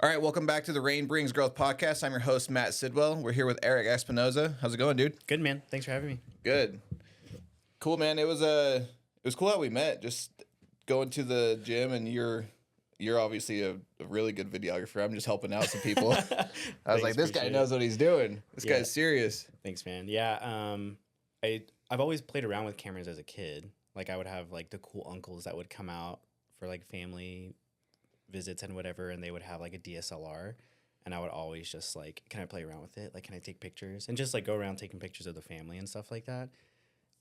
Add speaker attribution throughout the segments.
Speaker 1: All right, welcome back to the Rain Brings Growth podcast. I'm your host, Matt Sidwell. We're here with Erik Espinosa. How's it going, dude?
Speaker 2: Good, man. Thanks for having me.
Speaker 1: Good. Cool, man. It was cool how we met. Just going to the gym, and you're obviously a really good videographer. I'm just helping out some people. I was like, this guy knows what he's doing. This guy's serious.
Speaker 2: Thanks, man. Yeah. I've always played around with cameras as a kid. Like I would have like the cool uncles that would come out for like family visits and whatever, and they would have like a DSLR, and I would always just like, can I play around with it? Like, can I take pictures? And just like go around taking pictures of the family and stuff like that.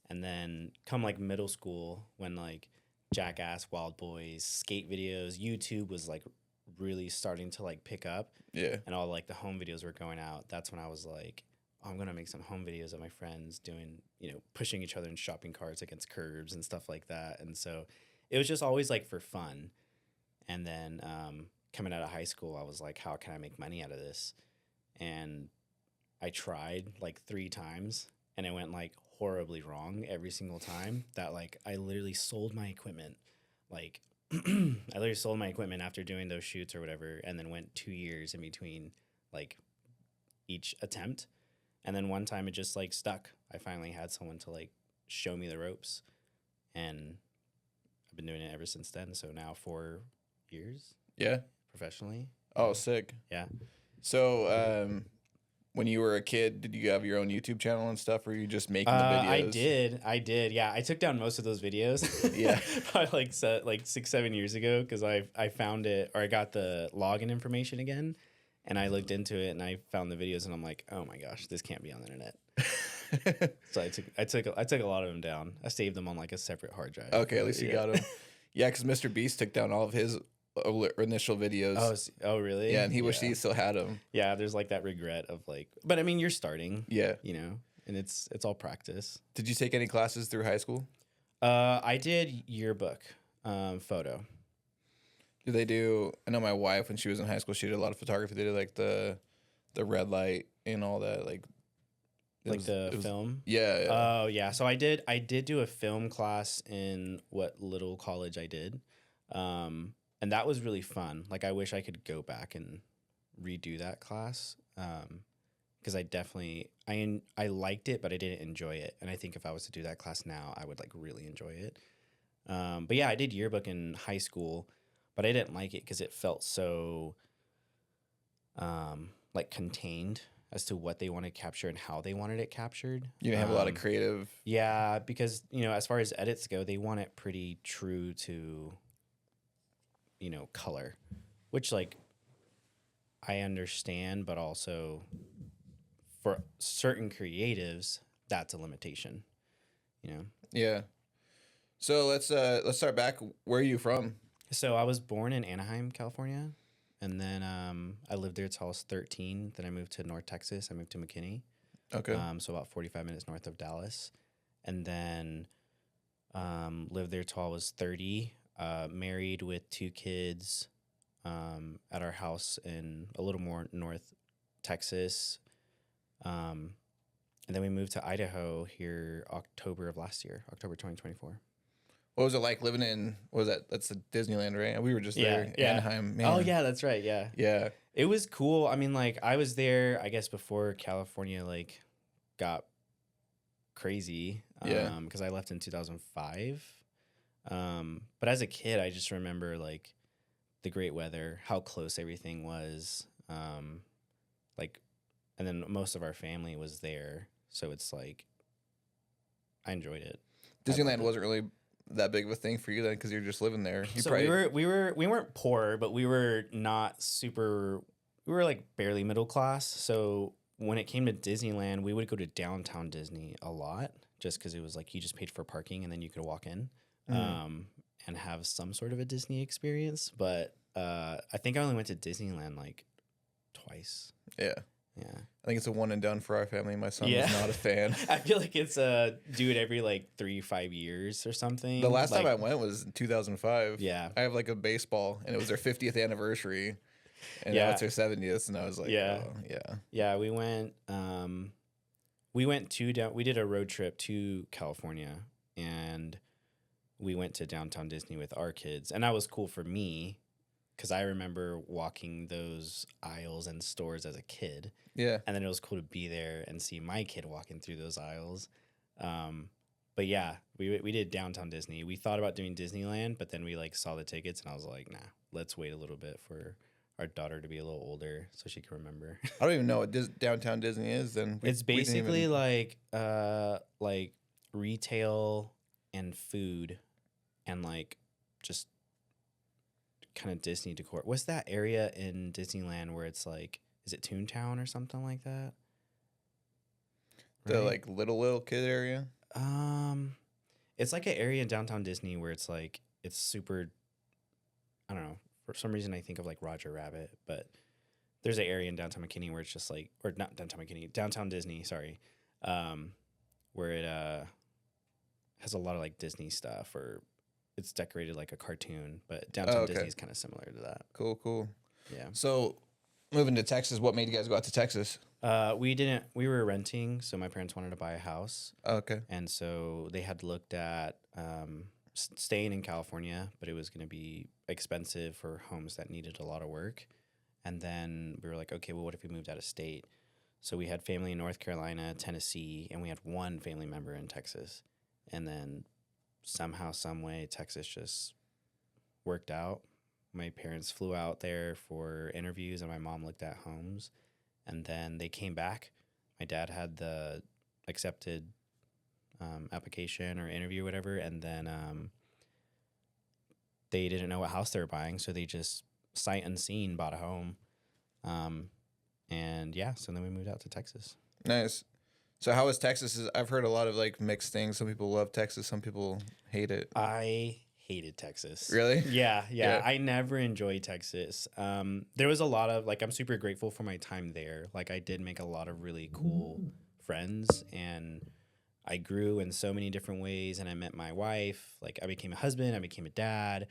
Speaker 2: And then come like middle school when like Jackass, Wild Boys, skate videos, YouTube was like really starting to like pick up.
Speaker 1: Yeah.
Speaker 2: And all like the home videos were going out. That's when I was like, oh, I'm going to make some home videos of my friends doing, pushing each other in shopping carts against curbs and stuff like that. And so it was just always like for fun. And then coming out of high school, I was like, how can I make money out of this? And I tried like 3 times, and it went like horribly wrong every single time. That like I literally sold my equipment. Like I literally sold my equipment after doing those shoots or whatever, and then went 2 years in between like each attempt. And then one time it just like stuck. I finally had someone to like show me the ropes, and I've been doing it ever since then. So now 4 years.
Speaker 1: Yeah.
Speaker 2: Professionally.
Speaker 1: Oh, sick.
Speaker 2: Yeah.
Speaker 1: So, when you were a kid, did you have your own YouTube channel and stuff, or were you just making the videos?
Speaker 2: I did. Yeah, I took down most of those videos.
Speaker 1: Yeah.
Speaker 2: Probably like 6-7 years ago, because I found it, or I got the login information again, and I looked into it, and I found the videos, and I'm like, oh my gosh, this can't be on the internet. So I took a lot of them down. I saved them on like a separate hard drive.
Speaker 1: Okay, at least you got them. Yeah, because Mr. Beast took down all of his initial videos.
Speaker 2: Oh, really?
Speaker 1: Yeah, and he wished he still had them.
Speaker 2: Yeah, there's like that regret of like, but I mean, you're starting.
Speaker 1: Yeah.
Speaker 2: And it's all practice.
Speaker 1: Did you take any classes through high school?
Speaker 2: I did yearbook, photo.
Speaker 1: Do they do? I know my wife, when she was in high school, she did a lot of photography. They did like the red light and all that, like
Speaker 2: film.
Speaker 1: Yeah.
Speaker 2: Oh yeah. So I did do a film class in what little college I did, and that was really fun. Like I wish I could go back and redo that class, because I liked it, but I didn't enjoy it. And I think if I was to do that class now, I would like really enjoy it. But yeah, I did yearbook in high school, but I didn't like it because it felt so like contained as to what they wanted to capture and how they wanted it captured.
Speaker 1: You didn't have a lot of creative.
Speaker 2: Yeah, because, as far as edits go, they want it pretty true to, color, which like I understand, but also for certain creatives, that's a limitation,
Speaker 1: Yeah. So let's start back. Where are you from?
Speaker 2: So I was born in Anaheim, California. And then I lived there till I was 13. Then I moved to North Texas. I moved to McKinney.
Speaker 1: Okay.
Speaker 2: So about 45 minutes north of Dallas. And then lived there till I was 30. Married with 2 kids at our house in a little more North Texas. And then we moved to Idaho here October of last year, October 2024.
Speaker 1: What was it like living in, what was that? That's the Disneyland, right? We were just there, Anaheim. Man.
Speaker 2: Oh, yeah, that's right, yeah.
Speaker 1: Yeah.
Speaker 2: It was cool. I mean, like, I was there, I guess, before California, like, got crazy. Because I left in 2005. But as a kid, I just remember, like, the great weather, how close everything was. Like, and then most of our family was there. So it's like, I enjoyed it.
Speaker 1: Disneyland wasn't really that big of a thing for you then, because you're just living there.
Speaker 2: We weren't poor, but we were not super. We were like barely middle class. So when it came to Disneyland, we would go to downtown Disney a lot, just because it was like you just paid for parking and then you could walk in, and have some sort of a Disney experience. But I think I only went to Disneyland like twice.
Speaker 1: Yeah.
Speaker 2: Yeah.
Speaker 1: I think it's a one and done for our family. My son was not a fan.
Speaker 2: I feel like it's do it every like 3-5 years or something.
Speaker 1: The last time I went was in 2005.
Speaker 2: Yeah.
Speaker 1: I have like a baseball, and it was their 50th anniversary, and now it's their 70th, and I was like, oh, yeah.
Speaker 2: Yeah, we went we did a road trip to California, and we went to downtown Disney with our kids, and that was cool for me because I remember walking those aisles and stores as a kid.
Speaker 1: Yeah.
Speaker 2: And then it was cool to be there and see my kid walking through those aisles. But yeah, we did downtown Disney. We thought about doing Disneyland, but then we like saw the tickets and I was like, nah, let's wait a little bit for our daughter to be a little older so she can remember.
Speaker 1: I don't even know what downtown Disney is. Then
Speaker 2: It's basically like retail and food and like just kind of Disney decor. What's that area in Disneyland where it's like, is it Toontown or something like that?
Speaker 1: The like little kid area.
Speaker 2: It's like an area in downtown Disney where it's like it's super. I don't know. For some reason, I think of like Roger Rabbit, but there's an area in downtown McKinney where it's just like, or not downtown McKinney, downtown Disney. Sorry, where it has a lot of like Disney stuff, or it's decorated like a cartoon. But downtown Disney is kind of similar to that.
Speaker 1: Cool.
Speaker 2: Yeah.
Speaker 1: So, moving to Texas, what made you guys go out to Texas?
Speaker 2: We were renting, so my parents wanted to buy a house.
Speaker 1: Okay.
Speaker 2: And so they had looked at staying in California, but it was going to be expensive for homes that needed a lot of work. And then we were like, okay, well, what if we moved out of state? So we had family in North Carolina, Tennessee, and we had one family member in Texas. And then somehow, some way, Texas just worked out. My parents flew out there for interviews, and my mom looked at homes. And then they came back. My dad had the accepted application or interview or whatever. And then they didn't know what house they were buying. So they just sight unseen bought a home. And yeah, so then we moved out to Texas.
Speaker 1: Nice. So how is Texas? I've heard a lot of like mixed things. Some people love Texas. Some people hate it.
Speaker 2: I hated Texas.
Speaker 1: Really?
Speaker 2: Yeah. I never enjoyed Texas. There was a lot of like, I'm super grateful for my time there. Like I did make a lot of really cool friends and I grew in so many different ways and I met my wife. Like I became a husband, I became a dad.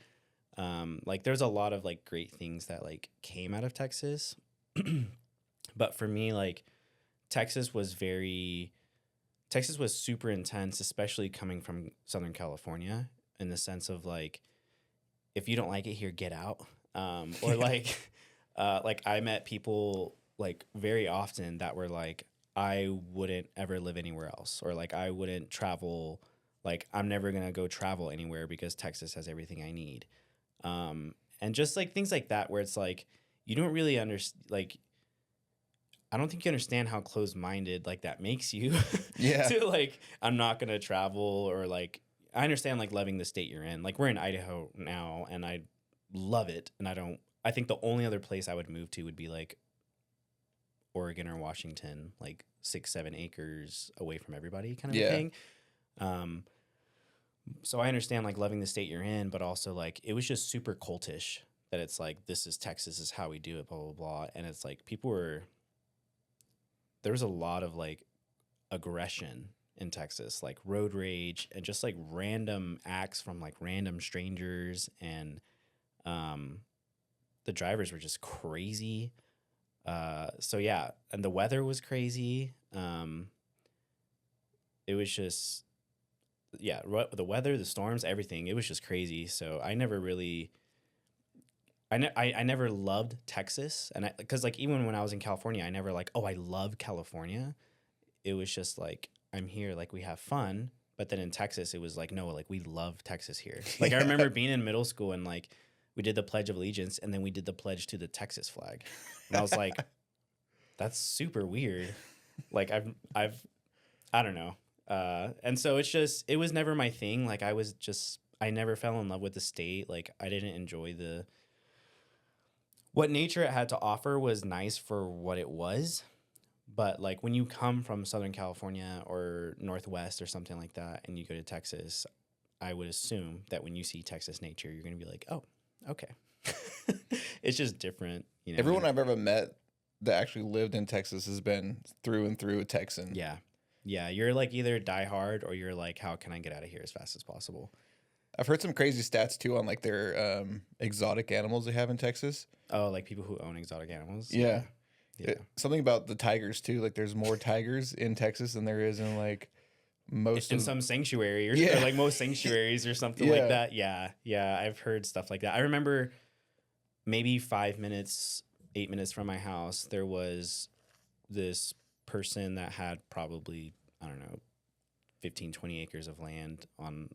Speaker 2: Like there's a lot of like great things that like came out of Texas. But for me, like Texas was super intense, especially coming from Southern California. In the sense of like, if you don't like it here, get out. Or like I met people like very often that were like, I wouldn't ever live anywhere else, or like I wouldn't travel. Like I'm never gonna go travel anywhere because Texas has everything I need. And just like things like that, where it's like you don't really understand. Like I don't think you understand how closed-minded like that makes you.
Speaker 1: Yeah.
Speaker 2: To like I'm not gonna travel or like. I understand like loving the state you're in. Like we're in Idaho now and I love it. And I think the only other place I would move to would be like Oregon or Washington, like 6-7 acres away from everybody kind of a thing. So I understand like loving the state you're in, but also like it was just super cultish that it's like, this is Texas, this is how we do it, blah, blah, blah. And it's like there was a lot of like aggression in Texas, like road rage and just like random acts from like random strangers. And the drivers were just crazy. So yeah. And the weather was crazy. It was just, yeah, the weather, the storms, everything. It was just crazy. So I never really, I never loved Texas. And because like even when I was in California, I never like, oh, I love California. It was just like, I'm here, like we have fun. But then in Texas, it was like, no, like we love Texas here. Like I remember being in middle school and like we did the Pledge of Allegiance and then we did the pledge to the Texas flag. And I was like, that's super weird. Like I don't know. And so it was never my thing. Like I never fell in love with the state. Like I didn't enjoy what nature it had to offer was nice for what it was. But like when you come from Southern California or Northwest or something like that and you go to Texas, I would assume that when you see Texas nature, you're going to be like, oh, okay. It's just different. You know?
Speaker 1: Everyone I've ever met that actually lived in Texas has been through and through a Texan.
Speaker 2: Yeah. Yeah. You're like either die hard or you're like, how can I get out of here as fast as possible?
Speaker 1: I've heard some crazy stats too on like their exotic animals they have in Texas.
Speaker 2: Oh, like people who own exotic animals?
Speaker 1: Yeah.
Speaker 2: Yeah.
Speaker 1: Something about the tigers too. Like there's more tigers in Texas than there is in like
Speaker 2: some sanctuary or like most sanctuaries or something like that. Yeah. Yeah. I've heard stuff like that. I remember maybe 5 minutes, 8 minutes from my house, there was this person that had probably, I don't know, 15, 20 acres of land on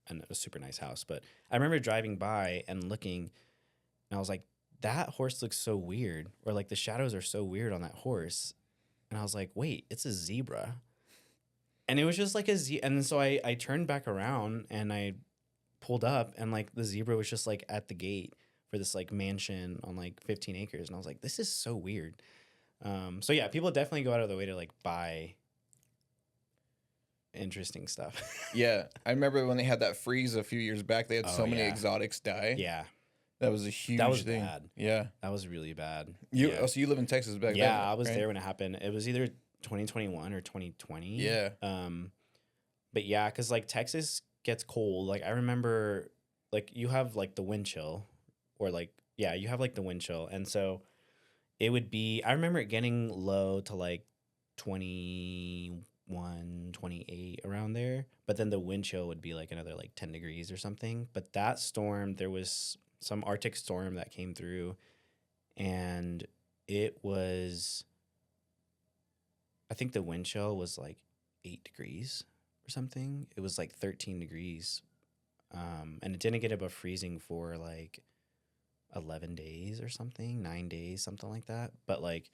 Speaker 2: a super nice house. But I remember driving by and looking, and I was like, that horse looks so weird, or like the shadows are so weird on that horse. And I was like, wait, it's a zebra. And it was just like and so I turned back around and I pulled up, and like the zebra was just like at the gate for this like mansion on like 15 acres. And I was like, this is so weird. So yeah, people definitely go out of the way to like buy interesting stuff.
Speaker 1: Yeah, I remember when they had that freeze a few years back. They had so many
Speaker 2: yeah.
Speaker 1: exotics die.
Speaker 2: Yeah.
Speaker 1: That was a huge
Speaker 2: That was
Speaker 1: thing.
Speaker 2: bad.
Speaker 1: Yeah,
Speaker 2: That was really bad.
Speaker 1: Oh, so you live in Texas back then?
Speaker 2: Yeah, I was
Speaker 1: right?
Speaker 2: there when it happened. It was either 2021 or 2020.
Speaker 1: Yeah.
Speaker 2: But yeah, because like Texas gets cold. Like I remember, like you have like the wind chill, or like yeah, you have like the wind chill, and so it would be. I remember it getting low to like 21, 28 around there, but then the wind chill would be like another like 10 degrees or something. But that storm, there was some Arctic storm that came through, and it was. I think the wind chill was like 8 degrees or something. It was like 13 degrees. And it didn't get above freezing for like 11 days or something, 9 days, something like that. But like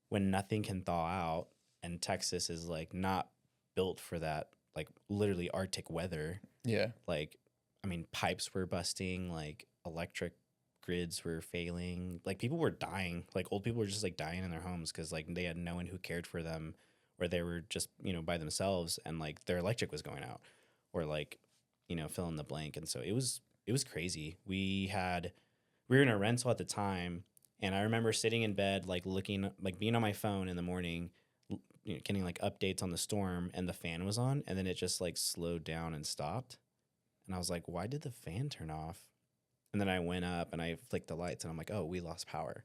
Speaker 2: when nothing can thaw out, and Texas is like not built for that, like literally Arctic weather.
Speaker 1: Yeah.
Speaker 2: Like, I mean, pipes were busting, like electric grids were failing, like people were dying, like old people were just like dying in their homes because like they had no one who cared for them, or they were just, you know, by themselves, and like their electric was going out, or like, you know, fill in the blank. And so it was crazy. We were in a rental at the time, and I remember sitting in bed like looking, like being on my phone in the morning, you know, getting like updates on the storm, and the fan was on, and then it just like slowed down and stopped, and I was like, why did the fan turn off? And then I went up and I flicked the lights, and I'm like, oh, we lost power.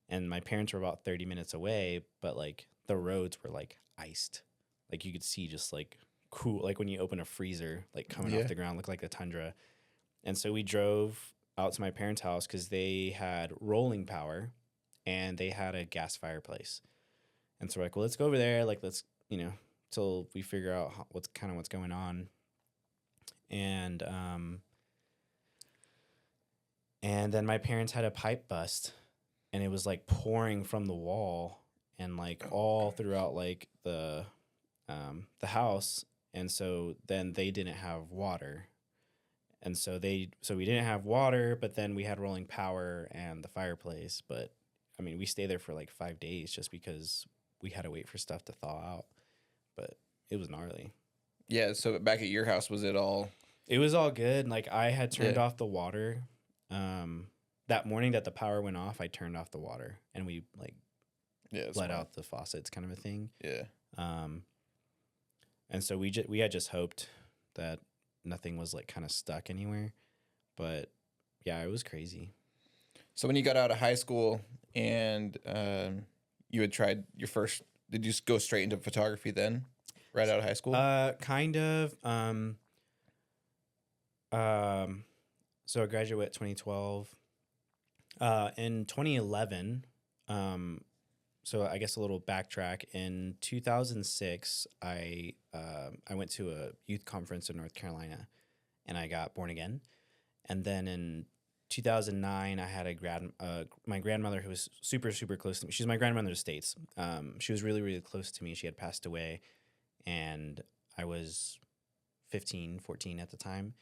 Speaker 2: And my parents were about 30 minutes away, but like the roads were like iced. Like you could see just like cool, like when you open a freezer, like coming off the ground, looked like a tundra. And so we drove out to my parents' house because they had rolling power and they had a gas fireplace. And so we're like, well, let's go over there. Like, let's, you know, till we figure out what's going on. And then my parents had a pipe bust, and it was like pouring from the wall and like all throughout like the house. And so then they didn't have water. And so we didn't have water, but then we had rolling power and the fireplace. But I mean, we stayed there for like 5 days just because we had to wait for stuff to thaw out. But it was gnarly.
Speaker 1: Yeah. So back at your house, was it all?
Speaker 2: It was all good. Like I had turned off the water. That morning that the power went off, I turned off the water, and we like let out the faucets, kind of a thing.
Speaker 1: Yeah.
Speaker 2: And so we had just hoped that nothing was like kind of stuck anywhere, but yeah, it was crazy.
Speaker 1: So when you got out of high school and you had tried your first, did you just go straight into photography then, right out of high school?
Speaker 2: Kind of. So I graduated 2012. In 2011, so I guess a little backtrack. In 2006, I went to a youth conference in North Carolina, and I got born again. And then in 2009, I had my grandmother who was super, super close to me. She's my grandmother of states. She was really, really close to me. She had passed away, and I was 15, 14 at the time.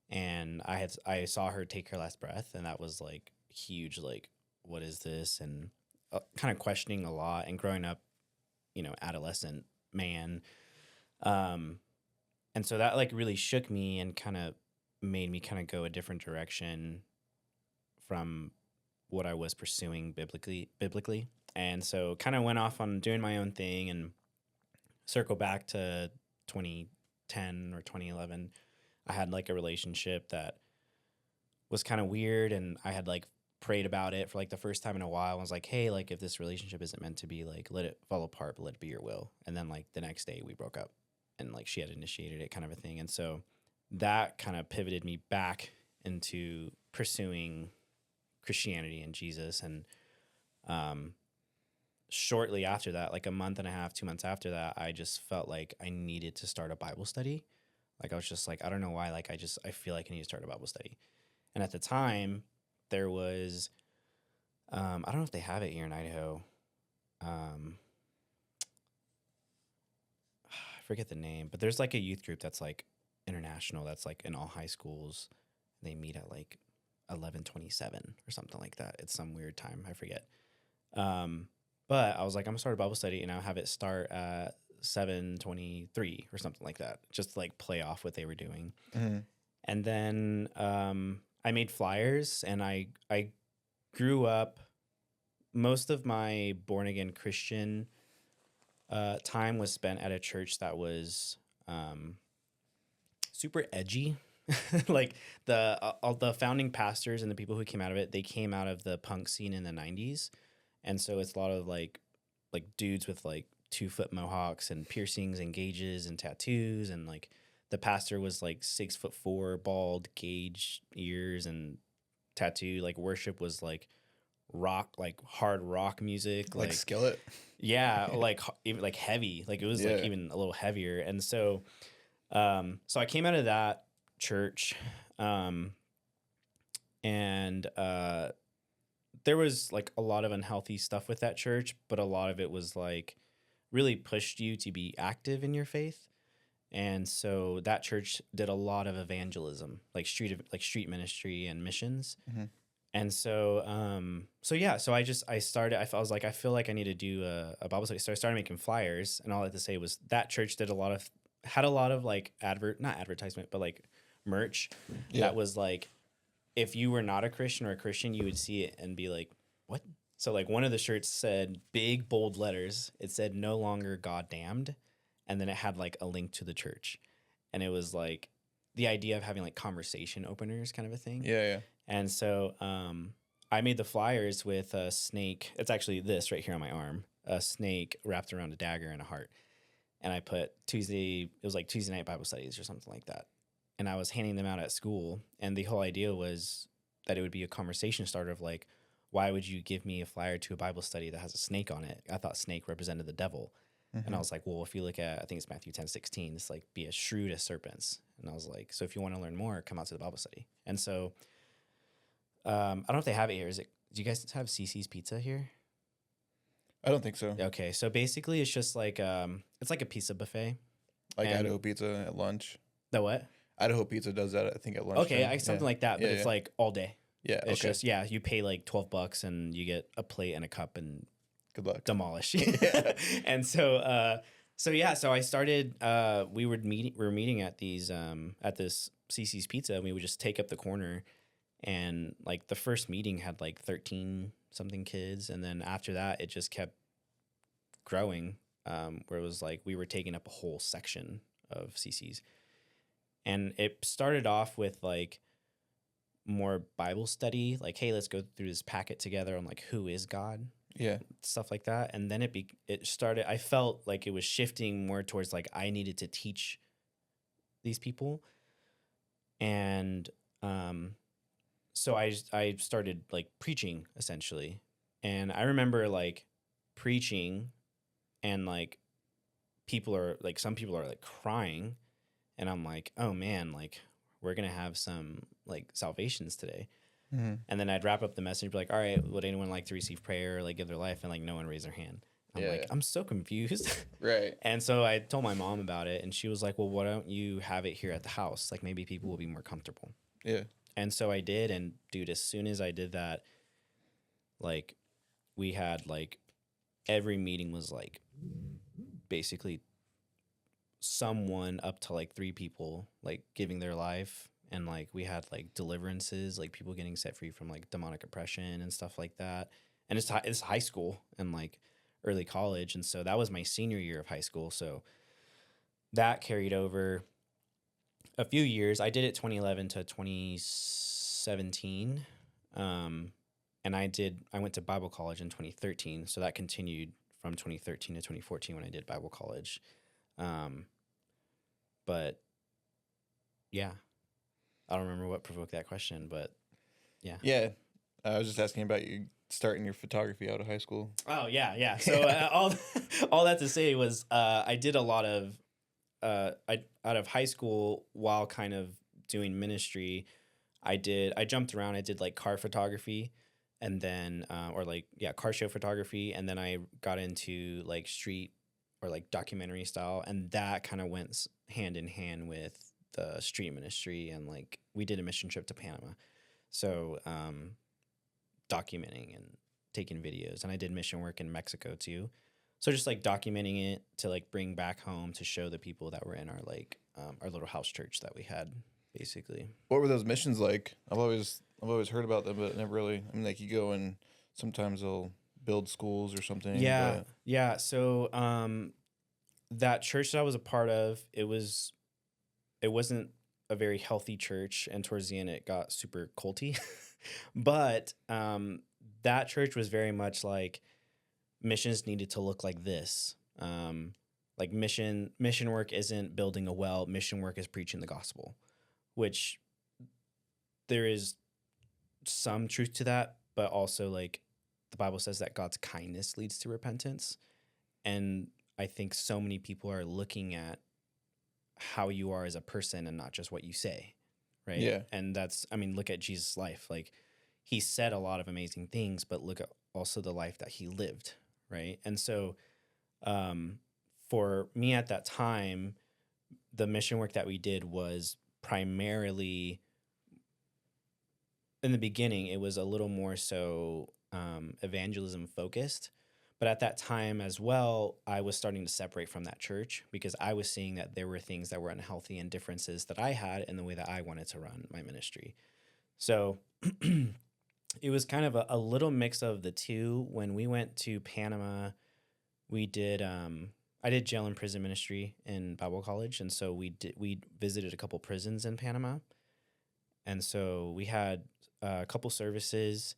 Speaker 2: And I saw her take her last breath, and that was like huge. Like, what is this? And kind of questioning a lot. And growing up, you know, adolescent man, and so that like really shook me and kind of made me kind of go a different direction from what I was pursuing biblically. And so kind of went off on doing my own thing, and circle back to 2010 or 2011. I had like a relationship that was kind of weird, and I had like prayed about it for like the first time in a while. I was like, hey, like if this relationship isn't meant to be, like let it fall apart, but let it be your will. And then like the next day we broke up, and like she had initiated it, kind of a thing. And so that kind of pivoted me back into pursuing Christianity and Jesus. And shortly after that, like a month and a half, 2 months after that, I just felt like I needed to start a Bible study. Like I was just like, I don't know why, like I feel like I need to start a Bible study. And at the time there was, I don't know if they have it here in Idaho. I forget the name, but there's like a youth group that's like international. That's like in all high schools. They meet at like 11:27 or something like that. It's some weird time. I forget. But I was like, I'm gonna start a Bible study, and I'll have it start at 7:23 or something like that, just to like play off what they were doing.
Speaker 1: Mm-hmm.
Speaker 2: And then I made flyers, and I grew up. Most of my born again Christian time was spent at a church that was super edgy. Like all the founding pastors and the people who came out of it, they came out of the punk scene in the 90s. And so it's a lot of like dudes with like 2-foot mohawks and piercings and gauges and tattoos. And like the pastor was like 6'4", bald, gauge ears and tattoo. Like worship was like rock, like hard rock music.
Speaker 1: Like Skillet?
Speaker 2: Yeah, like even like heavy. Like it was like even a little heavier. And so so I came out of that church and there was like a lot of unhealthy stuff with that church, but a lot of it was like really pushed you to be active in your faith. And so that church did a lot of evangelism, like street ministry and missions.
Speaker 1: Mm-hmm.
Speaker 2: And so I started, I was like, I feel like I need to do a Bible study. So I started making flyers, and all I had to say was that church had a lot of like not advertisement, but like merch that was like, if you were not a Christian or a Christian, you would see it and be like, what? So like one of the shirts said, big bold letters, it said "No longer God damned," and then it had like a link to the church, and it was like the idea of having like conversation openers kind of a thing.
Speaker 1: Yeah.
Speaker 2: And so I made the flyers with a snake. It's actually this right here on my arm, a snake wrapped around a dagger and a heart. And I put it was like Tuesday night Bible studies or something like that. And I was handing them out at school. And the whole idea was that it would be a conversation starter of like, why would you give me a flyer to a Bible study that has a snake on it? I thought snake represented the devil. Mm-hmm. And I was like, well, if you look at, I think it's Matthew 10:16, it's like, be as shrewd as serpents. And I was like, so if you want to learn more, come out to the Bible study. And so I don't know if they have it here. Do you guys have CC's Pizza here?
Speaker 1: I don't think so.
Speaker 2: Okay, so basically it's just like it's like a pizza buffet.
Speaker 1: Like Idaho Pizza at lunch.
Speaker 2: The what?
Speaker 1: Idaho Pizza does that, I think, at lunch.
Speaker 2: Okay, something like that, but it's like all day.
Speaker 1: Yeah,
Speaker 2: it's just you pay like $12 and you get a plate and a cup and
Speaker 1: good luck.
Speaker 2: Demolish. And so I started. We were meeting at these at this CC's Pizza, and we would just take up the corner. And like the first meeting had like 13 something kids, and then after that it just kept growing. Where it was like we were taking up a whole section of CC's, and it started off with like more Bible study, like, hey, let's go through this packet together on like who is God, stuff like that. And then it started. I felt like it was shifting more towards like I needed to teach these people, and so I started like preaching essentially. And I remember like preaching and like some people are like crying, and I'm like, oh man, like we're going to have some like salvations today. Mm-hmm. And then I'd wrap up the message, be like, all right, would anyone like to receive prayer or like give their life? And like no one raised their hand. I'm so confused.
Speaker 1: Right.
Speaker 2: And so I told my mom about it, and she was like, well, why don't you have it here at the house? Like maybe people will be more comfortable.
Speaker 1: Yeah.
Speaker 2: And so I did, and dude, as soon as I did that, like we had like every meeting was like basically someone up to like 3 people like giving their life, and like we had like deliverances, like people getting set free from like demonic oppression and stuff like that. And it's high school and like early college, and so that was my senior year of high school. So that carried over a few years. I did it 2011 to 2017. And I went to Bible college in 2013. So that continued from 2013 to 2014 when I did Bible college. But yeah, I don't remember what provoked that question, but yeah.
Speaker 1: Yeah. I was just asking about you starting your photography out of high school.
Speaker 2: Oh yeah. So all that to say was I did a lot of I out of high school while kind of doing ministry. I jumped around. I did like car photography, and then or like car show photography, and then I got into like street or like documentary style, and that kind of went hand in hand with the street ministry, and like we did a mission trip to Panama, so documenting and taking videos, and I did mission work in Mexico too. So just like documenting it to like bring back home to show the people that were in our like our little house church that we had, basically.
Speaker 1: What were those missions like? I've always heard about them, but never really. I mean, like you go and sometimes they'll build schools or something.
Speaker 2: Yeah,
Speaker 1: but...
Speaker 2: yeah. So that church that I was a part of, it wasn't a very healthy church, and towards the end it got super culty. But that church was very much like missions needed to look like this. Like mission work isn't building a well. Mission work is preaching the gospel, which there is some truth to that, but also like the Bible says that God's kindness leads to repentance. And I think so many people are looking at how you are as a person and not just what you say, right?
Speaker 1: Yeah.
Speaker 2: And look at Jesus' life. Like he said a lot of amazing things, but look at also the life that he lived, right? And so for me at that time, the mission work that we did was primarily, in the beginning, it was a little more so evangelism focused. But at that time as well, I was starting to separate from that church because I was seeing that there were things that were unhealthy and differences that I had in the way that I wanted to run my ministry. So it was kind of a little mix of the two. When we went to Panama, I did jail and prison ministry in Bible college. And so we visited a couple prisons in Panama. And so we had a couple services.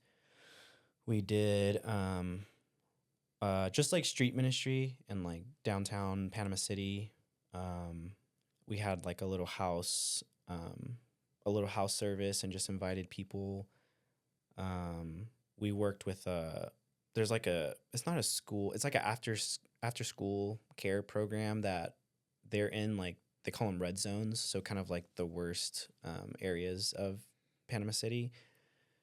Speaker 2: We did just like street ministry in like downtown Panama City. We had like a little house service and just invited people. We worked with it's not a school, it's like an after school care program that they're in, like they call them red zones, so kind of like the worst areas of Panama City.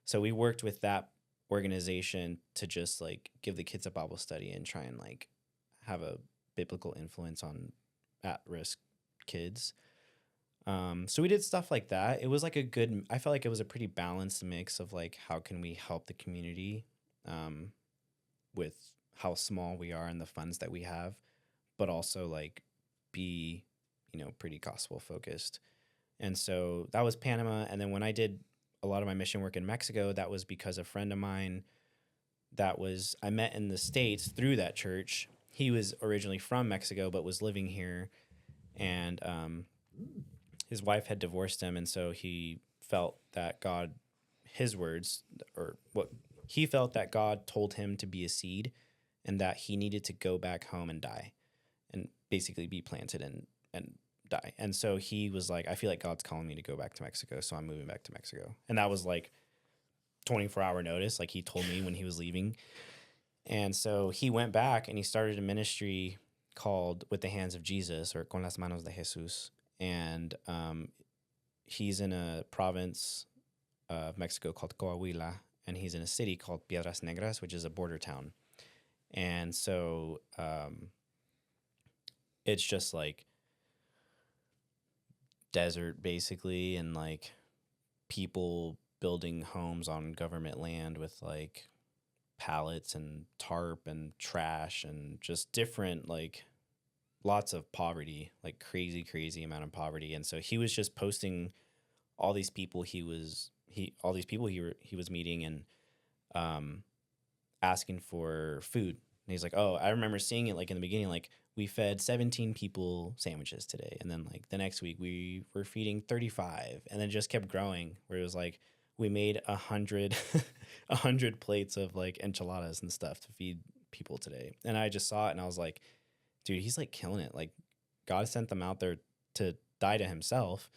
Speaker 2: So we worked with that organization to just like give the kids a Bible study and try and like have a biblical influence on at-risk kids. So we did stuff like that. It was like I felt like it was a pretty balanced mix of like, how can we help the community with how small we are and the funds that we have, but also like be, pretty gospel focused. And so that was Panama. And then when I did a lot of my mission work in Mexico, that was because a friend of mine I met in the States through that church. He was originally from Mexico, but was living here. And his wife had divorced him. And so he felt that he felt that God told him to be a seed and that he needed to go back home and die and basically be planted and die. And so he was like, I feel like God's calling me to go back to Mexico, so I'm moving back to Mexico. And that was like 24-hour notice. Like he told me when he was leaving. And so he went back and he started a ministry called With the Hands of Jesus, or Con las Manos de Jesús. And he's in a province of Mexico called Coahuila, and he's in a city called Piedras Negras, which is a border town. And so it's just like desert basically, and like people building homes on government land with like pallets and tarp and trash and just different, like lots of poverty, like crazy amount of poverty. And so he was just posting all these people he was meeting and asking for food. And he's like, oh, I remember seeing it like in the beginning, like we fed 17 people sandwiches today. And then like the next week we were feeding 35, and then just kept growing, where it was like, we made 100 plates of like enchiladas and stuff to feed people today. And I just saw it and I was like, dude, he's like killing it. Like God sent them out there to die to himself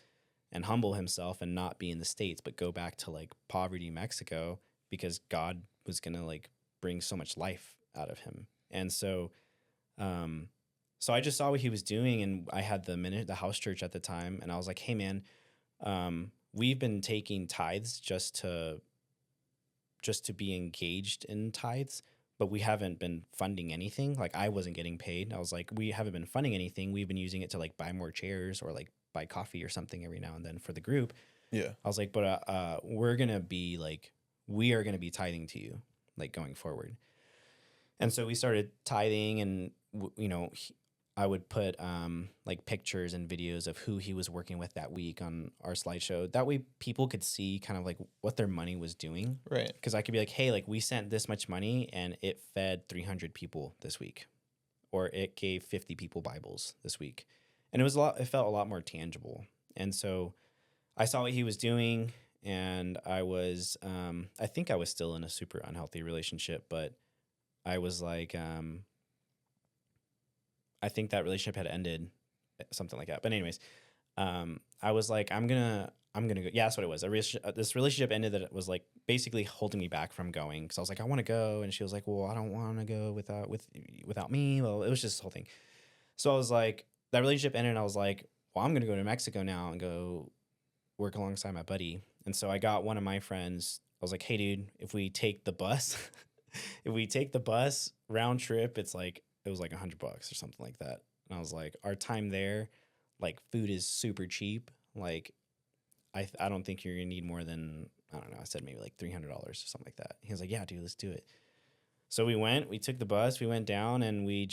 Speaker 2: and humble himself and not be in the States, but go back to like poverty Mexico because God was going to like bring so much life out of him. And so, so I just saw what he was doing, and I had the house church at the time, and I was like, hey man, we've been taking tithes just to be engaged in tithes, but we haven't been funding anything. Like I wasn't getting paid. I was like, we haven't been funding anything. We've been using it to like buy more chairs or like buy coffee or something every now and then for the group.
Speaker 1: Yeah.
Speaker 2: I was like, but we are going to be tithing to you like going forward. And so we started tithing, and I would put like pictures and videos of who he was working with that week on our slideshow. That way people could see kind of like what their money was doing.
Speaker 1: Right.
Speaker 2: Because I could be like, hey, like we sent this much money and it fed 300 people this week, or it gave 50 people Bibles this week. And it felt a lot more tangible. And so I saw what he was doing, and I was, I think I was still in a super unhealthy relationship, but I was like, I think that relationship had ended, something like that. But anyways, I was like, I'm gonna go. Yeah, that's what it was. This relationship ended that it was like basically holding me back from going, because I was like, I want to go, and she was like, well, I don't want to go without me. Well, it was just this whole thing. So I was like, that relationship ended, and I was like, well, I'm gonna go to Mexico now and go work alongside my buddy. And so I got one of my friends. I was like, hey, dude, if we take the bus, round trip, it was like $100 or something like that. And I was like, our time there, like food is super cheap. Like, I don't think you're gonna need more than, I don't know, I said maybe like $300 or something like that. He was like, yeah, dude, let's do it. So we took the bus, we went down, and we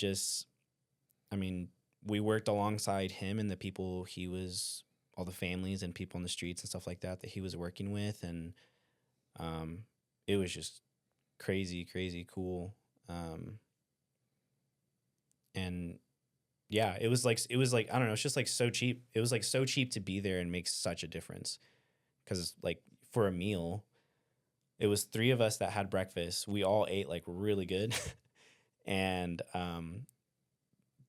Speaker 2: worked alongside him and the people all the families and people on the streets and stuff like that he was working with. And it was just crazy cool. And yeah, it was like, I don't know, it's just like so cheap. It was like so cheap to be there and make such a difference. Cause like for a meal, it was 3 of us that had breakfast. We all ate like really good. And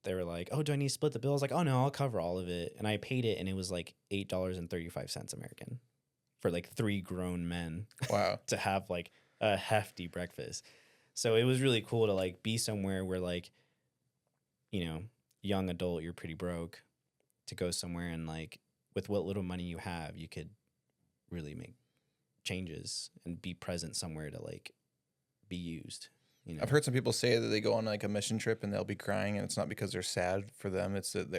Speaker 2: they were like, oh, do I need to split the bill? I was like, oh no, I'll cover all of it. And I paid it, and it was like $8.35 American for like 3 grown men.
Speaker 1: Wow.
Speaker 2: To have like a hefty breakfast. So it was really cool to like be somewhere where like, young adult, you're pretty broke, to go somewhere and like with what little money you have, you could really make changes and be present somewhere to like be used.
Speaker 1: I've heard some people say that they go on like a mission trip and they'll be crying, and it's not because they're sad for them. It's that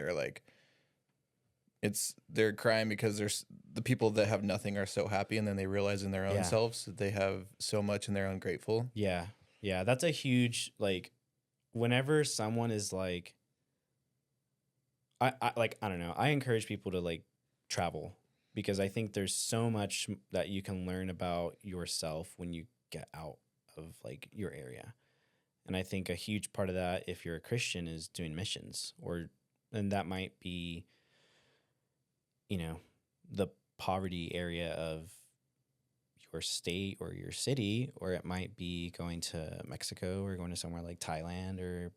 Speaker 1: they're crying because the people that have nothing are so happy, and then they realize in their own selves that they have so much and they're ungrateful.
Speaker 2: Yeah. Yeah. That's a huge, like, whenever someone is like, I don't know, I encourage people to like travel, because I think there's so much that you can learn about yourself when you get out of like your area. And I think a huge part of that, if you're a Christian, is doing missions, and that might be, the poverty area of your state or your city, or it might be going to Mexico or going to somewhere like Thailand, or,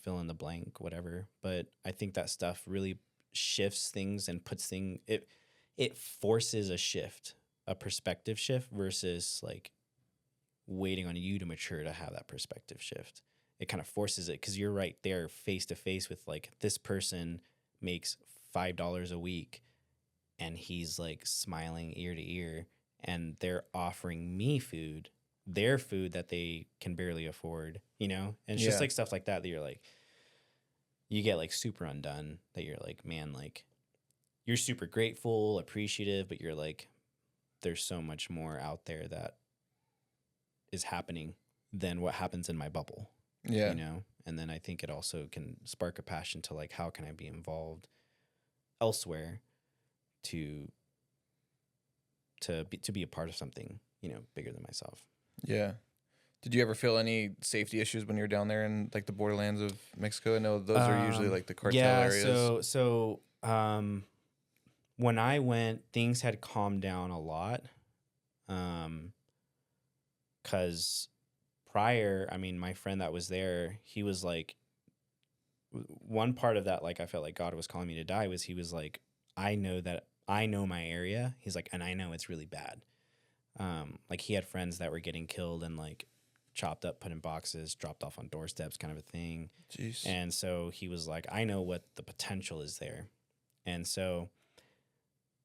Speaker 2: fill in the blank, whatever. But I think that stuff really shifts things and it forces a perspective shift, versus like waiting on you to mature to have that perspective shift. It kind of forces it, because you're right there face to face with like, this person makes $5 a week and he's like smiling ear to ear, and they're offering me their food that they can barely afford, and it's just like stuff like that you're like, you get like super undone, that you're like, man, like you're super grateful, appreciative, but you're like, there's so much more out there that is happening than what happens in my bubble.
Speaker 1: Yeah.
Speaker 2: And then I think it also can spark a passion to like, how can I be involved elsewhere to be a part of something, bigger than myself.
Speaker 1: Yeah. Did you ever feel any safety issues when you were down there in like the borderlands of Mexico? I know those are usually like the cartel areas.
Speaker 2: So when I went, things had calmed down a lot. 'Cause prior, my friend that was there, he was like, one part of that, like, I felt like God was calling me to die, was he was like, I know my area. He's like, and I know it's really bad. Like he had friends that were getting killed and like chopped up, put in boxes, dropped off on doorsteps, kind of a thing.
Speaker 1: Jeez.
Speaker 2: And so he was like, I know what the potential is there. And so,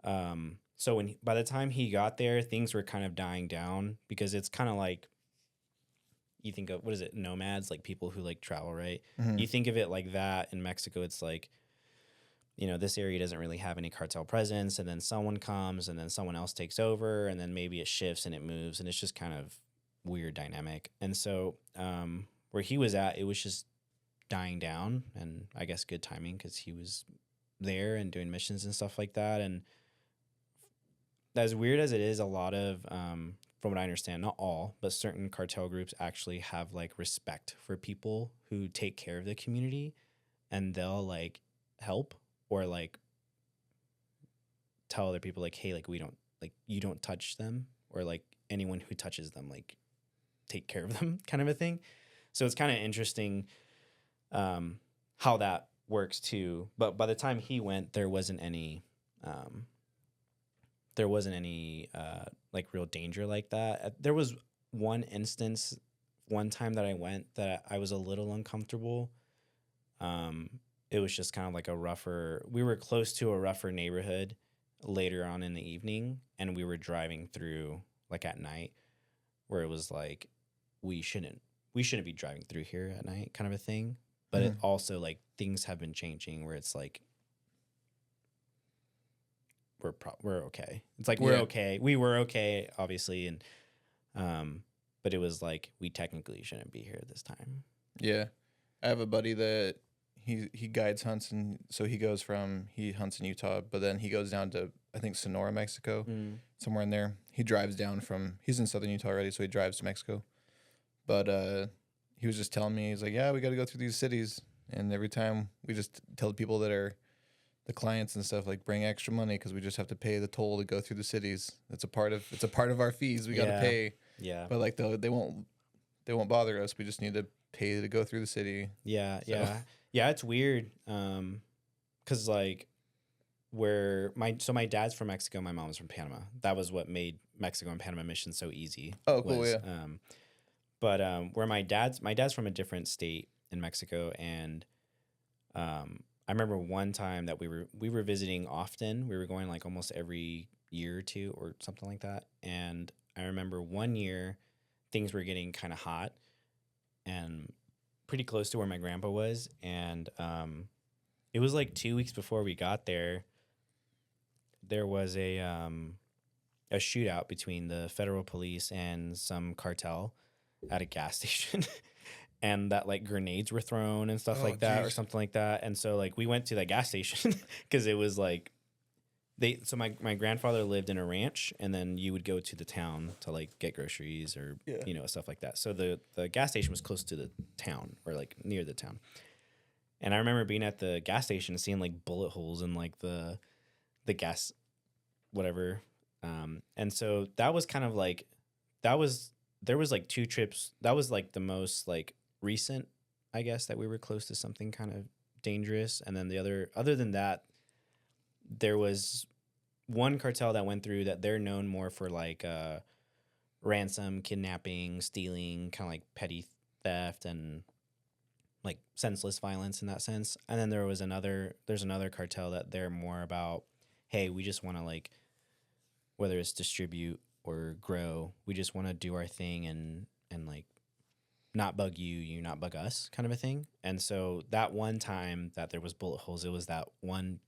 Speaker 2: so by the time he got there, things were kind of dying down because it's kind of like, you think of, what is it, nomads, like people who like travel, right?
Speaker 1: Mm-hmm.
Speaker 2: You think of it like that. In Mexico, it's like, you know, this area doesn't really have any cartel presence, and then someone comes and then someone else takes over, and then maybe it shifts and it moves, and it's just kind of weird dynamic. And so where he was at, it was just dying down, and I guess good timing because he was there and doing missions and stuff like that. And as weird as it is, a lot of from what I understand, not all, but certain cartel groups actually have like respect for people who take care of the community, and they'll like help or like tell other people like, hey, like we don't, like you don't touch them, or like anyone who touches them, like take care of them, kind of a thing. So it's kind of interesting how that works too. But by the time he went, there wasn't any like real danger like that. There was one instance, one time that I went that I was a little uncomfortable. It was just kind of like we were close to a rougher neighborhood later on in the evening, and we were driving through like at night, where it was like, we shouldn't be driving through here at night, kind of a thing. But it also, like, things have been changing where it's like, we're okay. It's like, we're okay. We were okay, obviously. And, but it was like, we technically shouldn't be here this time.
Speaker 1: Yeah. I have a buddy that he guides hunts, and so he hunts in Utah, but then he goes down to, I think, Sonora, Mexico, somewhere in there. He drives down he's in southern Utah already, so he drives to Mexico. But he was just telling me, he's like, yeah, we got to go through these cities, and every time we just tell the people that are the clients and stuff, like, bring extra money because we just have to pay the toll to go through the cities. It's a part of our fees. We got to pay.
Speaker 2: Yeah.
Speaker 1: But like they won't bother us. We just need to pay to go through the city.
Speaker 2: Yeah. So. Yeah. It's weird. 'Cause like my dad's from Mexico, my mom's from Panama. That was what made Mexico and Panama mission so easy.
Speaker 1: Oh, cool. Yeah.
Speaker 2: But where my dad's from a different state in Mexico, and I remember one time that we were visiting often. We were going like almost every year or two or something like that. And I remember one year things were getting kind of hot and pretty close to where my grandpa was, and it was like 2 weeks before we got there. There was a shootout between the federal police and some cartel at a gas station, and that like grenades were thrown and stuff like that, or something like that. And so like we went to that gas station because it was like my grandfather lived in a ranch, and then you would go to the town to like get groceries or stuff like that. So the gas station was close to the town, or like near the town. And I remember being at the gas station and seeing like bullet holes in like the gas, whatever. And so that was kind of like, there was like 2 trips. That was like the most like recent, I guess, that we were close to something kind of dangerous. And then other than that, there was one cartel that went through that they're known more for like ransom, kidnapping, stealing, kind of like petty theft and like senseless violence in that sense. And then there's another cartel that they're more about, hey, we just want to like, whether it's distribute or grow, we just want to do our thing and like not bug you not bug us, kind of a thing. And so that one time that there was bullet holes, it was that one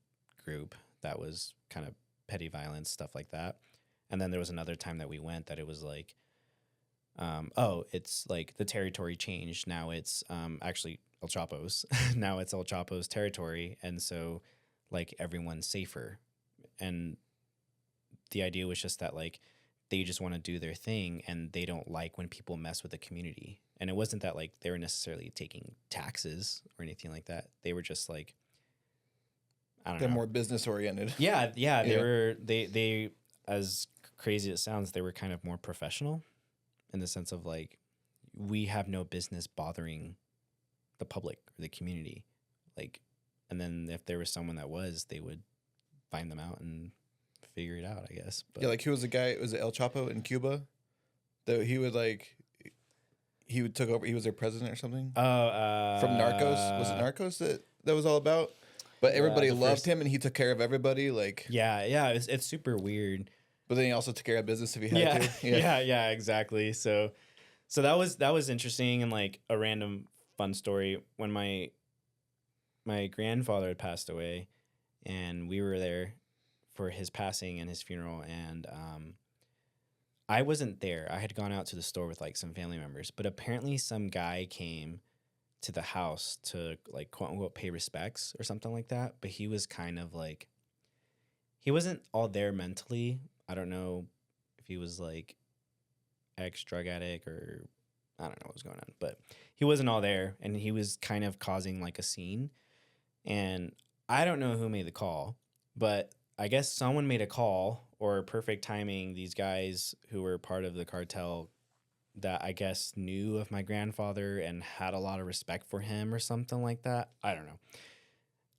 Speaker 2: group that was kind of petty violence, stuff like that. And then there was another time that we went that it was like, it's like the territory changed. Now it's actually El Chapo's. Now it's El Chapo's territory. And so like everyone's safer. And the idea was just that like they just want to do their thing, and they don't like when people mess with the community. And it wasn't that like they were necessarily taking taxes or anything like that. They were just like, I don't know.
Speaker 1: They're more business oriented.
Speaker 2: Yeah. They as crazy as it sounds, they were kind of more professional in the sense of like, we have no business bothering the public or the community. Like, and then if there was someone that was, they would find them out and figure it out, I guess. But
Speaker 1: Yeah, like who was the guy? Was it El Chapo in Cuba? That he would took over. He was their president or something. From Narcos. Was it Narcos that was all about? But everybody loved him, and he took care of everybody. Like,
Speaker 2: yeah, it's super weird.
Speaker 1: but then he also took care of business if he had to.
Speaker 2: Yeah, exactly. So that was interesting, and like a random fun story when my grandfather had passed away, and we were there for his passing and his funeral, and I wasn't there. I had gone out to the store with like some family members, but apparently some guy came to the house to like quote unquote pay respects or something like that. But he was kind of like, he wasn't all there mentally. I don't know if he was like ex drug addict or I don't know what was going on, but he wasn't all there, and he was kind of causing like a scene. And I don't know who made the call, but I guess someone made a call, or perfect timing. These guys who were part of the cartel that I guess knew of my grandfather and had a lot of respect for him or something like that. I don't know.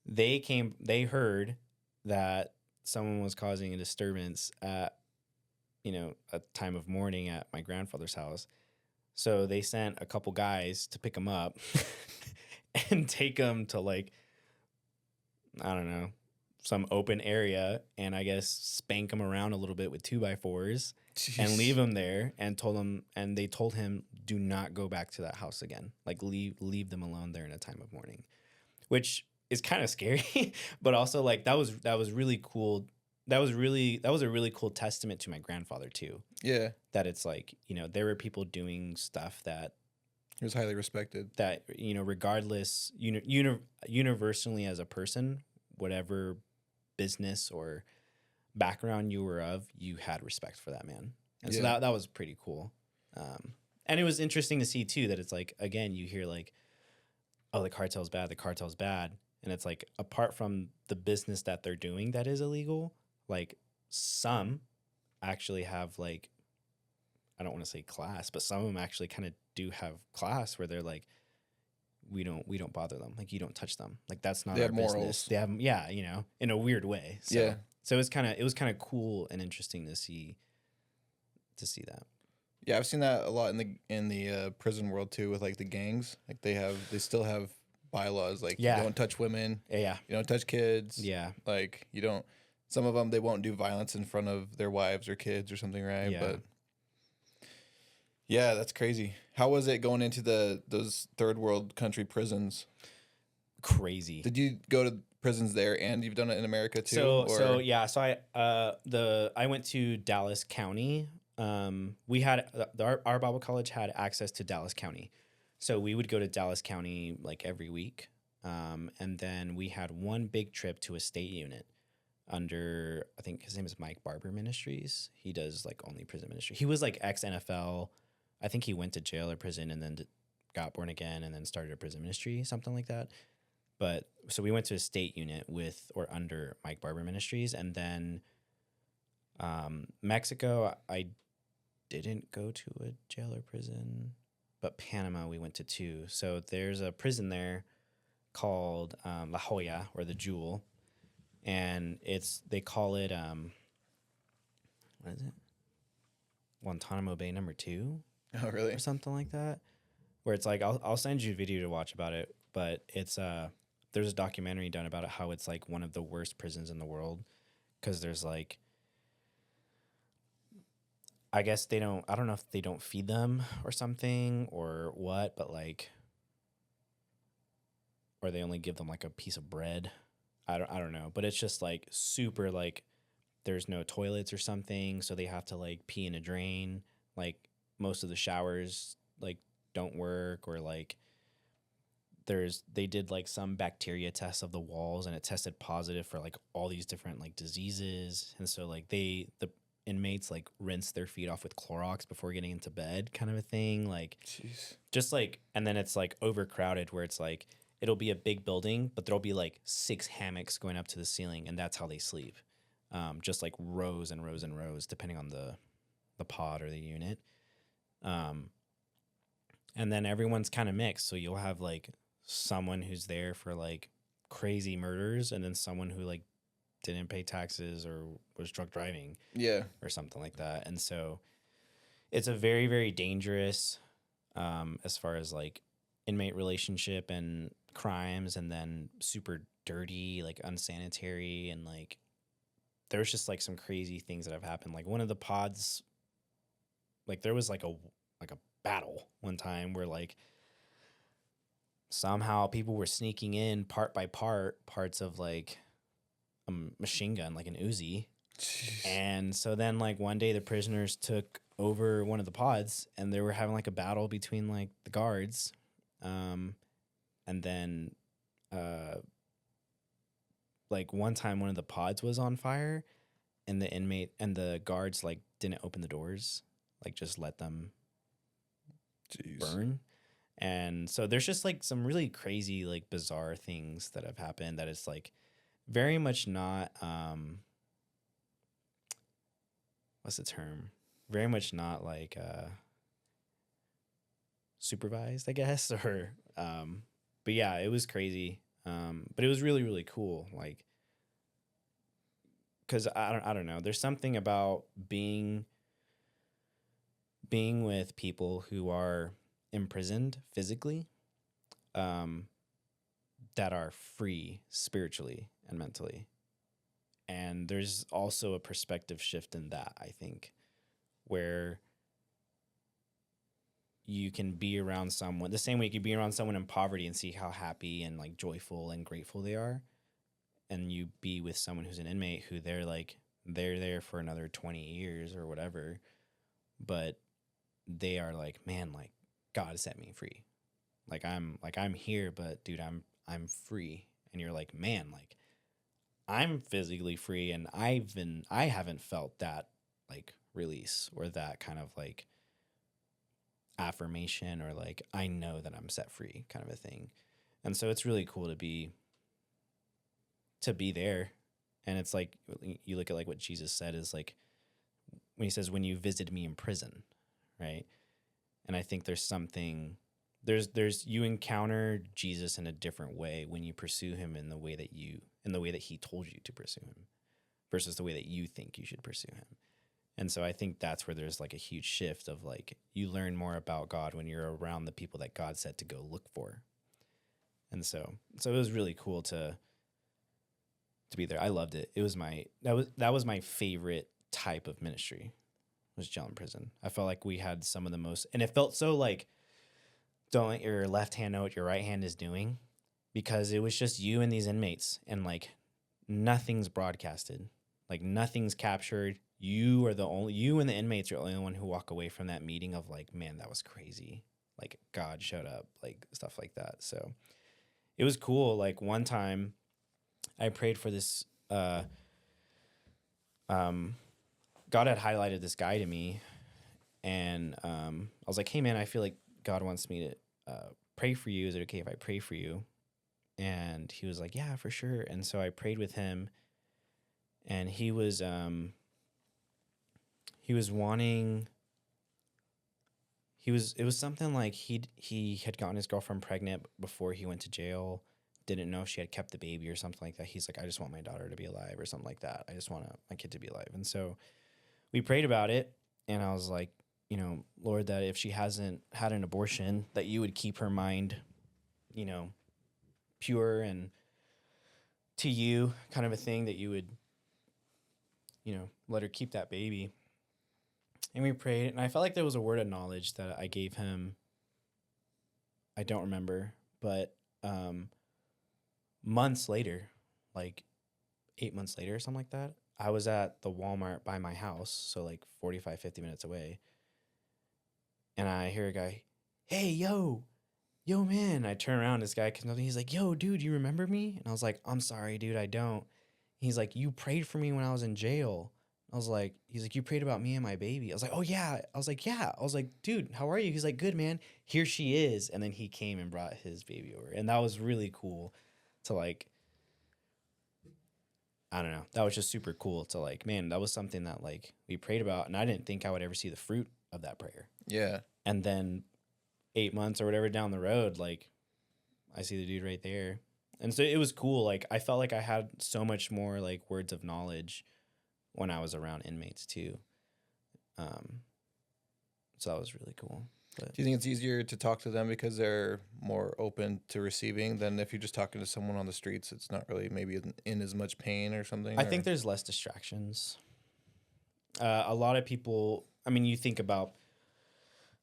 Speaker 2: They heard that someone was causing a disturbance at, a time of mourning at my grandfather's house. So they sent a couple guys to pick him up and take him to like, I don't know, some open area, and I guess spank him around a little bit with 2x4s. Jeez. And leave him there, and they told him, do not go back to that house again. Like leave them alone there in a time of mourning, which is kind of scary, but also like that was really cool. That was a really cool testament to my grandfather too.
Speaker 1: Yeah.
Speaker 2: That it's like, there were people doing stuff that
Speaker 1: he was highly respected.
Speaker 2: That, regardless, universally as a person, whatever business or background you were of, you had respect for that man. And so that was pretty cool. And it was interesting to see too that it's like, again, you hear like, oh, the cartel's bad. And it's like, apart from the business that they're doing that is illegal, like some actually have like, I don't want to say class, but some of them actually kind of do have class where they're like, we don't bother them. Like, you don't touch them. Like, that's not our business. They have, in a weird way. So, So it was kind of cool and interesting to see that. Yeah,
Speaker 1: I've seen that a lot in the prison world too, with like the gangs. Like they still have bylaws like you don't touch women.
Speaker 2: Yeah.
Speaker 1: You don't touch kids.
Speaker 2: Yeah.
Speaker 1: Like you don't. Some of them they won't do violence in front of their wives or kids or something, right?
Speaker 2: Yeah.
Speaker 1: But yeah, that's crazy. How was it going into those third world country prisons?
Speaker 2: Crazy.
Speaker 1: Did you go to prisons there, and you've done it in America too?
Speaker 2: So I went to Dallas County. We had our Bible college had access to Dallas County, so we would go to Dallas County like every week, and then we had one big trip to a state unit under, I think his name is Mike Barber Ministries. He does like only prison ministry. He was like ex NFL. I think he went to jail or prison and then got born again and then started a prison ministry, something like that. But so we went to a state unit with or under Mike Barber Ministries, and then Mexico, I didn't go to a jail or prison, but Panama we went to 2. So there's a prison there called La Jolla, or the Jewel, and they call it what is it? Guantanamo Bay number 2.
Speaker 1: Oh, really?
Speaker 2: Or something like that. Where it's like I'll send you a video to watch about it, but it's there's a documentary done about it, how it's like one of the worst prisons in the world, because there's like, I guess I don't know if they don't feed them or something or what, but like, or they only give them like a piece of bread. I don't know, but it's just like super like there's no toilets or something, so they have to like pee in a drain. Like most of the showers like don't work, or like they did like some bacteria tests of the walls and it tested positive for like all these different like diseases. And so like the inmates like rinse their feet off with Clorox before getting into bed, kind of a thing. Like, jeez. Just like, and then it's like overcrowded where it's like, it'll be a big building, but there'll be like 6 hammocks going up to the ceiling, and that's how they sleep. Just like rows and rows and rows, depending on the pod or the unit. And then everyone's kind of mixed. So you'll have like someone who's there for like crazy murders, and then someone who like didn't pay taxes or was drunk driving or something like that. And so it's a very, very dangerous as far as like inmate relationship and crimes, and then super dirty, like unsanitary, and like there's just like some crazy things that have happened. Like one of the pods, like there was like a battle one time where like somehow people were sneaking in part by parts of like a machine gun, like an Uzi. Jeez. And so then like one day the prisoners took over one of the pods and they were having like a battle between like the guards. And then like one time one of the pods was on fire and the inmate and the guards like didn't open the doors, like just let them burn. And so there's just like some really crazy, like bizarre things that have happened that it's like very much not, what's the term? Very much not like supervised, I guess, or, but yeah, it was crazy. But it was really, really cool. Like, cause I don't know. There's something about being with people who are imprisoned physically, that are free spiritually and mentally. And there's also a perspective shift in that, I think, where you can be around someone the same way you can be around someone in poverty and see how happy and like joyful and grateful they are. And you be with someone who's an inmate who they're there for another 20 years or whatever, but they are like, man, like God set me free. Like I'm here, but dude, I'm free. And you're like, man, like I'm physically free and I haven't felt that like release or that kind of like affirmation or like I know that I'm set free kind of a thing. And so it's really cool to be there. And it's like you look at like what Jesus said is like when he says when you visited me in prison, right? And I think there's something you encounter Jesus in a different way when you pursue him in the way that he told you to pursue him versus the way that you think you should pursue him. And so I think that's where there's like a huge shift of like you learn more about God when you're around the people that God said to go look for. And so it was really cool to be there. I loved it. It was that was my favorite type of ministry, was jail and prison. I felt like we had some of the most, and it felt so like, don't let your left hand know what your right hand is doing, because it was just you and these inmates and like nothing's broadcasted, like nothing's captured. You and the inmates are the only one who walk away from that meeting of like, man, that was crazy. Like God showed up, like stuff like that. So it was cool. Like one time I prayed for this, God had highlighted this guy to me, and I was like, hey man, I feel like God wants me to pray for you. Is it okay if I pray for you? And he was like, yeah, for sure. And so I prayed with him, and it was something like he had gotten his girlfriend pregnant before he went to jail, didn't know if she had kept the baby or something like that. He's like, I just want my daughter to be alive or something like that. I just want my kid to be alive. And so we prayed about it, and I was like, you know, Lord, that if she hasn't had an abortion, that you would keep her mind, you know, pure and to you, kind of a thing, that you would, you know, let her keep that baby. And we prayed, and I felt like there was a word of knowledge that I gave him. I don't remember, but months later, like 8 months later or something like that, I was at the Walmart by my house, so like 45, 50 minutes away. And I hear a guy, hey, yo, man. I turn around, this guy comes up, and he's like, yo, dude, you remember me? And I was like, I'm sorry, dude, I don't. He's like, you prayed for me when I was in jail. He's like, you prayed about me and my baby. I was like, oh, yeah. I was like, yeah. I was like, dude, how are you? He's like, good, man. Here she is. And then he came and brought his baby over. And that was really cool to like, I don't know. That was just super cool to like, man, that was something that like we prayed about. And I didn't think I would ever see the fruit of that prayer.
Speaker 1: Yeah.
Speaker 2: And then 8 months or whatever down the road, like I see the dude right there. And so it was cool. Like I felt like I had so much more like words of knowledge when I was around inmates too. So that was really cool. But
Speaker 1: Do you think it's easier to talk to them because they're more open to receiving than if you're just talking to someone on the streets? It's not really maybe in as much pain or something.
Speaker 2: I think there's less distractions. A lot of people, I mean, you think about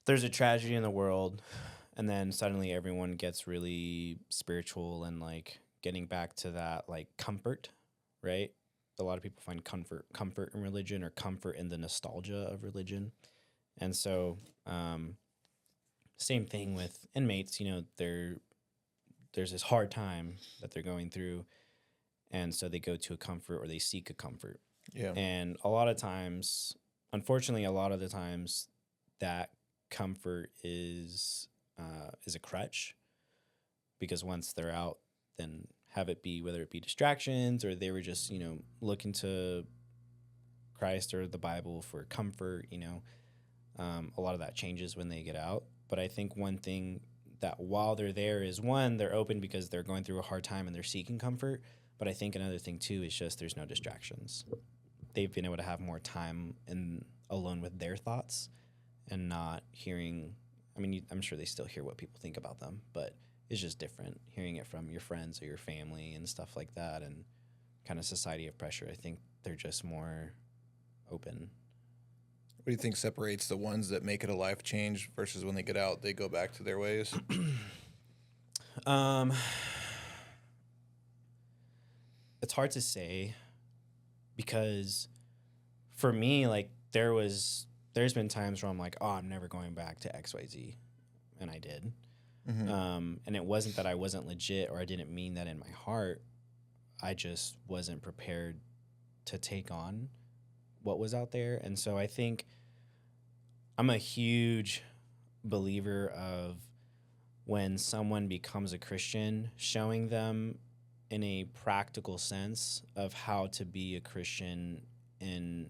Speaker 2: there's a tragedy in the world, and then suddenly everyone gets really spiritual and like getting back to that like comfort, right? A lot of people find comfort in religion or comfort in the nostalgia of religion. And so same thing with inmates, you know, there's this hard time that they're going through, and so they go to a comfort or they seek a comfort.
Speaker 1: Yeah.
Speaker 2: And a lot of times, unfortunately, a lot of the times that comfort is a crutch, because once they're out, then have it be whether it be distractions or they were just, you know, looking to Christ or the Bible for comfort, you know, a lot of that changes when they get out. But I think one thing that while they're there is, one, they're open because they're going through a hard time and they're seeking comfort. But I think another thing too is just there's no distractions. They've been able to have more time alone with their thoughts and not hearing. I mean, I'm sure they still hear what people think about them, but it's just different hearing it from your friends or your family and stuff like that, and kind of society of pressure. I think they're just more open.
Speaker 1: What do you think separates the ones that make it a life change versus when they get out, they go back to their ways?
Speaker 2: It's hard to say, because for me, like there's been times where I'm like, oh, I'm never going back to XYZ, and I did. Mm-hmm. And it wasn't that I wasn't legit or I didn't mean that in my heart. I just wasn't prepared to take on what was out there. And so I think I'm a huge believer of when someone becomes a Christian, showing them in a practical sense of how to be a Christian in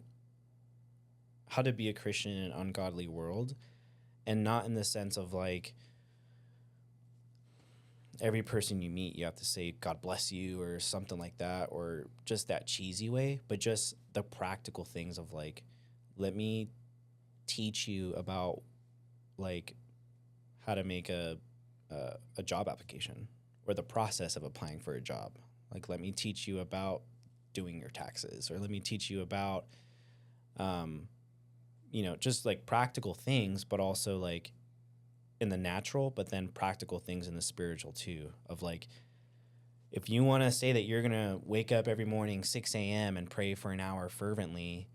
Speaker 2: an ungodly world, and not in the sense of like every person you meet, you have to say, God bless you or something like that, or just that cheesy way, but just the practical things of like, let me teach you about like how to make a job application or the process of applying for a job. Like, let me teach you about doing your taxes, or let me teach you about, you know, just like practical things, but also like in the natural, but then practical things in the spiritual too, of like, if you want to say that you're going to wake up every morning 6 a.m. and pray for an hour fervently,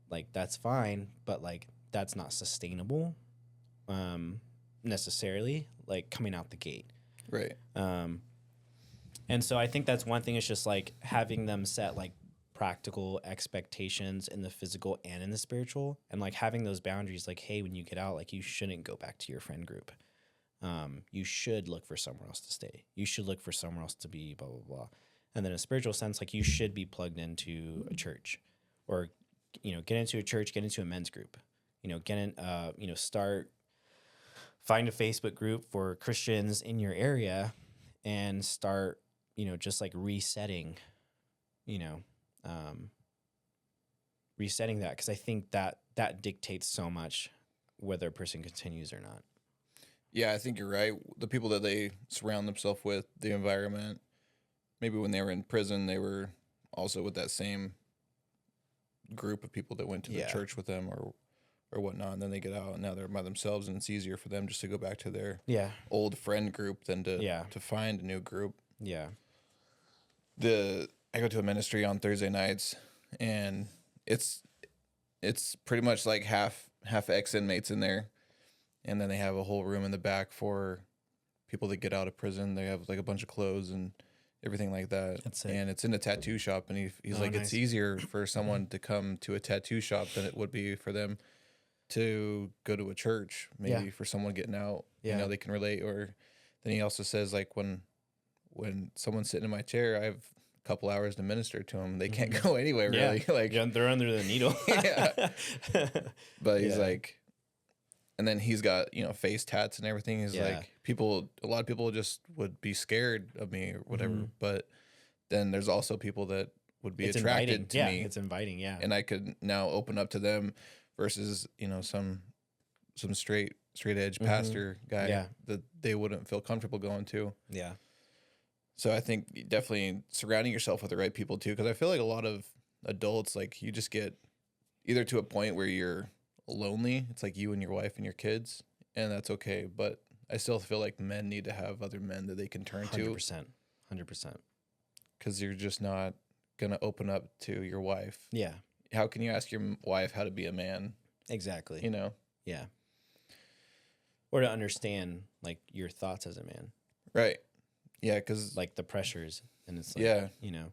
Speaker 2: like that's fine, but like that's not sustainable necessarily, like coming out the gate.
Speaker 1: Right.
Speaker 2: And so I think that's one thing, is just like having them set like practical expectations in the physical and in the spiritual, and like having those boundaries, like, hey, when you get out, like you shouldn't go back to your friend group. You should look for somewhere else to stay. You should look for somewhere else to be, blah, blah, blah. And then in a spiritual sense, like you should be plugged into a church, or, you know, get into a church, get into a men's group, you know, get in, you know, find a Facebook group for Christians in your area and start, you know, just like resetting, you know, resetting that, because I think that dictates so much whether a person continues or not.
Speaker 1: Yeah, I think you're right. The people that they surround themselves with, the environment, maybe when they were in prison, they were also with that same group of people that went to the church with them or whatnot, and then they get out and now they're by themselves, and it's easier for them just to go back to their old friend group than to find a new group. Yeah. I go to a ministry on Thursday nights, and it's pretty much like half ex-inmates in there, and then they have a whole room in the back for people that get out of prison. They have like a bunch of clothes and everything like that. That's it. And it's in a tattoo shop, and he's like, nice. It's easier for someone to come to a tattoo shop than it would be for them to go to a church. Maybe for someone getting out, you know, they can relate. Or then he also says, like, when someone's sitting in my chair, I have a couple hours to minister to them. They can't go anywhere, really. Like,
Speaker 2: they're under the needle.
Speaker 1: But he's like, and then he's got, you know, face tats and everything. He's
Speaker 2: Yeah.
Speaker 1: like, a lot of people just would be scared of me or whatever.
Speaker 2: Mhm.
Speaker 1: But then there's also people that would be
Speaker 2: It's
Speaker 1: attracted
Speaker 2: inviting.
Speaker 1: to
Speaker 2: Yeah,
Speaker 1: me,
Speaker 2: it's inviting. Yeah.
Speaker 1: and I could now open up to them versus, you know, some straight edge
Speaker 2: Mhm.
Speaker 1: pastor guy
Speaker 2: Yeah.
Speaker 1: that they wouldn't feel comfortable going to.
Speaker 2: Yeah.
Speaker 1: So I think definitely surrounding yourself with the right people too, because I feel like a lot of adults, like, you just get either to a point where you're lonely. It's like you and your wife and your kids, and that's okay. But I still feel like men need to have other men that they can turn to,
Speaker 2: 100%. 100%.
Speaker 1: because you're just not gonna open up to your wife.
Speaker 2: Yeah.
Speaker 1: How can you ask your wife how to be a man?
Speaker 2: Exactly.
Speaker 1: You know,
Speaker 2: Yeah. Or to understand like your thoughts as a man,
Speaker 1: right? Yeah, because
Speaker 2: like the pressures, and it's like,
Speaker 1: yeah.
Speaker 2: you know,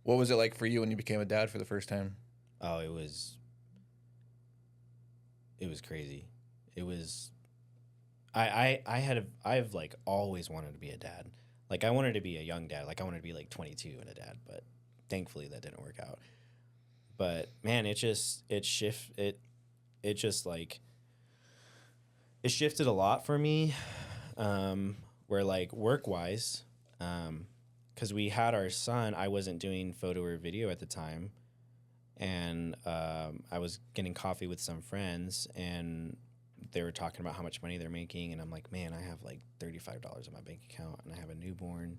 Speaker 1: What was it like for you when you became a dad for the first time?
Speaker 2: oh, it was crazy. It was, I've like always wanted to be a dad. Like I wanted to be a young dad. Like I wanted to be like 22 and a dad, but thankfully that didn't work out. But man, it just like, it shifted a lot for me, where like work wise, because we had our son. I wasn't doing photo or video at the time, and I was getting coffee with some friends, and they were talking about how much money they're making, and I'm like, man, I have like $35 in my bank account, and I have a newborn.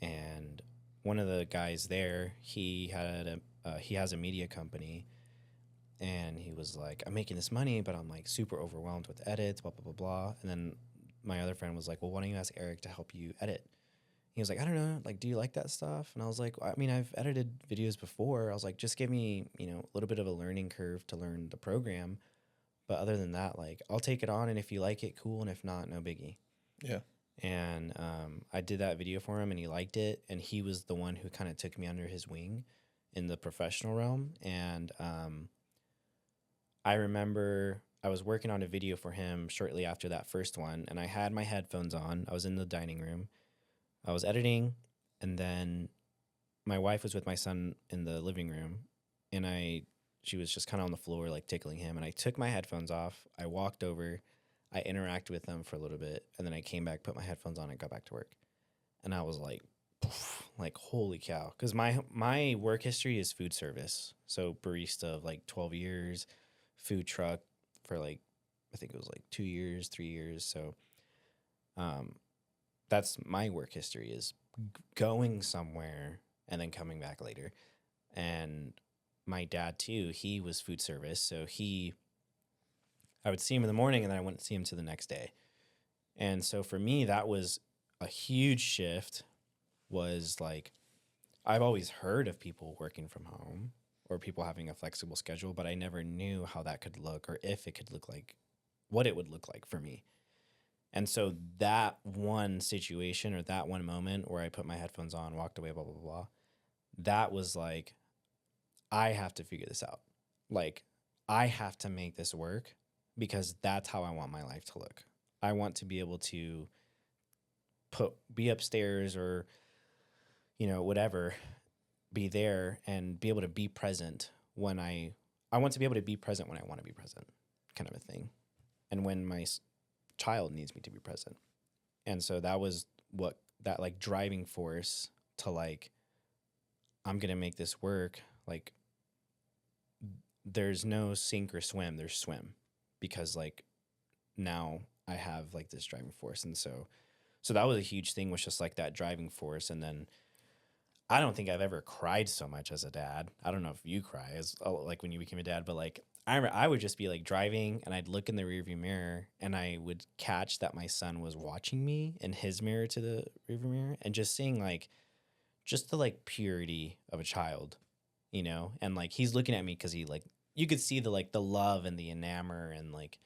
Speaker 2: And one of the guys there, he has a media company. And he was like, I'm making this money, but I'm like super overwhelmed with edits, blah, blah, blah, blah. And then my other friend was like, well, why don't you ask Erik to help you edit? He was like, I don't know. Like, do you like that stuff? And I was like, I mean, I've edited videos before. I was like, just give me, you know, a little bit of a learning curve to learn the program. But other than that, like, I'll take it on. And if you like it, cool. And if not, no biggie.
Speaker 1: Yeah.
Speaker 2: And I did that video for him and he liked it. And he was the one who kind of took me under his wing in the professional realm. And I remember I was working on a video for him shortly after that first one, and I had my headphones on. I was in the dining room. I was editing, and then my wife was with my son in the living room, and she was just kind of on the floor, like tickling him, and I took my headphones off. I walked over. I interacted with them for a little bit, and then I came back, put my headphones on, and got back to work. And I was like, poof, like, holy cow. Because my work history is food service. So barista of like 12 years, food truck for like, I think it was like 2 years, 3 years. So that's my work history, is going somewhere and then coming back later. And my dad too, he was food service. So I would see him in the morning and then I wouldn't see him till the next day. And so for me, that was a huge shift. Was like, I've always heard of people working from home or people having a flexible schedule, but I never knew how that could look, or if it could look like, what it would look like for me. And so that one situation, or that one moment where I put my headphones on, walked away, blah, blah, blah, blah, that was like, I have to figure this out. Like, I have to make this work, because that's how I want my life to look. I want to be able to be upstairs or, you know, whatever, be there and be able to be present when I want to be able to be present when I want to be present, kind of a thing. And when my child needs me to be present. And so that was that like driving force to like, I'm going to make this work. Like, there's no sink or swim, there's swim, because like now I have like this driving force. And so that was a huge thing, was just like that driving force. And then I don't think I've ever cried so much as a dad. I don't know if you cry as like when you became a dad, but like I would just be like driving and I'd look in the rearview mirror and I would catch that my son was watching me in his mirror to the rearview mirror, and just seeing like just the like purity of a child, you know, and like he's looking at me because he like, you could see the like the love and the enamor and like,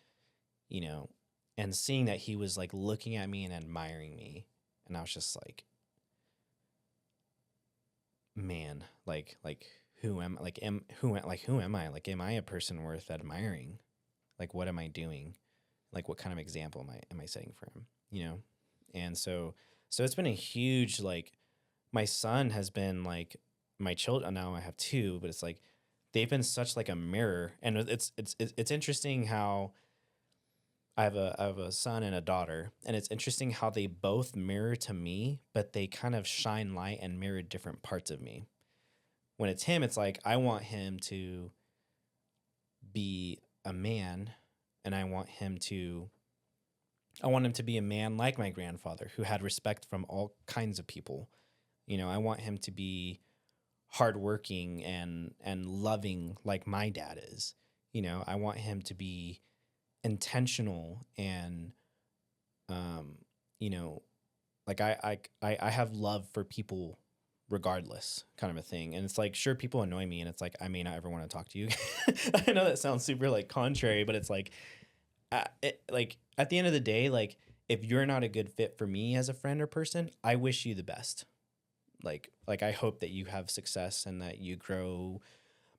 Speaker 2: you know, and seeing that he was like looking at me and admiring me, and I was just like, man, like who am I? Like, am I a person worth admiring? Like, what am I doing? Like, what kind of example am I setting for him? You know? And so it's been a huge, like, my son has been like, my children, now I have two, but it's like, they've been such like a mirror. And it's interesting how I have a son and a daughter, and it's interesting how they both mirror to me, but they kind of shine light and mirror different parts of me. When it's him, it's like I want him to be a man, and I want him to be a man like my grandfather who had respect from all kinds of people. You know, I want him to be hardworking and loving like my dad is. You know, I want him to be intentional and you know, like I have love for people regardless, kind of a thing. And it's like, sure, people annoy me, and it's like I may not ever want to talk to you. I know that sounds super like contrary, but it's like like at the end of the day, like if you're not a good fit for me as a friend or person, I wish you the best. Like I hope that you have success and that you grow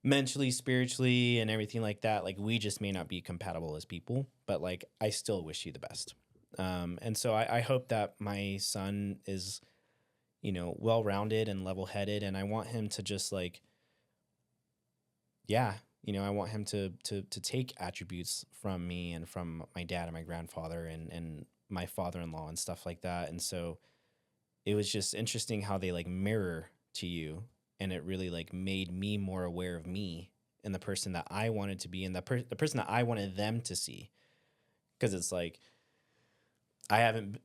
Speaker 2: mentally, spiritually, and everything like that. Like we just may not be compatible as people, but like I still wish you the best. And so I hope that my son is, you know, well-rounded and level-headed, and I want him to just like, yeah, you know, I want him to take attributes from me and from my dad and my grandfather and my father-in-law and stuff like that. And so it was just interesting how they like mirror to you, and it really like made me more aware of me and the person that I wanted to be, and the person that I wanted them to see. Because it's like I haven't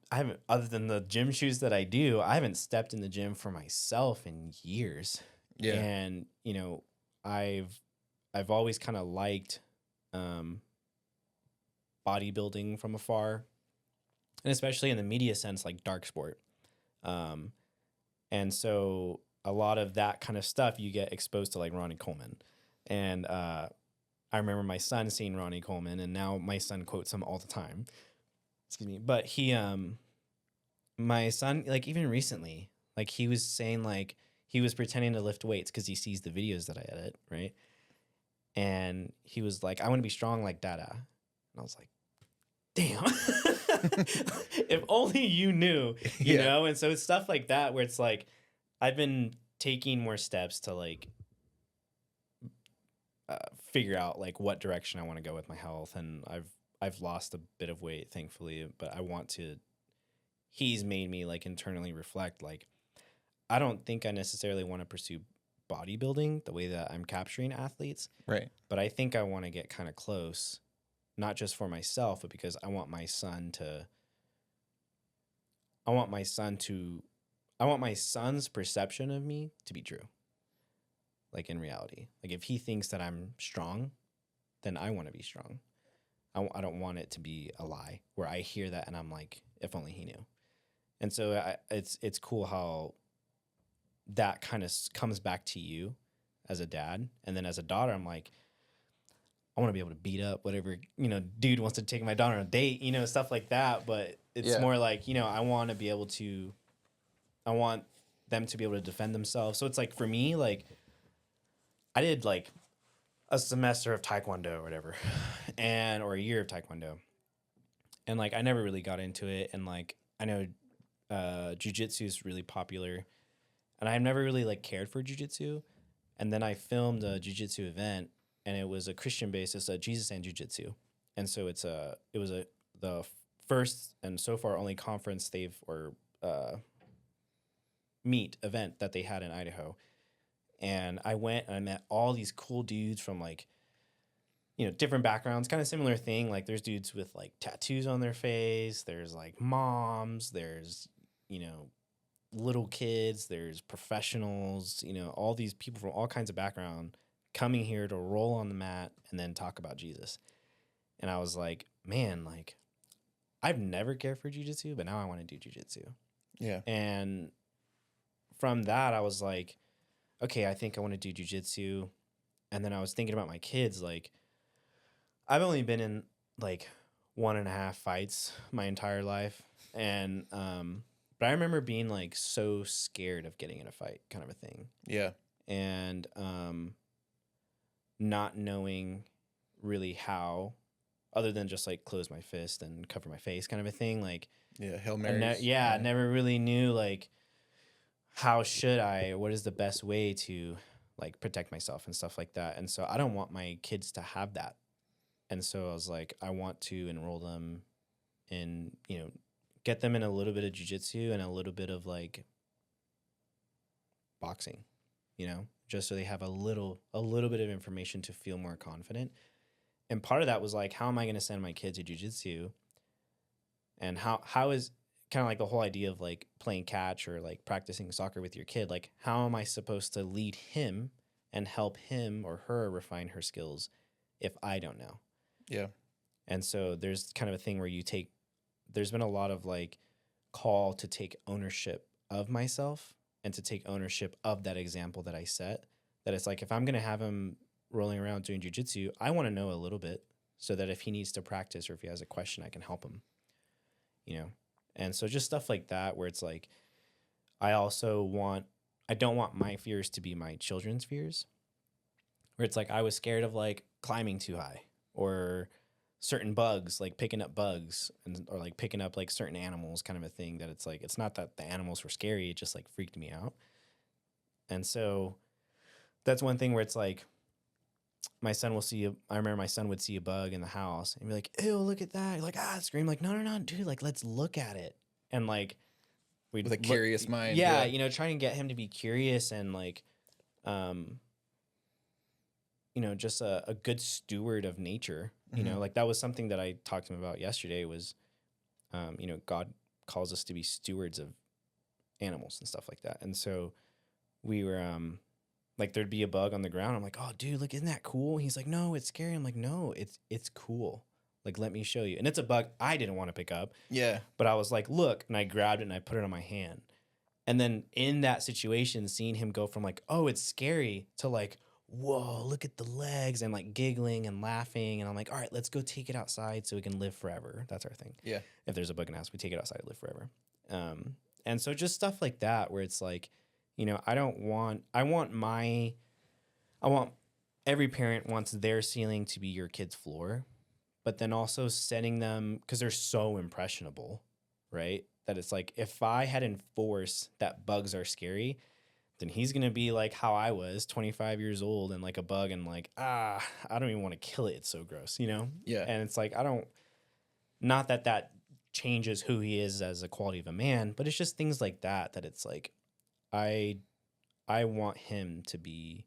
Speaker 2: other than the gym shoes that I do, I haven't stepped in the gym for myself in years.
Speaker 1: Yeah.
Speaker 2: And you know, I've always kind of liked bodybuilding from afar, and especially in the media sense, like dark sport. And so a lot of that kind of stuff you get exposed to, like Ronnie Coleman. And I remember my son seeing Ronnie Coleman, and now my son quotes him all the time. Excuse me. But he, my son, like even recently, like he was saying, like he was pretending to lift weights because he sees the videos that I edit, right? And he was like, I want to be strong like Dada. And I was like, damn. If only you knew, you know? And so it's stuff like that where it's like, I've been taking more steps to like figure out like what direction I want to go with my health. And I've lost a bit of weight, thankfully, but I want to, he's made me like internally reflect, like, I don't think I necessarily want to pursue bodybuilding the way that I'm capturing athletes.
Speaker 1: Right.
Speaker 2: But I think I want to get kind of close, not just for myself, but because I want my son's perception of me to be true. Like in reality, like if he thinks that I'm strong, then I want to be strong. I don't want it to be a lie where I hear that and I'm like, if only he knew. And so it's cool how that kind of comes back to you as a dad. And then as a daughter, I'm like, I want to be able to beat up whatever, you know, dude wants to take my daughter on a date, you know, stuff like that. But it's more like, you know, I want them to be able to defend themselves. So it's like, for me, like I did like a semester of Taekwondo or whatever, or a year of Taekwondo. And like, I never really got into it. And like, I know jiu-jitsu is really popular, and I've never really like cared for jiu-jitsu. And then I filmed a jiu-jitsu event, and it was a Christian basis, Jesus and Jiu-Jitsu. And so the first and so far only conference meet event that they had in Idaho. And I went and I met all these cool dudes from like, you know, different backgrounds, kind of similar thing. Like there's dudes with like tattoos on their face. There's like moms, there's, you know, little kids, there's professionals, you know, all these people from all kinds of background coming here to roll on the mat and then talk about Jesus. And I was like, man, like I've never cared for jiu-jitsu, but now I want to do jiu-jitsu.
Speaker 1: Yeah.
Speaker 2: And from that, I was like, okay, I think I want to do jiu-jitsu. And then I was thinking about my kids. Like, I've only been in like 1.5 fights my entire life. And, but I remember being like so scared of getting in a fight, kind of a thing.
Speaker 1: Yeah.
Speaker 2: And, not knowing really how, other than just like close my fist and cover my face, kind of a thing. Like,
Speaker 1: yeah, Hail Marys.
Speaker 2: I never really knew like, how should I, or what is the best way to like protect myself and stuff like that. And so I don't want my kids to have that. And so I was like, I want to enroll them in, you know, get them in a little bit of jiu-jitsu and a little bit of like boxing, you know, just so they have a little bit of information to feel more confident. And part of that was like, how am I going to send my kid to jiu-jitsu? And how is kind of like the whole idea of like playing catch or like practicing soccer with your kid? Like, how am I supposed to lead him and help him or her refine her skills if I don't know?
Speaker 1: Yeah.
Speaker 2: And so there's kind of a thing where there's been a lot of like call to take ownership of myself and to take ownership of that example that I set. That it's like, if I'm going to have him rolling around doing jujitsu, I want to know a little bit so that if he needs to practice or if he has a question, I can help him, you know? And so just stuff like that, where it's like, I don't want my fears to be my children's fears, where it's like, I was scared of like climbing too high or certain bugs, like picking up bugs or like picking up like certain animals, kind of a thing. That it's like, it's not that the animals were scary, it just like freaked me out. And so that's one thing where it's like, I remember my son would see a bug in the house and be like, ew, look at that. Like, scream, like, no, dude, like, let's look at it. And like,
Speaker 1: with a curious mind.
Speaker 2: Yeah, you know, trying to get him to be curious and like, you know, just a good steward of nature. You know, like that was something that I talked to him about yesterday was, you know, God calls us to be stewards of animals and stuff like that. And so we were, like there'd be a bug on the ground. I'm like, oh, dude, look, isn't that cool? He's like, no, it's scary. I'm like, no, it's cool. Like, let me show you. And it's a bug I didn't want to pick up.
Speaker 1: Yeah.
Speaker 2: But I was like, look, and I grabbed it and I put it on my hand. And then in that situation, seeing him go from like, oh, it's scary to like, whoa, look at the legs and like giggling and laughing. And I'm like, all right, let's go take it outside so we can live forever. That's our thing.
Speaker 1: Yeah.
Speaker 2: If there's a bug in the house, we take it outside to live forever. And so just stuff like that, where it's like, you know, I want every parent wants their ceiling to be your kid's floor, but then also setting them, because they're so impressionable, right? That it's like, if I had enforced that bugs are scary, then he's going to be like how I was, 25 years old and like a bug and like, I don't even want to kill it. It's so gross, you know?
Speaker 1: Yeah.
Speaker 2: And it's like, not that changes who he is as a quality of a man, but it's just things like that it's like, I want him to be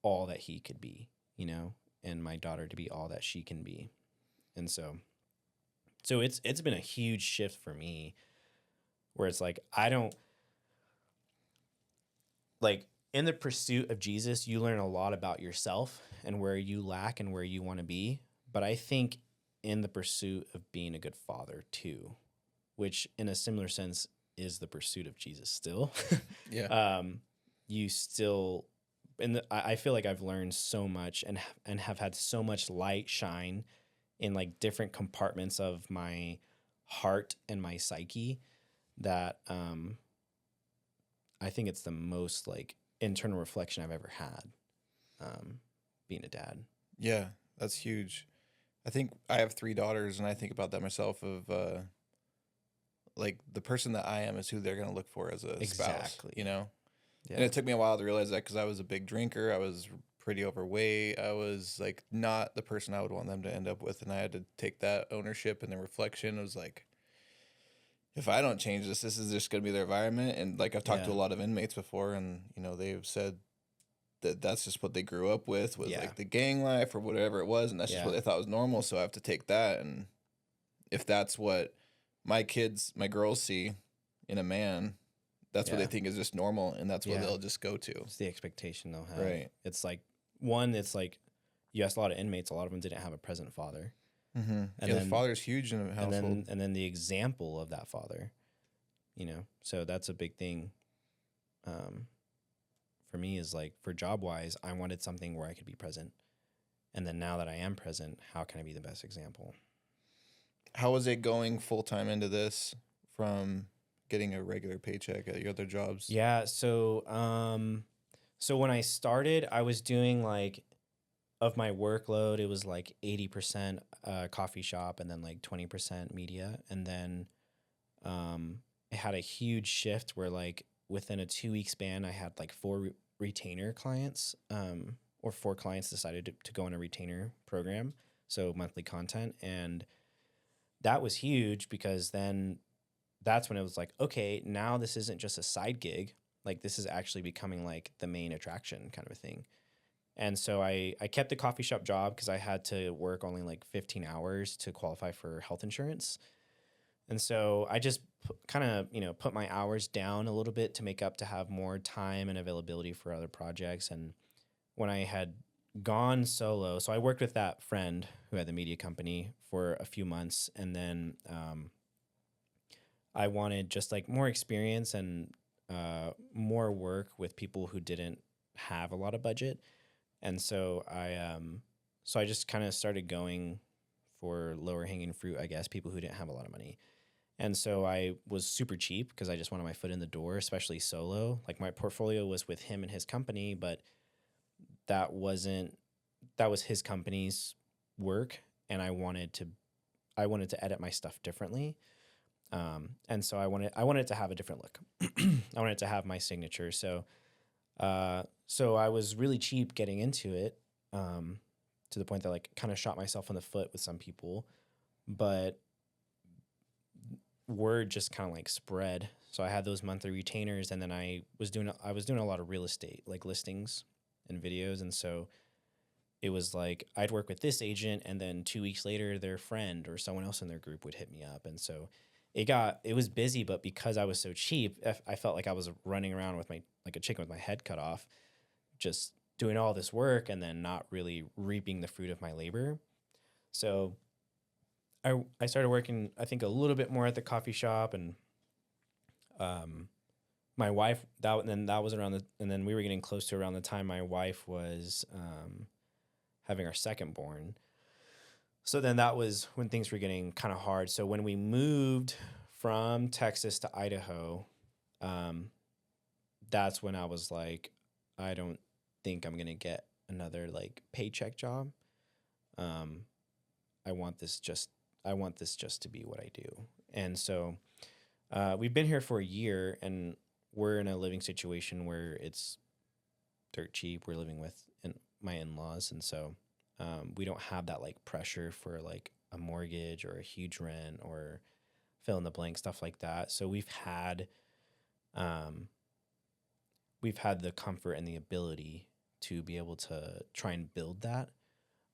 Speaker 2: all that he could be, you know, and my daughter to be all that she can be. And so it's been a huge shift for me, where it's like, I don't like, in the pursuit of Jesus, you learn a lot about yourself and where you lack and where you want to be. But I think in the pursuit of being a good father too, which in a similar sense is the pursuit of Jesus still.
Speaker 1: Yeah.
Speaker 2: You still, I feel like I've learned so much and have had so much light shine in like different compartments of my heart and my psyche that I think it's the most like internal reflection I've ever had, being a dad.
Speaker 1: Yeah, that's huge. I think I have 3 daughters, and I think about that myself of like the person that I am is who they're going to look for as a spouse, you know? Yeah. And it took me a while to realize that, because I was a big drinker. I was pretty overweight. I was like not the person I would want them to end up with. And I had to take that ownership and the reflection. It was like, if I don't change this is just going to be their environment. And like, I've talked to a lot of inmates before, and, you know, they've said that that's just what they grew up with was like the gang life or whatever it was. And that's just what they thought was normal. So I have to take that. And if that's what my girls see in a man, that's what they think is just normal, and that's what they'll just go to.
Speaker 2: It's the expectation they'll have.
Speaker 1: Right.
Speaker 2: It's like, it's like, you asked a lot of inmates, a lot of them didn't have a present father.
Speaker 1: Mm-hmm. And the father's huge in a household.
Speaker 2: And then the example of that father, you know? So that's a big thing for me, is like, for job-wise, I wanted something where I could be present. And then now that I am present, how can I be the best example?
Speaker 1: How was it going full-time into this from getting a regular paycheck at your other jobs?
Speaker 2: Yeah, so when I started, I was doing like, of my workload, it was like 80% coffee shop and then like 20% media. And then it had a huge shift where like within a 2-week span, I had like retainer clients, or 4 clients decided to go on a retainer program, so monthly content. And that was huge because then that's when it was like, okay, now this isn't just a side gig. Like this is actually becoming like the main attraction kind of a thing. And so I kept the coffee shop job because I had to work only like 15 hours to qualify for health insurance. And so I just kind of, put my hours down a little bit to make up to have more time and availability for other projects. And when I had gone solo, so I worked with that friend who had the media company for a few months. And then I wanted just like more experience and more work with people who didn't have a lot of budget. And so I just kind of started going for lower hanging fruit, I guess, people who didn't have a lot of money. And so I was super cheap because I just wanted my foot in the door, especially solo. Like my portfolio was with him and his company, but that was his company's work, and I wanted to edit my stuff differently. And so I wanted it to have a different look. I wanted it to have my signature. So I was really cheap getting into it, to the point that like kind of shot myself in the foot with some people, but word just kind of like spread. So I had those monthly retainers, and then I was doing a lot of real estate, like listings and videos. And so it was like I'd work with this agent, and then 2 weeks later their friend or someone else in their group would hit me up. And so it was busy, but because I was so cheap, I felt like I was running around with like a chicken with my head cut off, just doing all this work and then not really reaping the fruit of my labor. So I started working, I think, a little bit more at the coffee shop, and my wife, and then we were getting close to around the time my wife was having our second born. So then that was when things were getting kind of hard. So when we moved from Texas to Idaho, that's when I was like, I don't think I'm going to get another like paycheck job. I want this just to be what I do. And so we've been here for a year, and we're in a living situation where it's dirt cheap. We're living with my in-laws. And so we don't have that like pressure for like a mortgage or a huge rent or fill in the blank stuff like that. So we've had the comfort and the ability to be able to try and build that.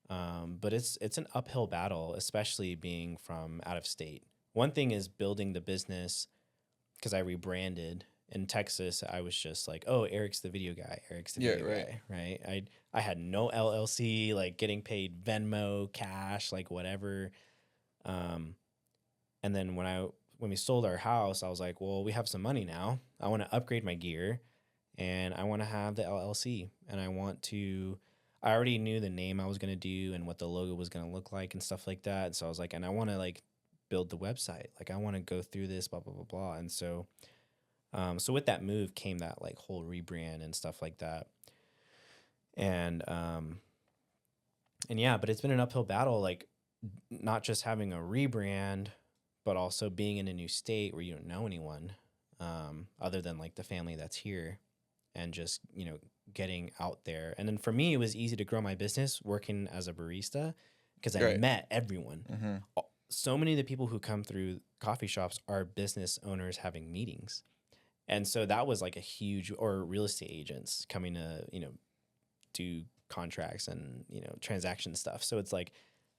Speaker 2: But it's an uphill battle, especially being from out of state. One thing is building the business, because I rebranded. In Texas, I was just like, oh, Erik's the video guy. Erik's the video guy, right? I had no LLC, like getting paid Venmo, cash, like whatever. And then when we sold our house, I was like, well, we have some money now. I want to upgrade my gear, and I want to have the LLC, and I already knew the name I was going to do and what the logo was going to look like and stuff like that. So I was like, and I want to like build the website. Like I want to go through this, blah, blah, blah, blah. And so, so with that move came that like whole rebrand and stuff like that. And yeah, but it's been an uphill battle, like not just having a rebrand, but also being in a new state where you don't know anyone, other than like the family that's here, and just, getting out there. And then for me, it was easy to grow my business working as a barista because I met everyone. Mm-hmm. So many of the people who come through coffee shops are business owners having meetings. And so that was like a huge, or real estate agents coming to, do contracts and, transaction stuff. So it's like,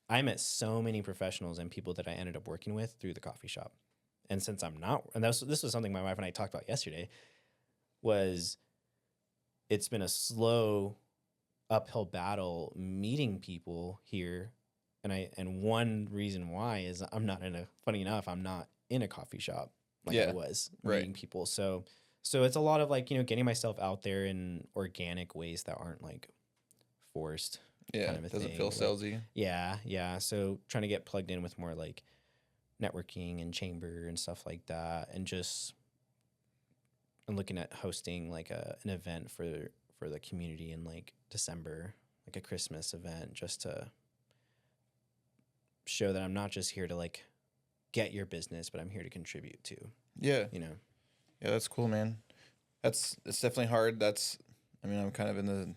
Speaker 2: I met so many professionals and people that I ended up working with through the coffee shop. And since I'm not, and this was something my wife and I talked about yesterday, was it's been a slow uphill battle meeting people here. And one reason why is I'm not in a coffee shop like I was meeting people. So it's a lot of like, getting myself out there in organic ways that aren't like forced.
Speaker 1: Yeah.
Speaker 2: Kind of a
Speaker 1: doesn't
Speaker 2: thing.
Speaker 1: feel salesy.
Speaker 2: Yeah. So trying to get plugged in with more like networking and chamber and stuff like that. And just I'm looking at hosting like an event for the community in like December, like a Christmas event, just to show that I'm not just here to like get your business, but I'm here to contribute too.
Speaker 1: Yeah.
Speaker 2: Yeah,
Speaker 1: that's cool, man. It's definitely hard. That's I mean, I'm kind of in the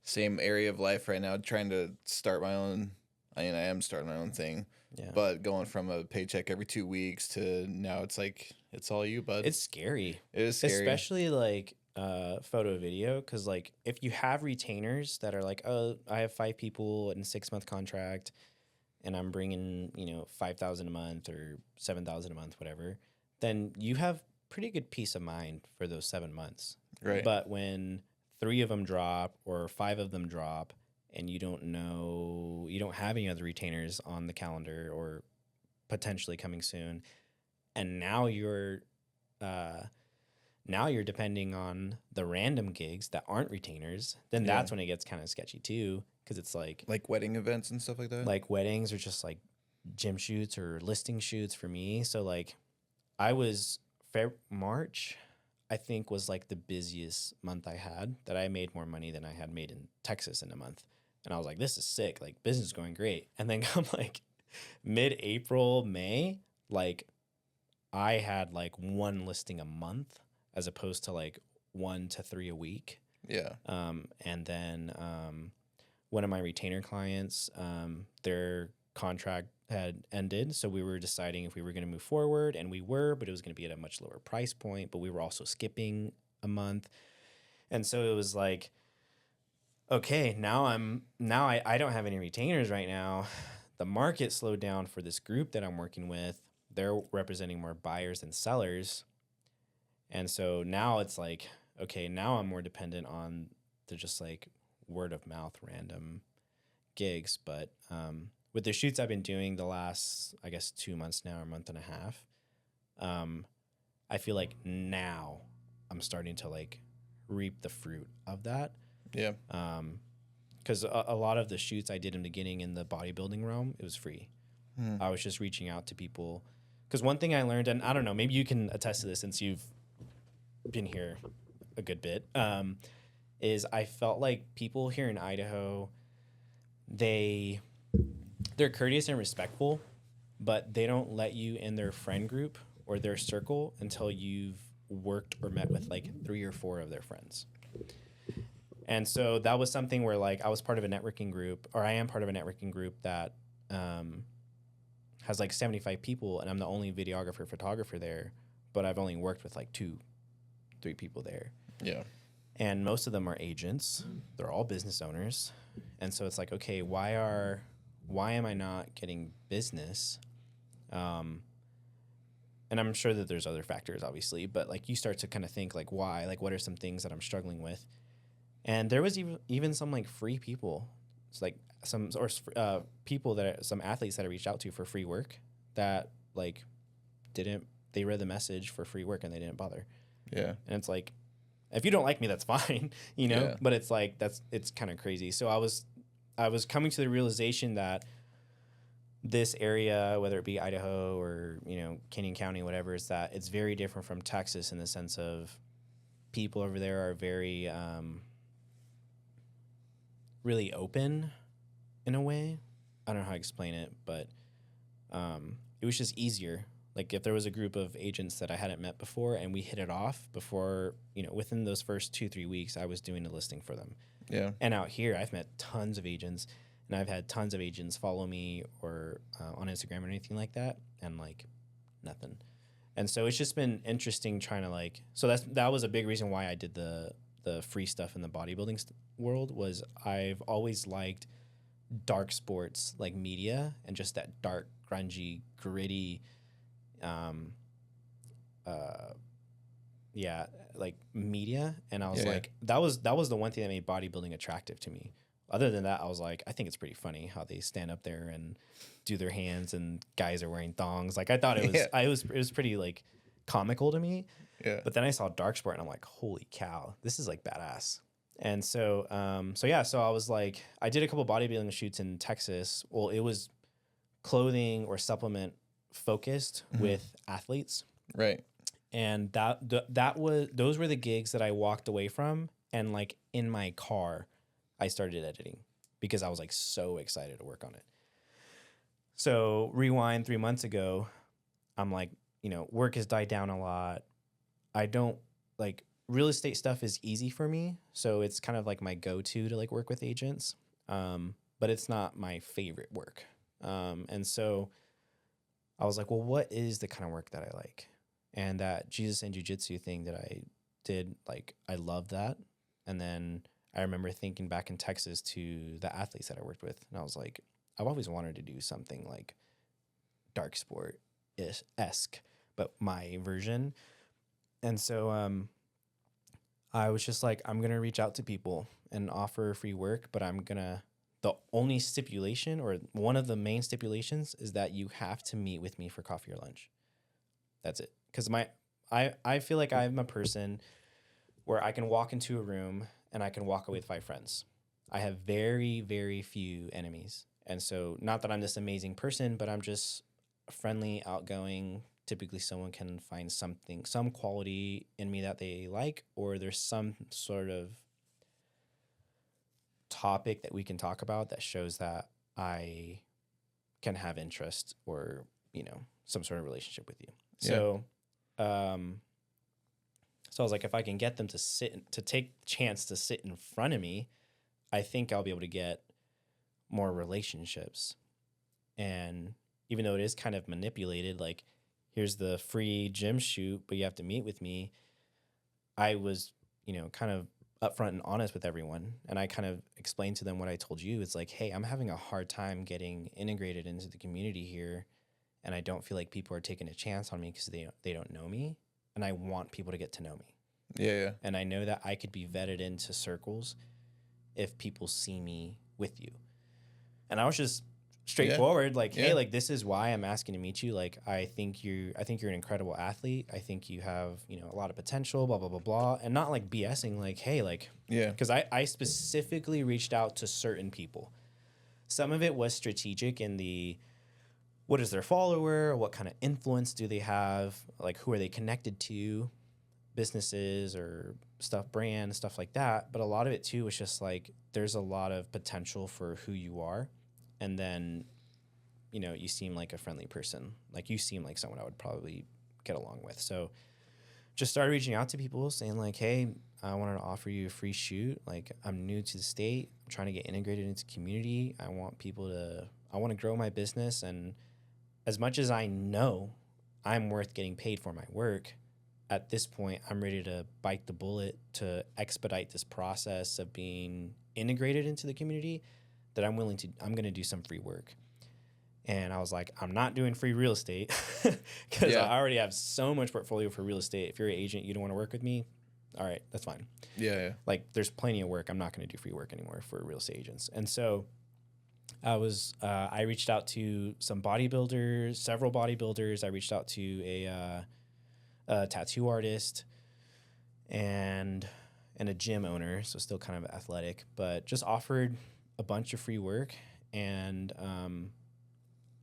Speaker 1: same area of life right now, trying to start my own. I mean, I am starting my own thing,
Speaker 2: Yeah.
Speaker 1: but going from a paycheck every 2 weeks to now it's like, it's all you, bud.
Speaker 2: It's scary.
Speaker 1: It is scary.
Speaker 2: Especially like photo video, because like if you have retainers that are like, oh, I have 5 people in a 6-month contract and I'm bringing, you know, 5,000 a month or 7,000 a month, whatever, then you have pretty good peace of mind for those 7 months.
Speaker 1: Right.
Speaker 2: But when 3 of them drop or 5 of them drop and you don't have any other retainers on the calendar or potentially coming soon, and now you're depending on the random gigs that aren't retainers, then that's when it gets kind of sketchy too, because it's like
Speaker 1: wedding events and stuff like that.
Speaker 2: Like weddings or just like gym shoots or listing shoots for me. So like I was March, I think, was like the busiest month I had, that I made more money than I had made in Texas in a month. And I was like, this is sick. Like business is going great. And then come like mid-April, May, like I had like 1 listing a month as opposed to like 1 to 3 a week.
Speaker 1: Yeah.
Speaker 2: And then one of my retainer clients, their contract had ended, so we were deciding if we were going to move forward, and we were, but it was going to be at a much lower price point, but we were also skipping a month. And so it was like, okay, now I don't have any retainers right now. The market slowed down for this group that I'm working with. They're representing more buyers than sellers. And so now it's like, okay, now I'm more dependent on the just like word of mouth random gigs. But with the shoots I've been doing the last, I guess, 2 months now, or a month and a half, I feel like now I'm starting to like reap the fruit of that.
Speaker 1: Yeah.
Speaker 2: Because a lot of the shoots I did in the beginning in the bodybuilding realm, it was free. I was just reaching out to people. Because one thing I learned, and I don't know, maybe you can attest to this since you've been here a good bit, is I felt like people here in Idaho, they're courteous and respectful, but they don't let you in their friend group or their circle until you've worked or met with like 3 or 4 of their friends. And so that was something where like I was part of a networking group, or I am part of a networking group that has like 75 people, and I'm the only videographer, photographer there, but I've only worked with like 2-3 people there.
Speaker 1: Yeah.
Speaker 2: And most of them are agents. They're all business owners. And so it's like, okay, why am I not getting business? And I'm sure that there's other factors, obviously, but like you start to kind of think like, why? Like, what are some things that I'm struggling with? And there was even some like free people. It's like some athletes that I reached out to for free work that like they read the message for free work and they didn't bother.
Speaker 1: Yeah.
Speaker 2: And it's like, if you don't like me, that's fine, you know?
Speaker 1: Yeah.
Speaker 2: But it's like, it's kind of crazy. So I was coming to the realization that this area, whether it be Idaho or, you know, Canyon County, whatever, is that it's very different from Texas in the sense of people over there are very, really open in a way. I don't know how to explain it, but it was just easier. Like if there was a group of agents that I hadn't met before and we hit it off before, you know, within those first 2-3 weeks, I was doing a listing for them.
Speaker 1: Yeah.
Speaker 2: And out here, I've met tons of agents, and I've had tons of agents follow me or on Instagram or anything like that, and like nothing. And so it's just been interesting trying to like, so that was a big reason why I did the free stuff in the bodybuilding world. Was I've always liked dark sports like media and just that dark, grungy, gritty, like media. And I was like, that was the one thing that made bodybuilding attractive to me. Other than that, I was like, I think it's pretty funny how they stand up there and do their hands and guys are wearing thongs. Like I thought it was, it was pretty like comical to me.
Speaker 1: Yeah.
Speaker 2: But then I saw dark sport and I'm like, holy cow, this is like badass. And so, so I was like, I did a couple bodybuilding shoots in Texas. Well, it was clothing or supplement focused with athletes.
Speaker 1: Right.
Speaker 2: And those were the gigs that I walked away from. And like in my car, I started editing because I was like so excited to work on it. So rewind 3 months ago, I'm like, you know, work has died down a lot. I don't like real estate stuff is easy for me. So it's kind of like my go-to to like work with agents. But it's not my favorite work. And so I was like, well, what is the kind of work that I like? And that Jesus and Jiu-Jitsu thing that I did, like, I loved that. And then I remember thinking back in Texas to the athletes that I worked with. And I was like, I've always wanted to do something like dark sport-esque, but my version. And so I was just like, I'm going to reach out to people and offer free work, but the only stipulation, or one of the main stipulations, is that you have to meet with me for coffee or lunch. That's it. Because I feel like I'm a person where I can walk into a room and I can walk away with 5 friends. I have very, very few enemies. And so, not that I'm this amazing person, but I'm just friendly, outgoing. Typically, someone can find some quality in me that they like, or there's some sort of topic that we can talk about that shows that I can have interest or, some sort of relationship with you. Yeah. So I was like, if I can get them to take the chance to sit in front of me, I think I'll be able to get more relationships. And even though it is kind of manipulated, like, here's the free gym shoot, but you have to meet with me. I was, kind of upfront and honest with everyone. And I kind of explained to them what I told you. It's like, hey, I'm having a hard time getting integrated into the community here. And I don't feel like people are taking a chance on me because they don't know me. And I want people to get to know me.
Speaker 1: Yeah.
Speaker 2: And I know that I could be vetted into circles if people see me with you. And I was just straightforward, like, hey, like, this is why I'm asking to meet you. Like, I think you're an incredible athlete. I think you have, a lot of potential, blah, blah, blah, blah. And not like BSing, like, hey, like, because I specifically reached out to certain people. Some of it was strategic in the, what is their follower? What kind of influence do they have? Like, who are they connected to? Businesses or brands, stuff like that. But a lot of it too was just like, there's a lot of potential for who you are. And then, you seem like a friendly person. Like, you seem like someone I would probably get along with. So just started reaching out to people saying like, hey, I wanted to offer you a free shoot. Like, I'm new to the state. I'm trying to get integrated into community. I want to grow my business. And as much as I know I'm worth getting paid for my work, at this point, I'm ready to bite the bullet to expedite this process of being integrated into the community, that I'm going to do some free work. And I was like, I'm not doing free real estate because I already have so much portfolio for real estate. If you're an agent, you don't want to work with me, all right, that's fine.
Speaker 1: Yeah.
Speaker 2: Like, there's plenty of work. I'm not going to do free work anymore for real estate agents. And so I reached out to several bodybuilders. I reached out to a tattoo artist and a gym owner, so still kind of athletic, but just offered a bunch of free work. And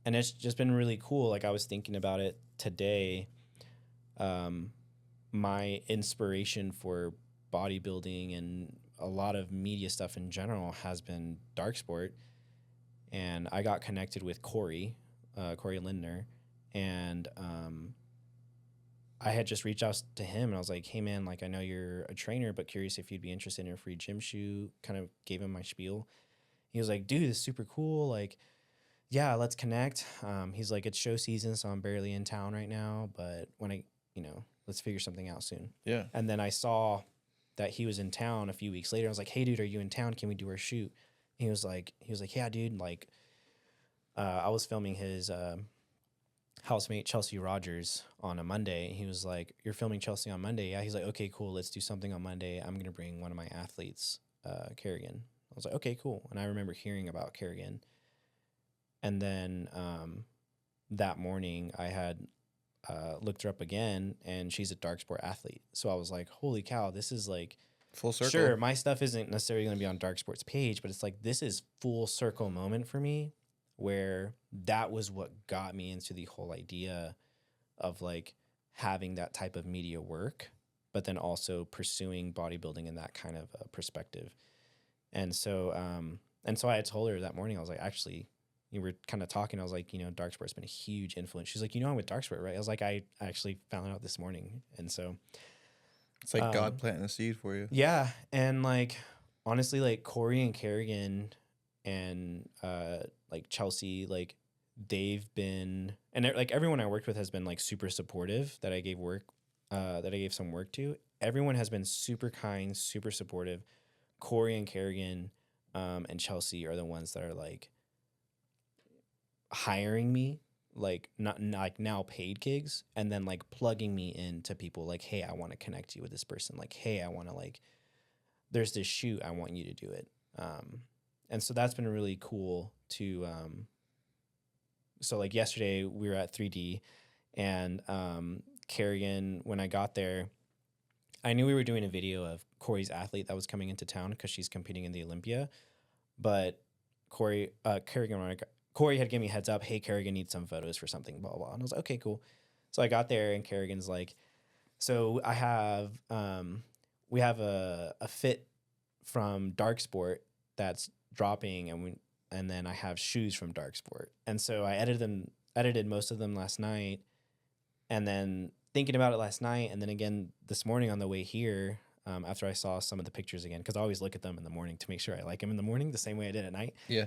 Speaker 2: it's just been really cool. Like, I was thinking about it today. My inspiration for bodybuilding and a lot of media stuff in general has been dark sport. And I got connected with Corey Lindner, and I had just reached out to him, and I was like, hey man, like, I know you're a trainer, but curious if you'd be interested in a free gym shoe. Kind of gave him my spiel. He was like, dude, this is super cool. Like, yeah, let's connect. He's like, it's show season, so I'm barely in town right now, but when let's figure something out soon.
Speaker 1: Yeah.
Speaker 2: And then I saw that he was in town a few weeks later. I was like, hey dude, are you in town? Can we do our shoot? He was like, yeah, dude. Like, I was filming his housemate Chelsea Rogers on a Monday. He was like, you're filming Chelsea on Monday? Yeah. He's like, okay, cool. Let's do something on Monday. I'm going to bring one of my athletes, Kerrigan. I was like, okay, cool. And I remember hearing about Kerrigan. And then that morning I had looked her up again, and she's a dark sport athlete. So I was like, holy cow, this is like
Speaker 1: full circle.
Speaker 2: Sure, my stuff isn't necessarily going to be on dark sports page, but it's like, this is full circle moment for me, where that was what got me into the whole idea of like having that type of media work, but then also pursuing bodybuilding in that kind of perspective. And so I had told her that morning, I was like, actually, we were kind of talking. I was like, dark sport's been a huge influence. She's like, I'm with dark sport, right? I was like, I actually found out this morning. And so
Speaker 1: It's like God planting a seed for you.
Speaker 2: Yeah, and like honestly, like Corey and Kerrigan and like Chelsea, like they've been, and like everyone I worked with has been like super supportive that I gave some work to. Everyone has been super kind, super supportive. Corey and Kerrigan and Chelsea are the ones that are like hiring me, like not like now paid gigs, and then like plugging me into people like, hey, I want to connect you with this person. Like, hey, I want to like, there's this shoot, I want you to do it. And so that's been really cool to, so like yesterday we were at 3D and Kerrigan, when I got there, I knew we were doing a video of Corey's athlete that was coming into town because she's competing in the Olympia. But Corey had given me a heads up, hey, Kerrigan needs some photos for something, blah, blah. And I was like, okay, cool. So I got there and Kerrigan's like, so I have, we have a fit from Dark Sport that's dropping and then I have shoes from Dark Sport. And so I edited most of them last night, and then thinking about it last night, and then again this morning on the way here, after I saw some of the pictures again, because I always look at them in the morning to make sure I like them in the morning the same way I did at night.
Speaker 1: Yeah.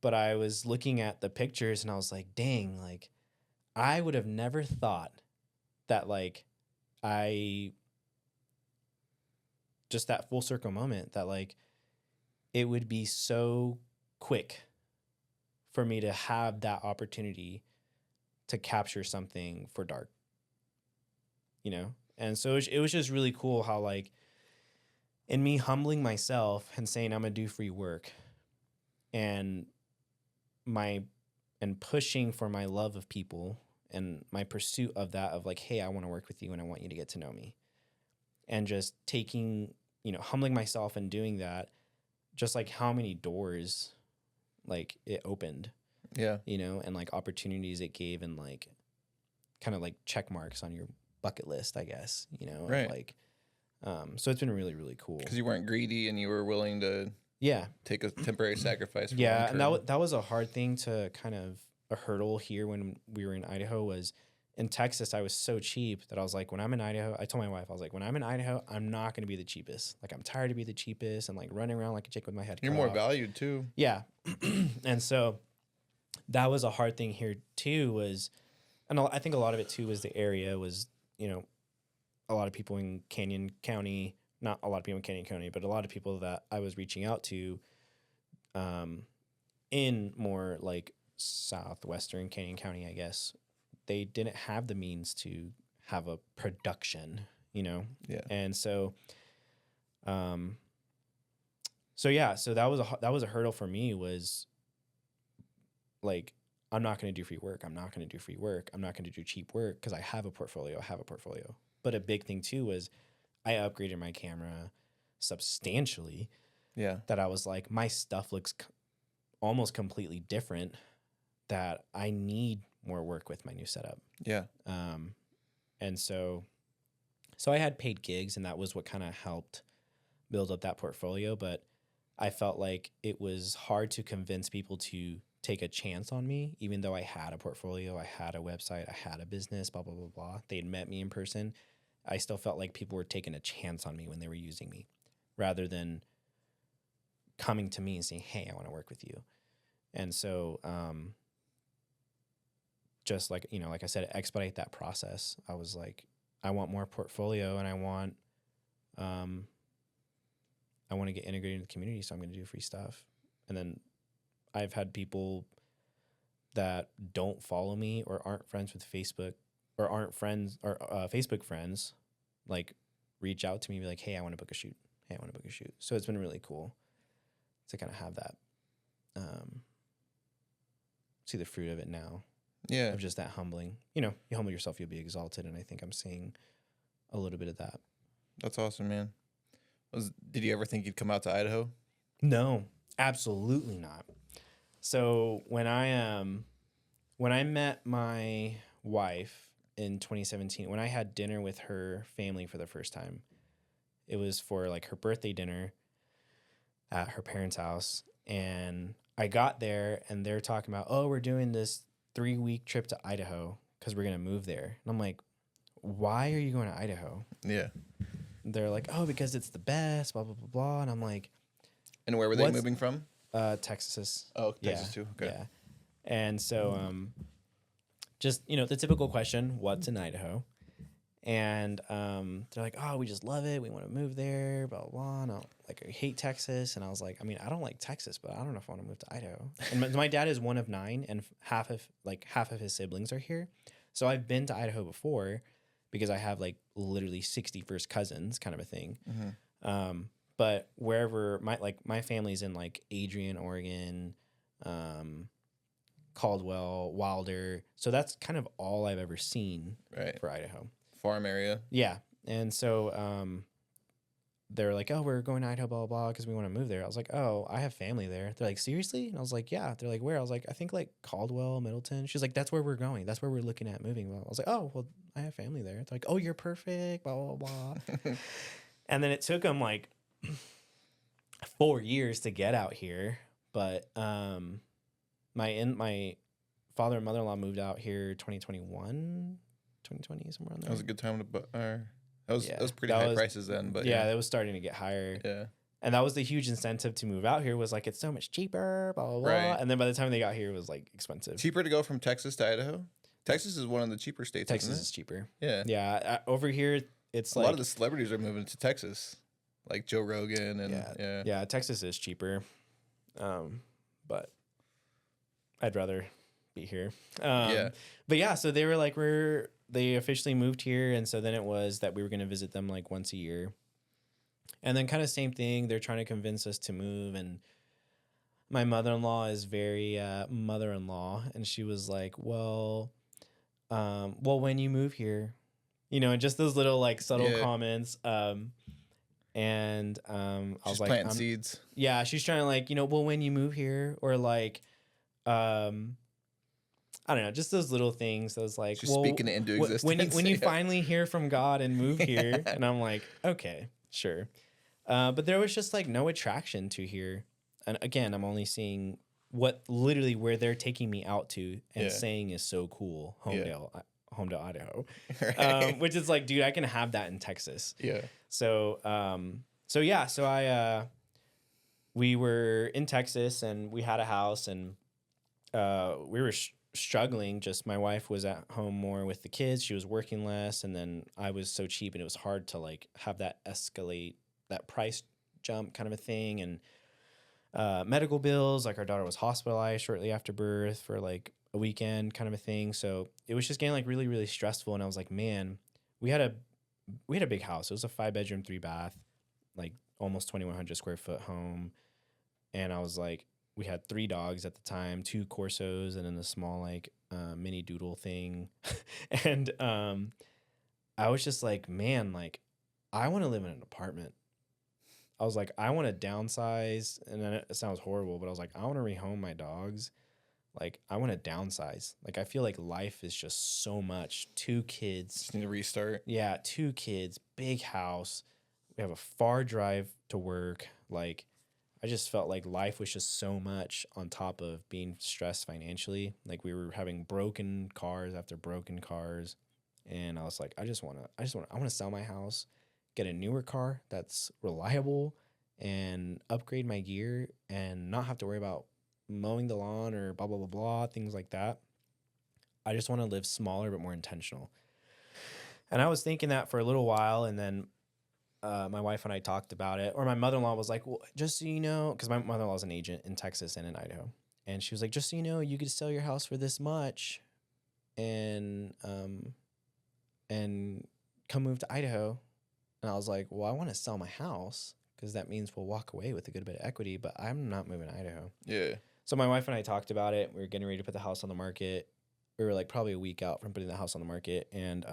Speaker 2: But I was looking at the pictures and I was like, dang, like I would have never thought that like just that full circle moment that like it would be so quick for me to have that opportunity to capture something for Dark, you know? And so it was just really cool how like in me humbling myself and saying I'm gonna do free work and pushing for my love of people and my pursuit of that, of like, hey, I want to work with you and I want you to get to know me. And just taking, humbling myself and doing that, just like how many doors like it opened.
Speaker 1: Yeah.
Speaker 2: And like opportunities it gave, and like kind of like check marks on your bucket list, I guess,
Speaker 1: Right.
Speaker 2: Like, so it's been really, really cool.
Speaker 1: Because you weren't greedy and you were willing to take a temporary sacrifice. For
Speaker 2: and that was a hard thing to kind of a hurdle here when we were in Idaho. Was in Texas, I was so cheap that I was like, when I'm in Idaho, I told my wife, I was like, when I'm in Idaho, I'm not going to be the cheapest. Like, I'm tired of being the cheapest and like running around like a chick with my head
Speaker 1: You're
Speaker 2: cut
Speaker 1: more
Speaker 2: off.
Speaker 1: valued too.
Speaker 2: Yeah. And so that was a hard thing here too, and I think a lot of it too was the area was, a lot of people in Canyon County, not a lot of people in Canyon County, but a lot of people that I was reaching out to in more like southwestern Canyon County, I guess, they didn't have the means to have a production, Yeah. And so, so that was a hurdle for me, was like, I'm not going to do free work. I'm not going to do free work. I'm not going to do cheap work because I have a portfolio. But a big thing too was I upgraded my camera substantially.
Speaker 1: Yeah.
Speaker 2: That I was like, my stuff looks almost completely different, that I need more work with my new setup.
Speaker 1: Yeah.
Speaker 2: And so I had paid gigs, and that was what kind of helped build up that portfolio. But I felt like it was hard to convince people to take a chance on me, even though I had a portfolio, I had a website, I had a business, blah, blah, blah, blah. They'd met me in person. I still felt like people were taking a chance on me when they were using me, rather than coming to me and saying, hey, I want to work with you. And so, just like, like I said, expedite that process. I was like, I want more portfolio, and I want to get integrated in the community. So I'm going to do free stuff. And then I've had people that don't follow me or aren't friends with Facebook, or aren't friends or Facebook friends, like reach out to me and be like, hey, I want to book a shoot. So it's been really cool to kind of have that, see the fruit of it now.
Speaker 1: Yeah.
Speaker 2: Of just that humbling. You humble yourself, you'll be exalted. And I think I'm seeing a little bit of that.
Speaker 1: That's awesome, man. Did you ever think you'd come out to Idaho?
Speaker 2: No, absolutely not. So when I met my wife in 2017, when I had dinner with her family for the first time, it was for like her birthday dinner at her parents' house. And I got there and they're talking about, oh, we're doing this 3-week trip to Idaho because we're going to move there. And I'm like, why are you going to Idaho?
Speaker 1: Yeah.
Speaker 2: They're like, oh, because it's the best, blah, blah, blah, blah. And I'm like,
Speaker 1: And where were they moving from?
Speaker 2: Texas.
Speaker 1: Oh, Texas too. Okay.
Speaker 2: Yeah. And so, just, the typical question, what's in Idaho? And they're like, oh, we just love it. We want to move there, blah, blah, blah. And I hate Texas. And I was like, I mean, I don't like Texas, but I don't know if I want to move to Idaho. And my dad is one of 9, and half of his siblings are here. So I've been to Idaho before because I have literally 60 first cousins kind of a thing. Mm-hmm. But wherever my family's in Adrian, Oregon, Caldwell, Wilder. So that's kind of all I've ever seen for Idaho.
Speaker 1: Farm area.
Speaker 2: Yeah. And so they're like, oh, we're going to Idaho, blah, blah, blah, because we want to move there. I was like, oh, I have family there. They're like, seriously? And I was like, yeah. They're like, where? I was like, I think Caldwell, Middleton. She's like, that's where we're going. That's where we're looking at moving. I was like, oh, well, I have family there. They're like, oh, you're perfect, blah, blah, blah. And then it took them 4 years to get out here. But my father and mother-in-law moved out here 2021, 2020, somewhere around there.
Speaker 1: That was a good time to that was pretty high prices then, but
Speaker 2: yeah, that was starting to get higher.
Speaker 1: Yeah.
Speaker 2: And that was the huge incentive to move out here was it's so much cheaper, blah, blah, blah.
Speaker 1: Right.
Speaker 2: And then by the time they got here, it was expensive.
Speaker 1: Cheaper to go from Texas to Idaho? Texas is one of the cheaper states,
Speaker 2: Texas
Speaker 1: isn't it?
Speaker 2: is cheaper.
Speaker 1: Yeah.
Speaker 2: Yeah. Over here, it's
Speaker 1: a lot of the celebrities are moving to Texas, like Joe Rogan and
Speaker 2: yeah. Texas is cheaper. But I'd rather be here. But yeah, so they were they officially moved here, and so then it was that we were going to visit them once a year. And then kind of same thing, they're trying to convince us to move, and my mother-in-law is very mother-in-law, and she was like, well, when you move here, and just those little subtle comments. And I was like,
Speaker 1: planting seeds.
Speaker 2: Yeah, she's trying to well, when you move here, or I don't know, just those little things. I was like,
Speaker 1: she's speaking it into existence.
Speaker 2: When you finally hear from God and move here, and I'm like, okay, sure. But there was just no attraction to here. And again, I'm only seeing where they're taking me out to and saying is so cool, Homedale, Idaho. Right. Which is dude, I can have that in Texas. Yeah. So we were in Texas, and we had a house, and we were struggling. Just my wife was at home more with the kids. She was working less, and then I was so cheap, and it was hard to have that escalate, that price jump kind of a thing. And medical bills, our daughter was hospitalized shortly after birth for a weekend kind of a thing. So it was just getting really, really stressful. And I was like, man, we had a big house. It was a 5-bedroom, 3-bath, almost 2,100 square foot home. And I was like, we had 3 dogs at the time, 2 Corsos, and then a small mini doodle thing. And I was just like, man, I want to live in an apartment. I was like, I want to downsize, and then it sounds horrible, but I was like, I want to rehome my dogs. I want to downsize. I feel life is just so much. 2 kids.
Speaker 1: Just need to restart.
Speaker 2: Yeah, 2 kids, big house. We have a far drive to work. I just felt life was just so much on top of being stressed financially. We were having broken cars after broken cars. And I was like, I want to sell my house, get a newer car that's reliable, and upgrade my gear, and not have to worry about mowing the lawn or blah, blah, blah, blah, things like that. I just want to live smaller but more intentional. And I was thinking that for a little while, and then my wife and I talked about it, or my mother-in-law was like, well, just so you know, because my mother-in-law is an agent in Texas and in Idaho. And she was like, just so you know, you could sell your house for this much and come move to Idaho. And I was like, well, I want to sell my house because that means we'll walk away with a good bit of equity, but I'm not moving to Idaho. Yeah. So my wife and I talked about it. We were getting ready to put the house on the market. We were probably a week out from putting the house on the market. And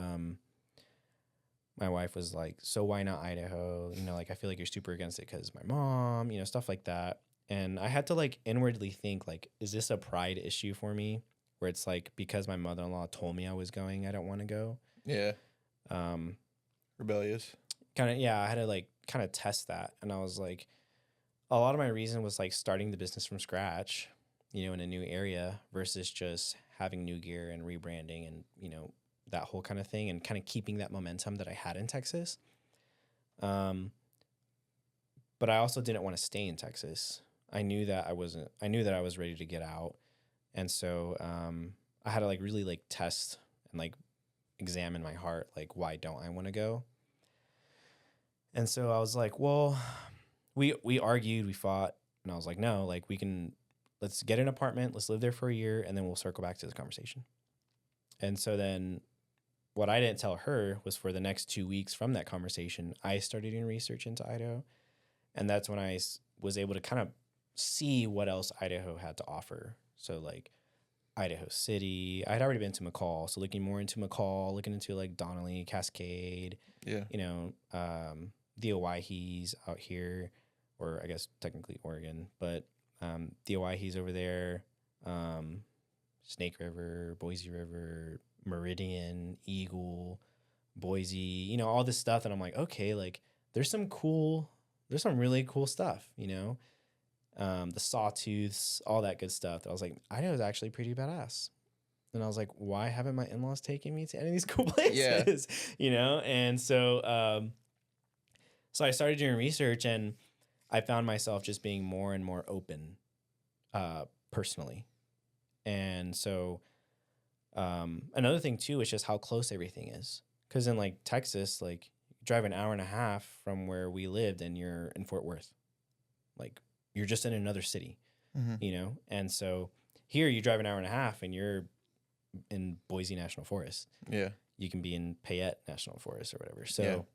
Speaker 2: my wife was like, so why not Idaho? I feel like you're super against it because my mom, stuff like that. And I had to inwardly think, is this a pride issue for me? Where it's because my mother-in-law told me I was going, I don't want to go. Yeah.
Speaker 1: Rebellious.
Speaker 2: Kind of, yeah. I had to kind of test that. And I was like, a lot of my reason was starting the business from scratch, in a new area versus just having new gear and rebranding and,
Speaker 3: that whole kind of thing and kind of keeping that momentum that I had in Texas. But I also didn't want to stay in Texas. I knew that I was ready to get out. And so I had to like really like test and like examine my heart, like, why don't I want to go? And so I was like, well, we argued, we fought, and I was like, no, like let's get an apartment, let's live there for a year, and then we'll circle back to this conversation. And so then what I didn't tell her was for the next 2 weeks from that conversation, I started doing research into Idaho. And that's when I was able to kind of see what else Idaho had to offer. So like Idaho City, I'd already been to McCall, so looking more into McCall, looking into like Donnelly, Cascade,
Speaker 1: Yeah.
Speaker 3: you know, the Owyhees out here, or I guess technically Oregon, but the Owyhees over there, Snake River, Boise River, Meridian, Eagle, Boise, you know, all this stuff. And I'm like, okay, like there's some really cool stuff, you know, the Sawtooths, all that good stuff. I was like, Idaho's actually pretty badass. And I was like, why haven't my in-laws taken me to any of these cool places? Yeah. You know? And so, so I started doing research and I found myself just being more and more open, personally. And so, another thing too is just how close everything is. Cause in like Texas, like you drive an hour and a half from where we lived and you're in Fort Worth. Like you're just in another city, you know? And so here you drive an hour and a half and you're in Boise National Forest.
Speaker 1: Yeah.
Speaker 3: You can be in Payette National Forest or whatever. So,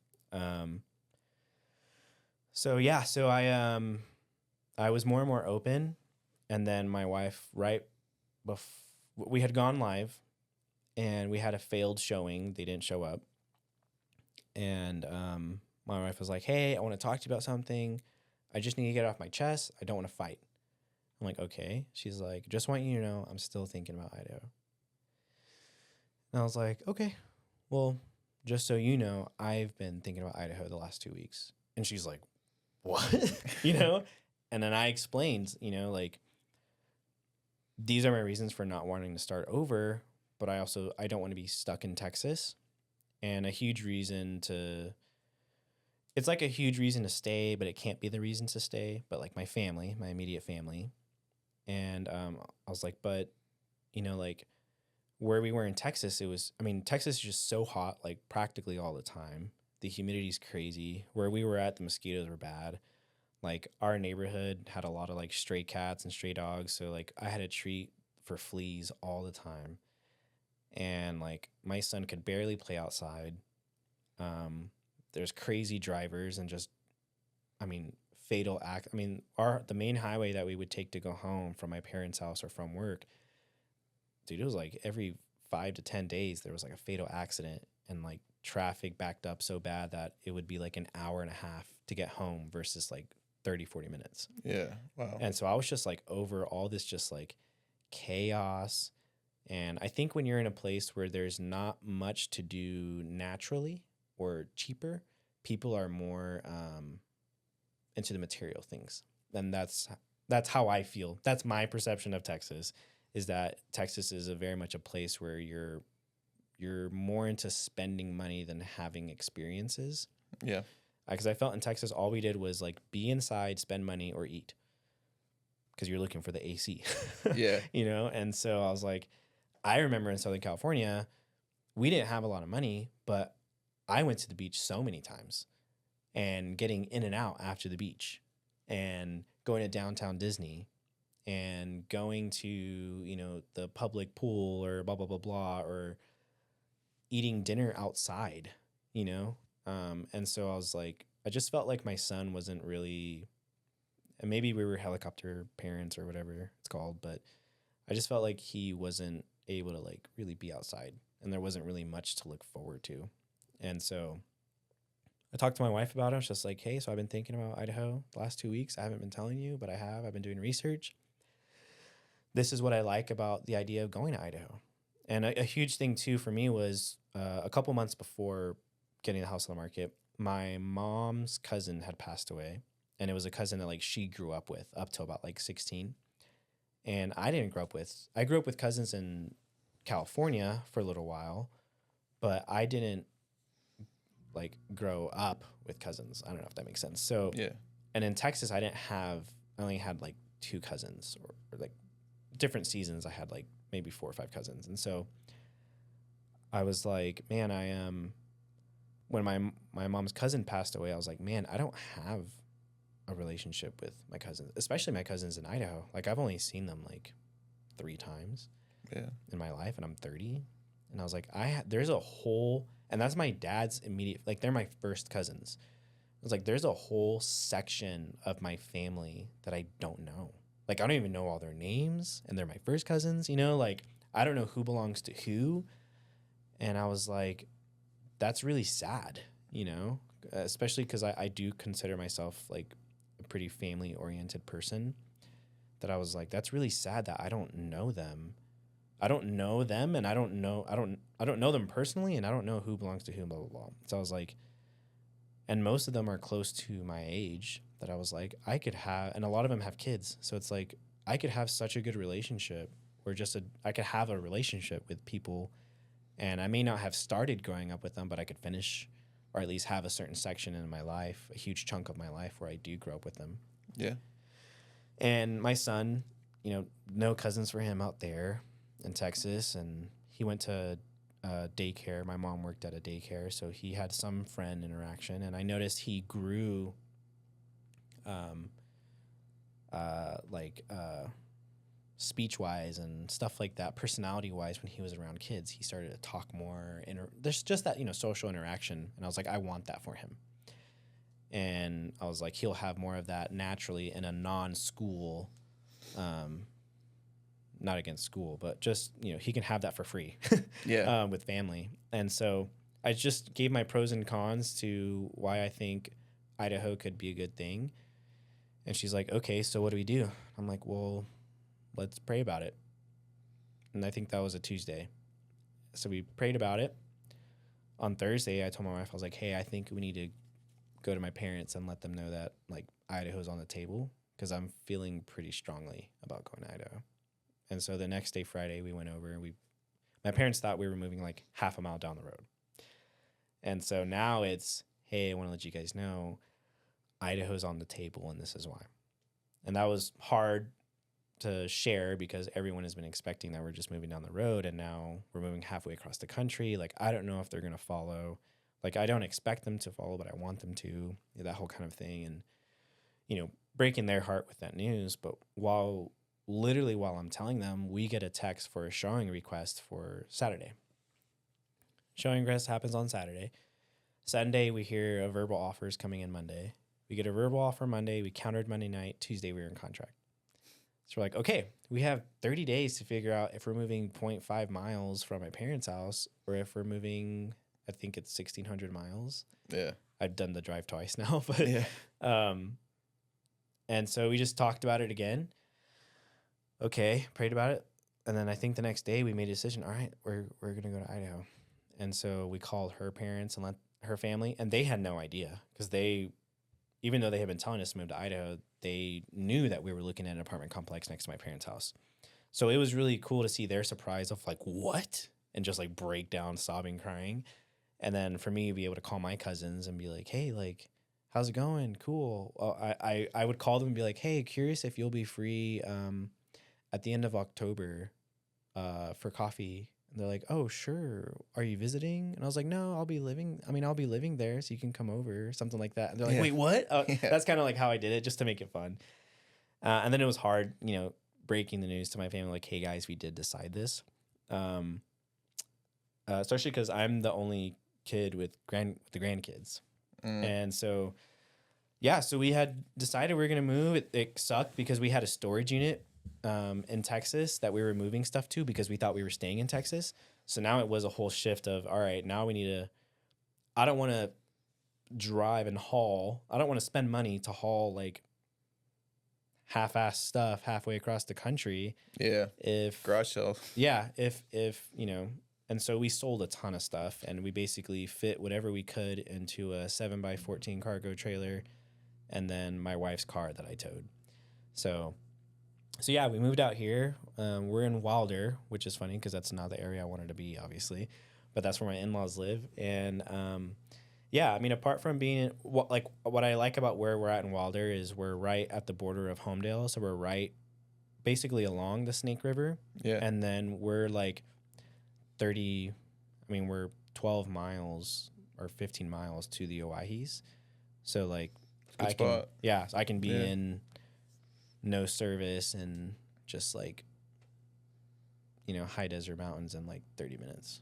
Speaker 3: so I was more and more open. And then my wife, we had gone live and we had a failed showing. They didn't show up. And my wife was like, hey, I want to talk to you about something. I just need to get it off my chest. I don't want to fight. I'm like, okay. She's like, just want you to know I'm still thinking about Idaho. And I was like, okay, well, just so you know, I've been thinking about Idaho the last 2 weeks. And she's like, what? You know? And then I explained, you know, like, these are my reasons for not wanting to start over, but I don't want to be stuck in Texas. And a huge reason to stay, but it can't be the reason to stay. But like my family, my immediate family. And I was like, but, you know, like where we were in Texas, Texas is just so hot, like practically all the time. The humidity's crazy. Where we were at, the mosquitoes were bad. Like our neighborhood had a lot of like stray cats and stray dogs. So like I had to treat for fleas all the time. And like my son could barely play outside. There's crazy drivers and just, fatal act. The main highway that we would take to go home from my parents' house or from work, dude, it was like every 5 to 10 days there was like a fatal accident and like traffic backed up so bad that it would be like an hour and a half to get home versus like 30, 40 minutes.
Speaker 1: Yeah. Wow.
Speaker 3: And so I was just like over all this just like chaos. And I think when you're in a place where there's not much to do naturally or cheaper, people are more into the material things. And that's how I feel. That's my perception of Texas, is that Texas is very much a place where you're more into spending money than having experiences.
Speaker 1: Yeah.
Speaker 3: Because I felt in Texas, all we did was like be inside, spend money, or eat. Because you're looking for the AC.
Speaker 1: Yeah.
Speaker 3: You know? And so I was like, I remember in Southern California, we didn't have a lot of money, but I went to the beach so many times and getting in and out after the beach and going to downtown Disney and going to, you know, the public pool or blah, blah, blah, blah, or eating dinner outside, you know? And so I was like, I just felt like my son wasn't really, and maybe we were helicopter parents or whatever it's called, but I just felt like he wasn't able to like really be outside and there wasn't really much to look forward to. And so I talked to my wife about it. I was just like, hey, so I've been thinking about Idaho the last 2 weeks. I haven't been telling you, but I have. I've been doing research. This is what I like about the idea of going to Idaho. And a huge thing too for me was a couple months before getting the house on the market, my mom's cousin had passed away. And it was a cousin that like she grew up with up till about like 16. And I grew up with cousins in California for a little while, but I didn't like grow up with cousins. I don't know if that makes sense. So
Speaker 1: Yeah.
Speaker 3: and in Texas, I only had like 2 cousins, or like different seasons. I had like maybe 4 or 5 cousins. And so I was like, man, when my mom's cousin passed away, I was like, man, I don't have a relationship with my cousins, especially my cousins in Idaho. Like I've only seen them like 3 times in my life, and I'm 30. And I was like, there's a whole, and that's my dad's immediate, like they're my first cousins. I was like, there's a whole section of my family that I don't know. Like, I don't even know all their names, and they're my first cousins, you know? Like, I don't know who belongs to who. And I was like, that's really sad, you know? Especially because I do consider myself, like, a pretty family-oriented person. That I was like, that's really sad that I don't know them. I don't know them, and I don't know them personally, and I don't know who belongs to who, blah, blah, blah. So I was like, and most of them are close to my age, that I was like, I could have, and a lot of them have kids. So it's like, I could have such a good relationship, or I could have a relationship with people, and I may not have started growing up with them, but I could finish, or at least have a certain section in my life, a huge chunk of my life where I do grow up with them.
Speaker 1: Yeah.
Speaker 3: And my son, you know, no cousins for him out there in Texas, and he went to daycare. My mom worked at a daycare, so he had some friend interaction, and I noticed he grew speech-wise and stuff like that, personality-wise. When he was around kids, he started to talk more, and there's just that, you know, social interaction, and I was like, I want that for him. And I was like, he'll have more of that naturally in a non-school, not against school, but just, you know, he can have that for free with family. And so I just gave my pros and cons to why I think Idaho could be a good thing. And she's like, okay, so what do we do? I'm like, well, let's pray about it. And I think that was a Tuesday. So we prayed about it. On Thursday, I told my wife, I was like, hey, I think we need to go to my parents and let them know that, like, Idaho's on the table, because I'm feeling pretty strongly about going to Idaho. And so the next day, Friday, we went over, and my parents thought we were moving like half a mile down the road. And so now it's, hey, I want to let you guys know Idaho's on the table, and this is why. And that was hard to share, because everyone has been expecting that we're just moving down the road, and now we're moving halfway across the country. Like, I don't know if they're going to follow. Like, I don't expect them to follow, but I want them to, that whole kind of thing. And, you know, breaking their heart with that news. But while I'm telling them, we get a text for a showing request for Saturday. Showing request happens on Saturday. Sunday, we hear a verbal offer is coming in Monday. We get a verbal offer Monday. We countered Monday night. Tuesday, we were in contract. So we're like, okay, we have 30 days to figure out if we're moving 0.5 miles from my parents' house, or if we're moving, I think it's 1,600 miles.
Speaker 1: Yeah.
Speaker 3: I've done the drive twice now, but and so we just talked about it again. Okay, prayed about it. And then I think the next day we made a decision. All right, we're going to go to Idaho. And so we called her parents and her family, and they had no idea, because even though they had been telling us to move to Idaho, they knew that we were looking at an apartment complex next to my parents' house. So it was really cool to see their surprise of like, what? And just like break down, sobbing, crying. And then for me to be able to call my cousins and be like, hey, like, how's it going? Cool. I would call them and be like, hey, curious if you'll be free at the end of October for coffee. And they're like, oh, sure. Are you visiting? And I was like, no, I'll be living there, so you can come over, something like that. And they're like, wait, what? That's kind of like how I did it, just to make it fun. And then it was hard, you know, breaking the news to my family, like, hey, guys, we did decide this. Especially because I'm the only kid with the grandkids. And so, so we had decided we were going to move. It sucked because we had a storage unit in Texas that we were moving stuff to, because we thought we were staying in Texas. So now it was a whole shift of, all right, now we need I don't want to drive and haul. I don't want to spend money to haul like half-ass stuff halfway across the country.
Speaker 1: Yeah.
Speaker 3: If
Speaker 1: garage sale.
Speaker 3: Yeah. If, you know, and so we sold a ton of stuff, and we basically fit whatever we could into a 7x14 cargo trailer, and then my wife's car that I towed. So yeah, we moved out here. We're in Wilder, which is funny because that's not the area I wanted to be, obviously. but that's where my in-laws live. And yeah, I mean, apart from being what I like about where we're at in Wilder is we're right at the border of Homedale, so we're right basically along the Snake River.
Speaker 1: Yeah.
Speaker 3: And then we're like 30, I mean, we're 12 miles or 15 miles to the Owyhees. So like
Speaker 1: Good
Speaker 3: I
Speaker 1: spot.
Speaker 3: so I can be in no service and just like, you know, high desert mountains in like 30 minutes.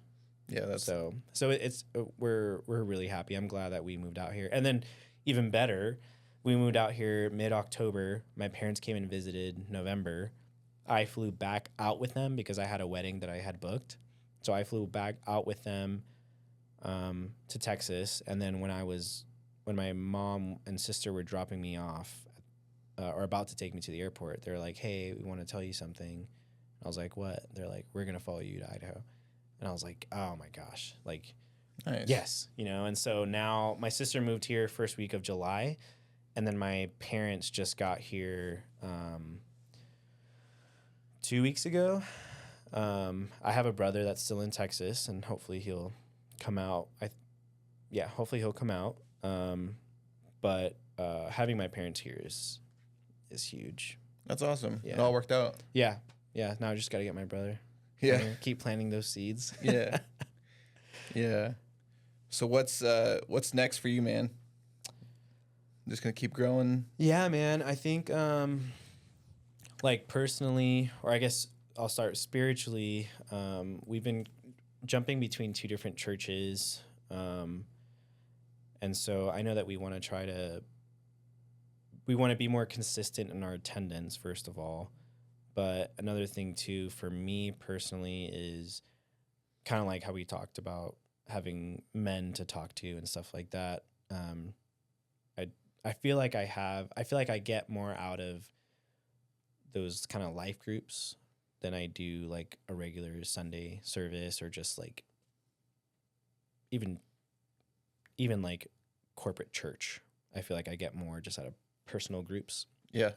Speaker 1: Yeah, that's
Speaker 3: so it's we're really happy. I'm glad that we moved out here. And then even better, we moved out here mid-October. My parents came and visited November. I flew back out with them because I had a wedding that I had booked. So I flew back out with them to Texas. And then when my mom and sister were dropping me off or about to take me to the airport, they're like, "Hey, we want to tell you something." I was like, "What?" They're like, "We're going to follow you to Idaho." And I was like, "Oh my gosh." Like,
Speaker 1: nice.
Speaker 3: yes, you know. And so now my sister moved here first week of July, and then my parents just got here 2 weeks ago. I have a brother that's still in Texas, and hopefully he'll come out. Hopefully he'll come out. But having my parents here is huge.
Speaker 1: That's awesome.
Speaker 3: Yeah.
Speaker 1: It all worked out.
Speaker 3: Yeah. Now I just got to get my brother.
Speaker 1: Yeah.
Speaker 3: Keep planting those seeds.
Speaker 1: Yeah. Yeah. So what's next for you, man? Just gonna keep growing.
Speaker 3: Yeah, man. I think like personally, or I guess I'll start spiritually. We've been jumping between two different churches. And so I know that we want to be more consistent in our attendance, first of all. But another thing too, for me personally, is kind of like how we talked about having men to talk to and stuff like that. I feel like I get more out of those kind of life groups than I do like a regular Sunday service or just like even like corporate church. I feel like I get more just out of personal groups.
Speaker 1: Yeah.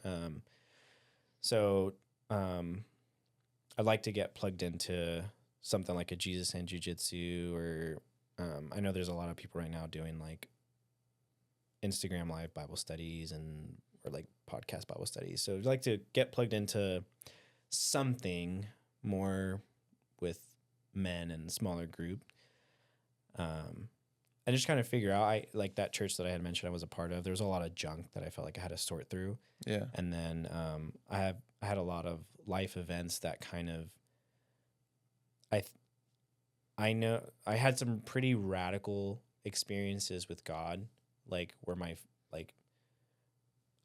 Speaker 3: I'd like to get plugged into something like a Jesus and Jiu-Jitsu, or I know there's a lot of people right now doing like Instagram live Bible studies or like podcast Bible studies. So I'd like to get plugged into something more with men and smaller group. I just kind of figure out, I like that church that I had mentioned I was a part of. There was a lot of junk that I felt like I had to sort through.
Speaker 1: Yeah.
Speaker 3: And then I had a lot of life events that kind of I know I had some pretty radical experiences with God, like where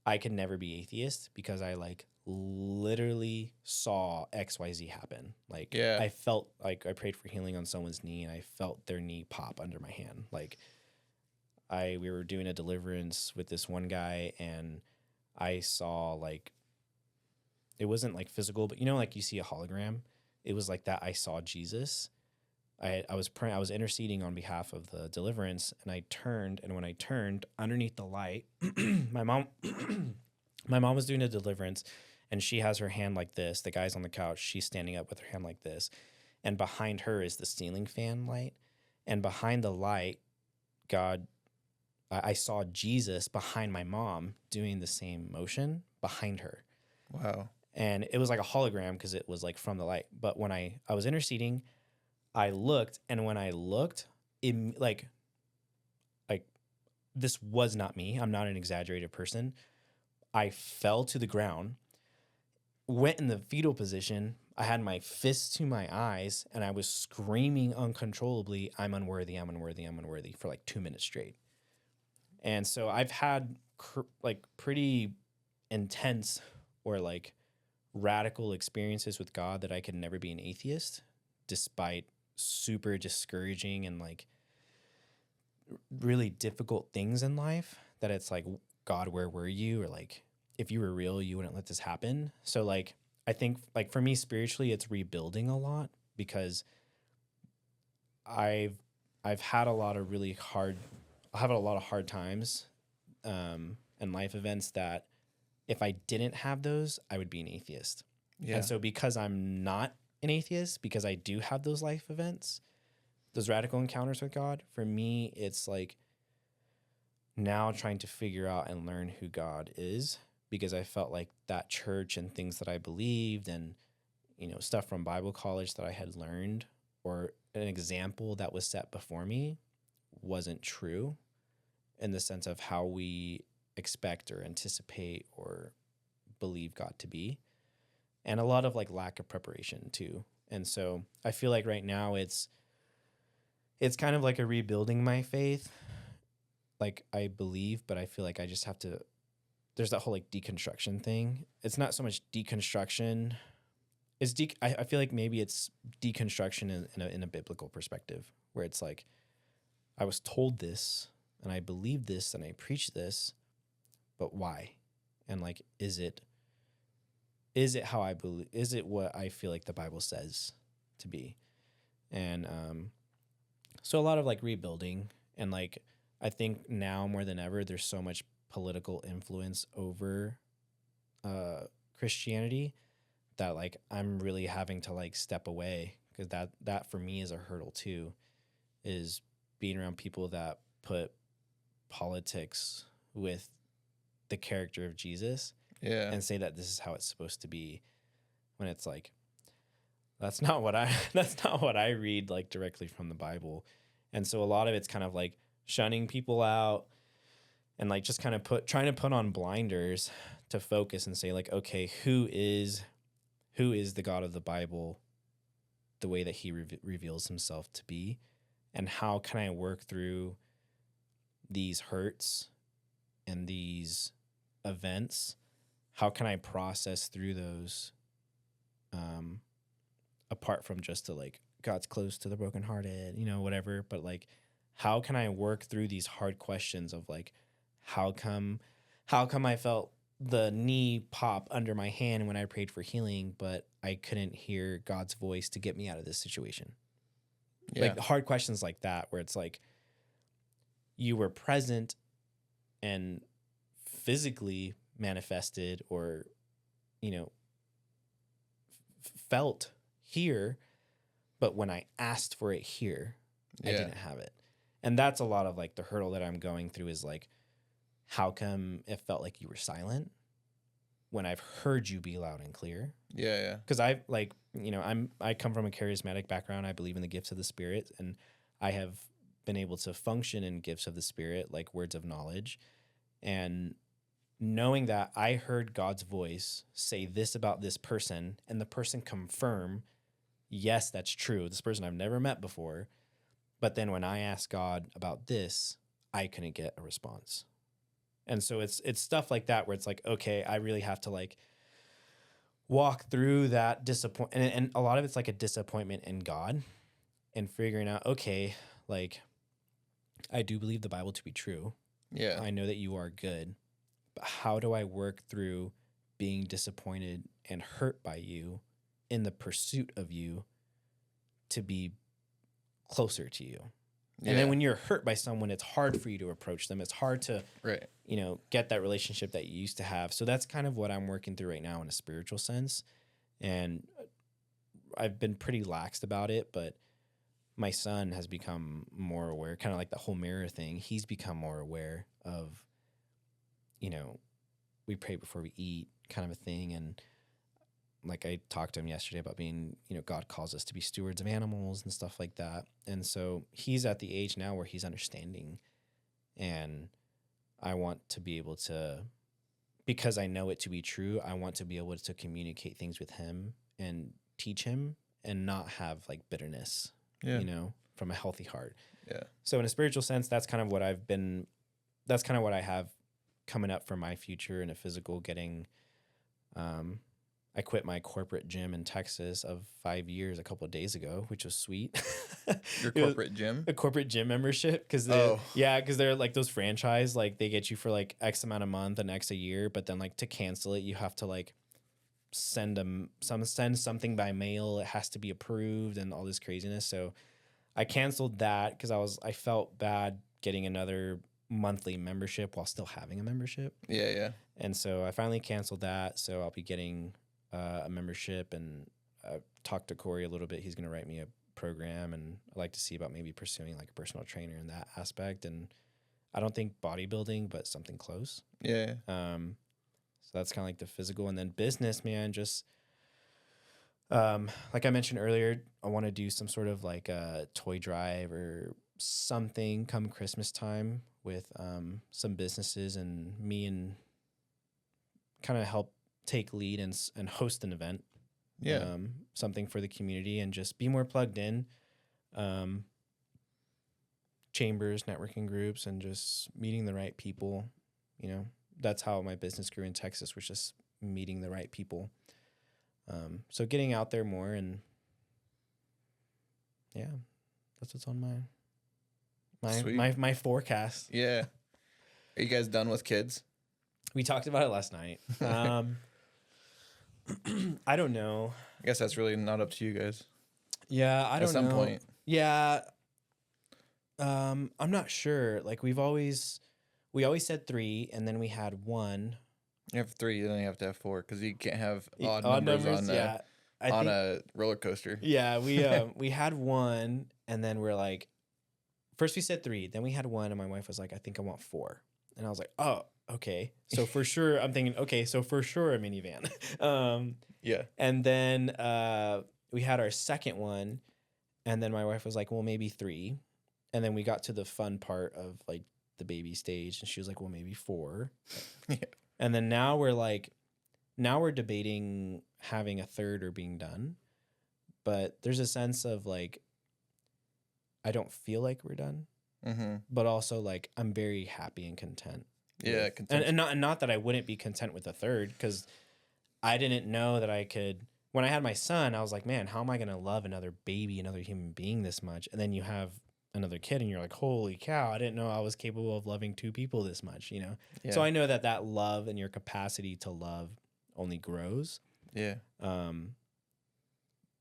Speaker 3: I could never be atheist because I like literally saw XYZ happen. Like,
Speaker 1: yeah.
Speaker 3: I felt like I prayed for healing on someone's knee and I felt their knee pop under my hand. Like we were doing a deliverance with this one guy and I saw like, it wasn't like physical, but you know, like you see a hologram, it was like that. I saw Jesus. I was praying, I was interceding on behalf of the deliverance, and I turned, and when I turned underneath the light, my mom was doing a deliverance, and she has her hand like this. The guy's on the couch, she's standing up with her hand like this, and behind her is the ceiling fan light, and behind the light, I saw Jesus behind my mom doing the same motion behind her.
Speaker 1: Wow.
Speaker 3: And it was like a hologram because it was like from the light. But when I was interceding, I looked, and when I looked, like this was not me. I'm not an exaggerated person. I fell to the ground, went in the fetal position. I had my fists to my eyes, and I was screaming uncontrollably, "I'm unworthy, I'm unworthy, I'm unworthy," for like 2 minutes straight. And so I've had like pretty intense or like radical experiences with God that I could never be an atheist, despite super discouraging and like really difficult things in life, that it's like, God, where were you? Or like, if you were real, you wouldn't let this happen. So like, I think like for me spiritually, it's rebuilding a lot, because I've had a lot of hard times and life events that if I didn't have those, I would be an atheist. Yeah. And so because I'm not an atheist, because I do have those life events, those radical encounters with God, for me, it's like now trying to figure out and learn who God is, because I felt like that church and things that I believed and, stuff from Bible college that I had learned, or an example that was set before me, wasn't true in the sense of how we expect or anticipate or believe God to be. And a lot of like lack of preparation too. And so I feel like right now it's kind of like a rebuilding my faith. Like I believe, but I feel like I just have to, there's that whole like deconstruction thing. It's not so much deconstruction. I feel like maybe it's deconstruction in a biblical perspective, where it's like, I was told this and I believe this and I preach this, but why? And like, is it how I believe? Is it what I feel like the Bible says to be? And so a lot of like rebuilding, and like I think now more than ever, there's so much political influence over Christianity that like I'm really having to like step away, because that for me is a hurdle too, is being around people that put politics with the character of Jesus, and say that this is how it's supposed to be, when it's like that's not what I read like directly from the Bible. And so a lot of it's kind of like shunning people out and like just kind of trying to put on blinders to focus and say like, okay, who is the God of the Bible, the way that he reveals himself to be, and how can I work through these hurts and these events? How can I process through those apart from just to like, God's close to the brokenhearted, whatever, but like, how can I work through these hard questions of like, how come I felt the knee pop under my hand when I prayed for healing, but I couldn't hear God's voice to get me out of this situation? Yeah. Like hard questions like that, where it's like you were present and physically manifested or, felt here, but when I asked for it here, I didn't have it. And that's a lot of like the hurdle that I'm going through, is like, how come it felt like you were silent when I've heard you be loud and clear?
Speaker 1: Yeah.
Speaker 3: Because I like, I come from a charismatic background. I believe in the gifts of the Spirit, and I have been able to function in gifts of the Spirit, like words of knowledge. And knowing that I heard God's voice say this about this person, and the person confirm, yes, that's true. This person I've never met before. But then when I asked God about this, I couldn't get a response. And so it's stuff like that, where it's like, okay, I really have to like walk through that disappointment. And a lot of it's like a disappointment in God, and figuring out, okay, like I do believe the Bible to be true.
Speaker 1: Yeah.
Speaker 3: I know that you are good, but how do I work through being disappointed and hurt by you in the pursuit of you to be closer to you? And then when you're hurt by someone, it's hard for you to approach them. It's hard to, get that relationship that you used to have. So that's kind of what I'm working through right now in a spiritual sense. And I've been pretty laxed about it, but my son has become more aware, kind of like the whole mirror thing. He's become more aware of, we pray before we eat kind of a thing. And like I talked to him yesterday about being, God calls us to be stewards of animals and stuff like that. And so he's at the age now where he's understanding, and I want to be able to, because I know it to be true, I want to be able to communicate things with him and teach him, and not have like bitterness, from a healthy heart.
Speaker 1: Yeah.
Speaker 3: So in a spiritual sense, that's kind of what I have coming up for my future in a physical, getting, I quit my corporate gym in Texas of 5 years a couple of days ago, which was sweet.
Speaker 1: Your corporate gym?
Speaker 3: A corporate gym membership. Because they're like those franchise, like they get you for like X amount a month and X a year, but then like to cancel it, you have to like send something by mail. It has to be approved and all this craziness. So I canceled that because I felt bad getting another monthly membership while still having a membership.
Speaker 1: Yeah.
Speaker 3: And so I finally canceled that. So I'll be getting a membership, and talked to Corey a little bit. He's going to write me a program, and I like to see about maybe pursuing like a personal trainer in that aspect. And I don't think bodybuilding, but something close.
Speaker 1: Yeah.
Speaker 3: So that's kind of like the physical, and then business, man, just like I mentioned earlier, I want to do some sort of like a toy drive or something come Christmas time with some businesses, and me, and kind of help take lead and host an event.
Speaker 1: Yeah.
Speaker 3: Something for the community, and just be more plugged in. Chambers, networking groups, and just meeting the right people. You know, that's how my business grew in Texas, was just meeting the right people. So getting out there more, and yeah, that's what's on my forecast.
Speaker 1: Yeah. Are you guys done with kids?
Speaker 3: We talked about it last night. I don't know.
Speaker 1: I guess that's really not up to you guys.
Speaker 3: Yeah, I don't know.
Speaker 1: At some point.
Speaker 3: Yeah. I'm not sure. Like we always said 3, and then we had 1.
Speaker 1: You have 3, then you have to have 4, because you can't have odd
Speaker 3: Odd
Speaker 1: numbers on,
Speaker 3: yeah.
Speaker 1: on a roller coaster.
Speaker 3: Yeah, we had 1, and then we're like, first we said 3, then we had 1, and my wife was like, I think I want 4. And I was like, oh, okay. So for sure, I'm thinking, okay, so for sure a minivan.
Speaker 1: Yeah.
Speaker 3: And then we had our second one, and then my wife was like, well, maybe 3. And then we got to the fun part of like the baby stage, and she was like, well, maybe 4.
Speaker 1: Yeah.
Speaker 3: And then now we're debating having a third or being done. But there's a sense of like, I don't feel like we're done, but also like I'm very happy and content.
Speaker 1: Yeah, content.
Speaker 3: And not that I wouldn't be content with a third, because I didn't know that I could. When I had my son, I was like, man, how am I going to love another baby, another human being this much? And then you have another kid, and you're like, holy cow, I didn't know I was capable of loving 2 people this much, you know? Yeah. So I know that love and your capacity to love only grows.
Speaker 1: Yeah.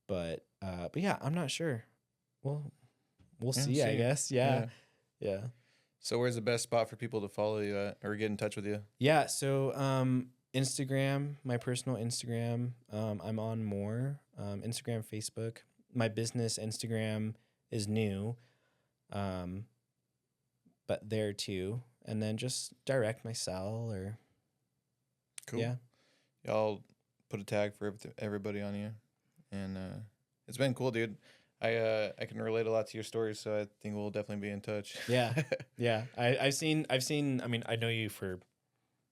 Speaker 3: But yeah, I'm not sure. Well, we'll see, I guess. Yeah.
Speaker 1: So where's the best spot for people to follow you at or get in touch with you?
Speaker 3: Yeah. So Instagram, my personal Instagram. I'm on more. Instagram, Facebook. My business Instagram is new. But there too. And then just direct my cell or.
Speaker 1: Cool.
Speaker 3: Yeah.
Speaker 1: I'll put a tag for everybody on you. And it's been cool, dude. I can relate a lot to your stories, so I think we'll definitely be in touch.
Speaker 3: Yeah. Yeah. I've seen, I mean, I know you for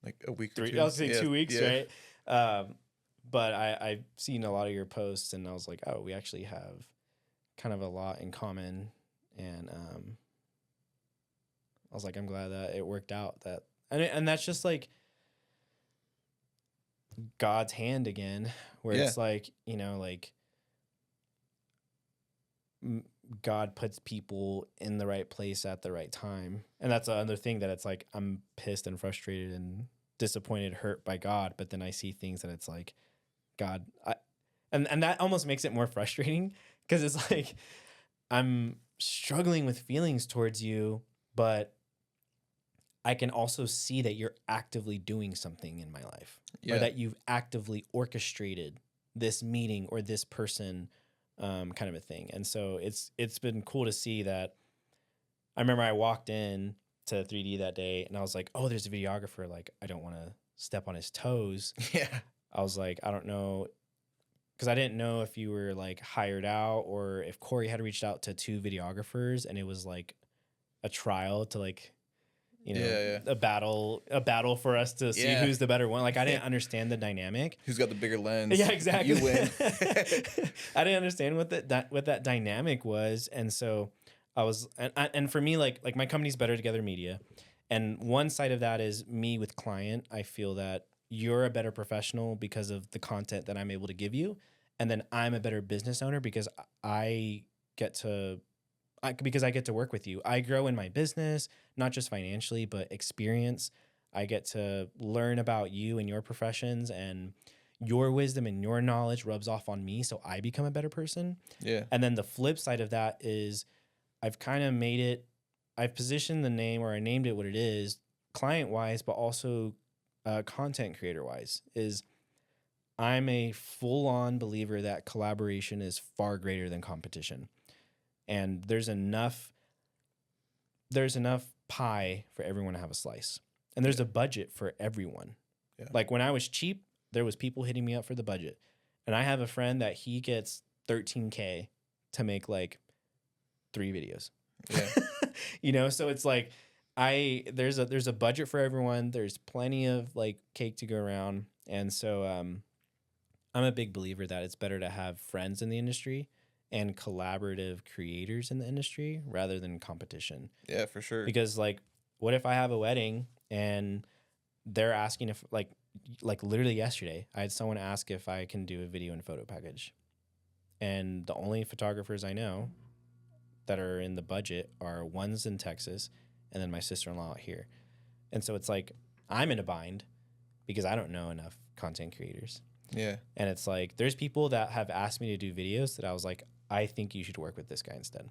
Speaker 1: like a week
Speaker 3: 3,
Speaker 1: or 2.
Speaker 3: I was saying 2 weeks, right? But I've seen a lot of your posts, and I was like, oh, we actually have kind of a lot in common. And I was like, I'm glad that it worked out. And that's just like God's hand again, where it's like, you know, like God puts people in the right place at the right time. And that's another thing that it's like, I'm pissed and frustrated and disappointed, hurt by God. But then I see things that it's like, God, and that almost makes it more frustrating, because it's like, I'm struggling with feelings towards you, but I can also see that you're actively doing something in my life, or that you've actively orchestrated this meeting or this person, kind of a thing. And so it's been cool to see that. I remember I walked in to 3D that day, and I was like, oh, there's a videographer. Like, I don't want to step on his toes.
Speaker 1: Yeah.
Speaker 3: I was like, I don't know, because I didn't know if you were like hired out, or if Corey had reached out to 2 videographers, and it was like a trial to like, you know, a battle for us to see who's the better one. Like, I didn't understand the dynamic.
Speaker 1: Who's got the bigger lens?
Speaker 3: Yeah, exactly.
Speaker 1: You win.
Speaker 3: I didn't understand what that dynamic was, and so I was, and for me, like my company's Better Together Media, and one side of that is me with client. I feel that you're a better professional because of the content that I'm able to give you, and then I'm a better business owner because I get to work with you. I grow in my business, not just financially, but experience. I get to learn about you and your professions, and your wisdom and your knowledge rubs off on me, so I become a better person.
Speaker 1: Yeah.
Speaker 3: And then the flip side of that is I've kind of I've positioned the name, or I named it what it is, client-wise, but also content creator-wise, is I'm a full-on believer that collaboration is far greater than competition. and there's enough pie for everyone to have a slice, and there's a budget for everyone.
Speaker 1: Yeah.
Speaker 3: Like when I was cheap, there was people hitting me up for the budget, and I have a friend that he gets $13K to make like 3 videos.
Speaker 1: Yeah.
Speaker 3: So it's like there's a budget for everyone. There's plenty of like cake to go around, and so I'm a big believer that it's better to have friends in the industry and collaborative creators in the industry rather than competition.
Speaker 1: Yeah, for sure.
Speaker 3: Because like, what if I have a wedding and they're asking if like literally yesterday, I had someone ask if I can do a video and photo package, and the only photographers I know that are in the budget are one's in Texas and then my sister-in-law out here. And so it's like, I'm in a bind because I don't know enough content creators.
Speaker 1: Yeah.
Speaker 3: And it's like, there's people that have asked me to do videos that I was like, I think you should work with this guy instead.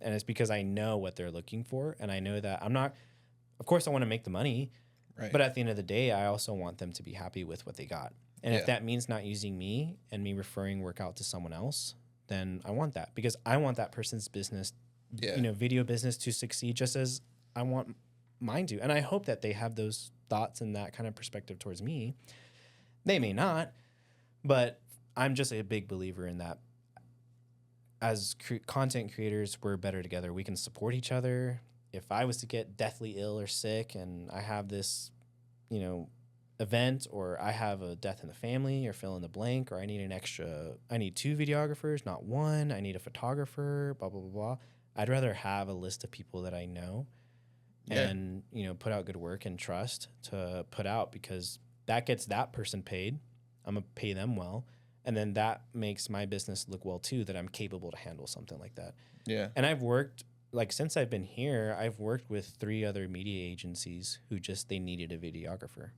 Speaker 3: And it's because I know what they're looking for. And I know that of course I want to make the money,
Speaker 1: Right.
Speaker 3: but at the end of the day, I also want them to be happy with what they got. And if
Speaker 1: Yeah.
Speaker 3: that means not using me and me referring work out to someone else, then I want that, because I want that person's business,
Speaker 1: Yeah.
Speaker 3: video business to succeed just as I want mine to. And I hope that they have those thoughts and that kind of perspective towards me. They may not, but I'm just a big believer in that. As content creators, we're better together. We can support each other. If I was to get deathly ill or sick and I have this, event, or I have a death in the family, or fill in the blank, or I need 2 videographers, not 1. I need a photographer, blah, blah, blah, blah. I'd rather have a list of people that I know and, put out good work and trust to put out, because that gets that person paid. I'm going to pay them well. And then that makes my business look well too, that I'm capable to handle something like that.
Speaker 1: Yeah.
Speaker 3: And I've worked, since I've been here, I've worked with 3 other media agencies who they needed a videographer.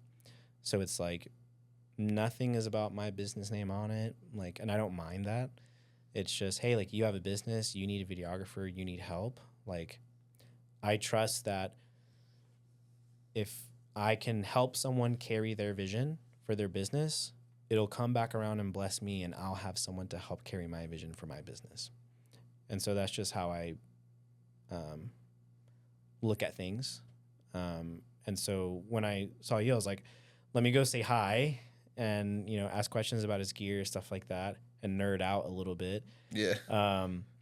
Speaker 3: So it's like, nothing is about my business name on it. And I don't mind that. It's just, hey, you have a business, you need a videographer, you need help. I trust that if I can help someone carry their vision for their business, it'll come back around and bless me, and I'll have someone to help carry my vision for my business. And so that's just how I look at things. And so when I saw you, I was like, let me go say hi and, ask questions about his gear, stuff like that, and nerd out a little bit.
Speaker 1: Yeah.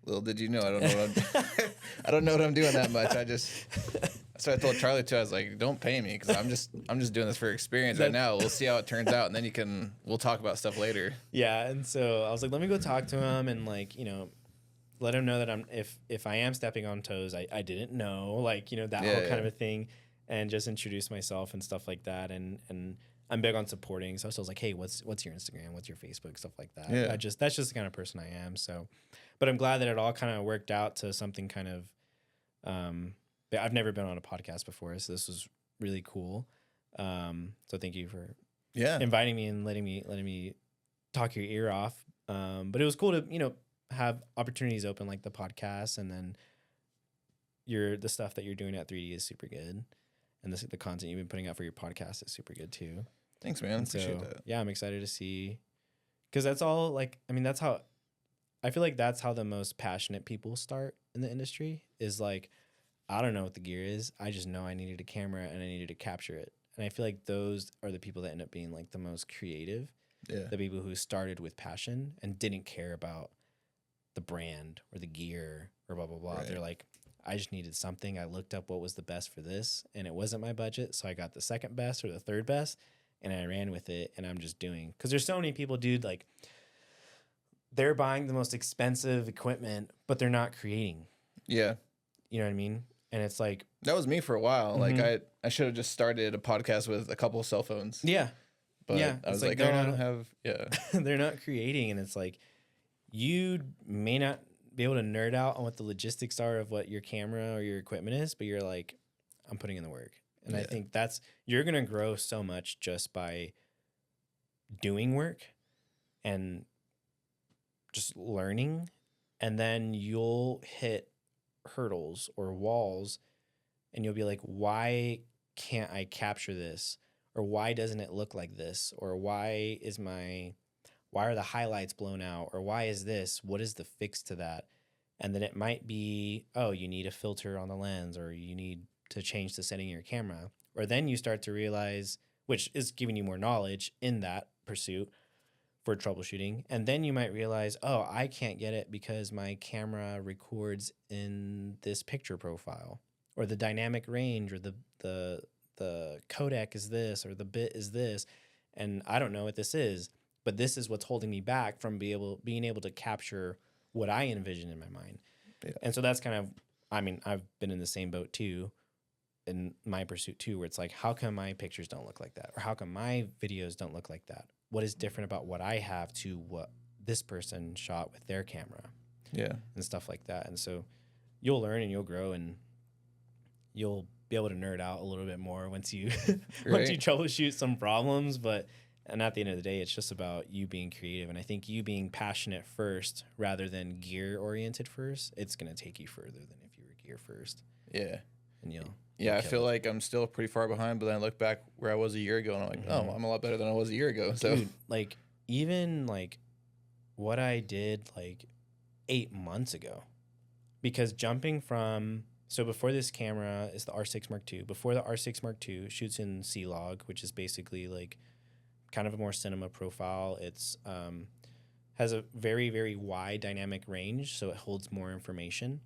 Speaker 1: Little did you know, I don't know what I don't know what I'm doing that much. That's what I told Charlie too. I was like, don't pay me, because I'm just doing this for experience right now. We'll see how it turns out, and then we'll talk about stuff later.
Speaker 3: Yeah. And so I was like, let me go talk to him and let him know that if I am stepping on toes, I didn't know, that whole kind of a thing, and just introduce myself and stuff like that. And I'm big on supporting. So I was like, hey, what's your Instagram? What's your Facebook? Stuff like that.
Speaker 1: Yeah.
Speaker 3: That's just the kind of person I am. So, but I'm glad that it all kind of worked out to something kind of, I've never been on a podcast before, so this was really cool. So thank you for inviting me and letting me talk your ear off. But it was cool to, have opportunities open like the podcast, and then the stuff that you're doing at 3D is super good. And the content you've been putting out for your podcast is super good too.
Speaker 1: Thanks, man. Appreciate that.
Speaker 3: Yeah, I'm excited to see, because that's all that's how I feel like that's how the most passionate people start in the industry is I don't know what the gear is. I just know I needed a camera and I needed to capture it. And I feel like those are the people that end up being the most creative.
Speaker 1: Yeah.
Speaker 3: The people who started with passion and didn't care about the brand or the gear or blah, blah, blah.
Speaker 1: Right.
Speaker 3: They're like, I just needed something. I looked up what was the best for this, and it wasn't my budget. So I got the second best or the third best, and I ran with it, and I'm just doing. Because there's so many people, dude, they're buying the most expensive equipment, but they're not creating.
Speaker 1: Yeah.
Speaker 3: You know what I mean? And it's like,
Speaker 1: that was me for a while. I should have just started a podcast with a couple of cell phones.
Speaker 3: yeah.
Speaker 1: But
Speaker 3: Yeah,
Speaker 1: I was
Speaker 3: it's
Speaker 1: like,
Speaker 3: like
Speaker 1: I
Speaker 3: they're
Speaker 1: don't have,
Speaker 3: they're not creating, and it's like, you may not be able to nerd out on what the logistics are of what your camera or your equipment is, but you're like, I'm putting in the work. And I think you're going to grow so much just by doing work and just learning. And then you'll hit hurdles or walls, and you'll be like, why can't I capture this? Or why doesn't it look like this? Or why are the highlights blown out? Or why is this? What is the fix to that? And then it might be, oh, you need a filter on the lens, or you need to change the setting of your camera. Or then you start to realize, which is giving you more knowledge in that pursuit for troubleshooting. And then you might realize, oh, I can't get it because my camera records in this picture profile, or the dynamic range, or the codec is this, or the bit is this. And I don't know what this is, but this is what's holding me back from being able to capture what I envision in my mind. Yeah. And so that's kind of, I mean, I've been in the same boat too, in my pursuit too, where it's like, how come my pictures don't look like that? Or how come my videos don't look like that? What is different about what I have to what this person shot with their camera?
Speaker 1: Yeah.
Speaker 3: And stuff like that. And so you'll learn and you'll grow, and you'll be able to nerd out a little bit more once you once you troubleshoot some problems. And at the end of the day, it's just about you being creative. And I think you being passionate first rather than gear oriented first, it's going to take you further than if you were gear first.
Speaker 1: Yeah.
Speaker 3: And
Speaker 1: yeah, I feel like I'm still pretty far behind, but then I look back where I was a year ago and I'm like, oh, I'm a lot better than I was a year ago. So
Speaker 3: dude, like even like what I did like 8 months ago, because jumping from, so before this camera is the R6 Mark II. Before the R6 Mark II shoots in C-Log, which is basically like kind of a more cinema profile. It's has a very, very wide dynamic range, so it holds more information.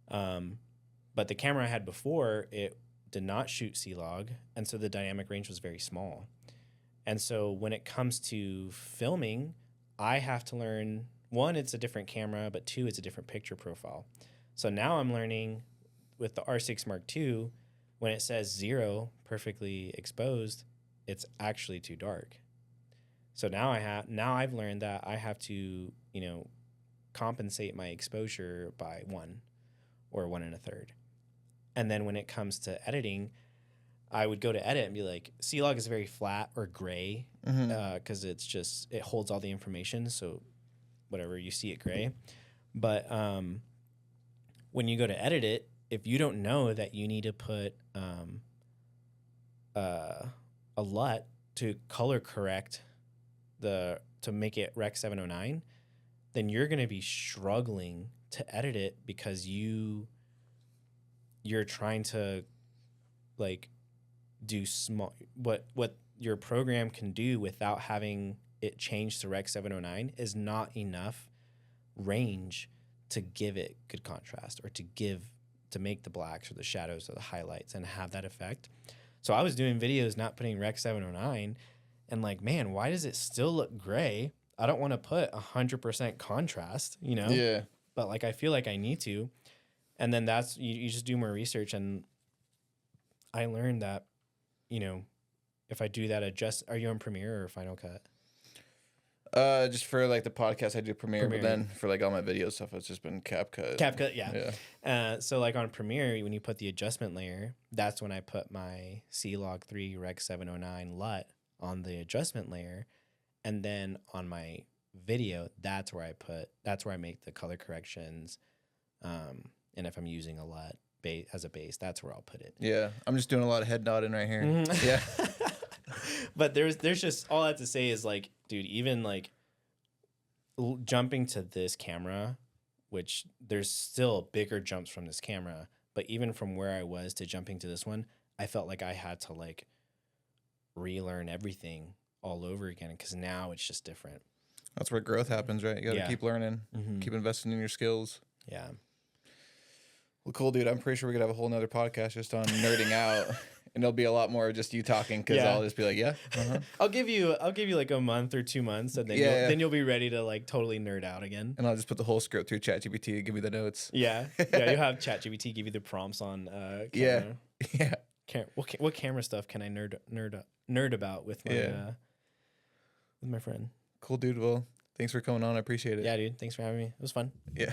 Speaker 3: But the camera I had before, it did not shoot C-Log, and so the dynamic range was very small. And so when it comes to filming, I have to learn, one, it's a different camera, but two, it's a different picture profile. So now I'm learning with the R6 Mark II, when it says 0 perfectly exposed, it's actually too dark. So now I've learned that I have to, compensate my exposure by 1 or 1 1/3. And then when it comes to editing, I would go to edit and be like, C-Log is very flat or gray, because it holds all the information. So whatever, you see it gray. But when you go to edit it, if you don't know that you need to put a LUT to color correct to make it Rec 709, then you're going to be struggling to edit it because you're trying to like do small what your program can do without having it change to Rec 709 is not enough range to give it good contrast, or to make the blacks or the shadows or the highlights and have that effect. So I was doing videos not putting Rec 709, and like, man, why does it still look gray? I don't want to put 100% contrast,
Speaker 1: Yeah.
Speaker 3: But like, I feel like I need to. And then that's, you just do more research. And I learned that, if I do that, are you on Premiere or Final Cut?
Speaker 1: Just for like the podcast, I do Premiere, but then for like all my video stuff, it's just been CapCut.
Speaker 3: CapCut, yeah. So like on Premiere, when you put the adjustment layer, that's when I put my C-Log 3 Rec 709 LUT on the adjustment layer. And then on my video, that's where I make the color corrections. And if I'm using a LUT as a base, that's where I'll put it.
Speaker 1: Yeah, I'm just doing a lot of head nodding right here. Mm-hmm. Yeah.
Speaker 3: But there's just, all I have to say is like, dude, even like jumping to this camera, which there's still bigger jumps from this camera, but even from where I was to jumping to this one, I felt like I had to like relearn everything all over again, because now it's just different.
Speaker 1: That's where growth happens, right? You got to keep learning, keep investing in your skills.
Speaker 3: Yeah.
Speaker 1: Well, cool, dude. I'm pretty sure we could have a whole nother podcast just on nerding out, and it'll be a lot more just you talking, because I'll just be like, yeah. Uh-huh.
Speaker 3: I'll give you like a month or 2 months, and then then you'll be ready to like totally nerd out again.
Speaker 1: And I'll just put the whole script through ChatGPT and give me the notes.
Speaker 3: Yeah, you'll have ChatGPT give you the prompts on camera.
Speaker 1: Yeah.
Speaker 3: What camera stuff can I nerd about with my friend?
Speaker 1: Cool, dude. Well, thanks for coming on. I appreciate it.
Speaker 3: Yeah, dude. Thanks for having me. It was fun.
Speaker 1: Yeah.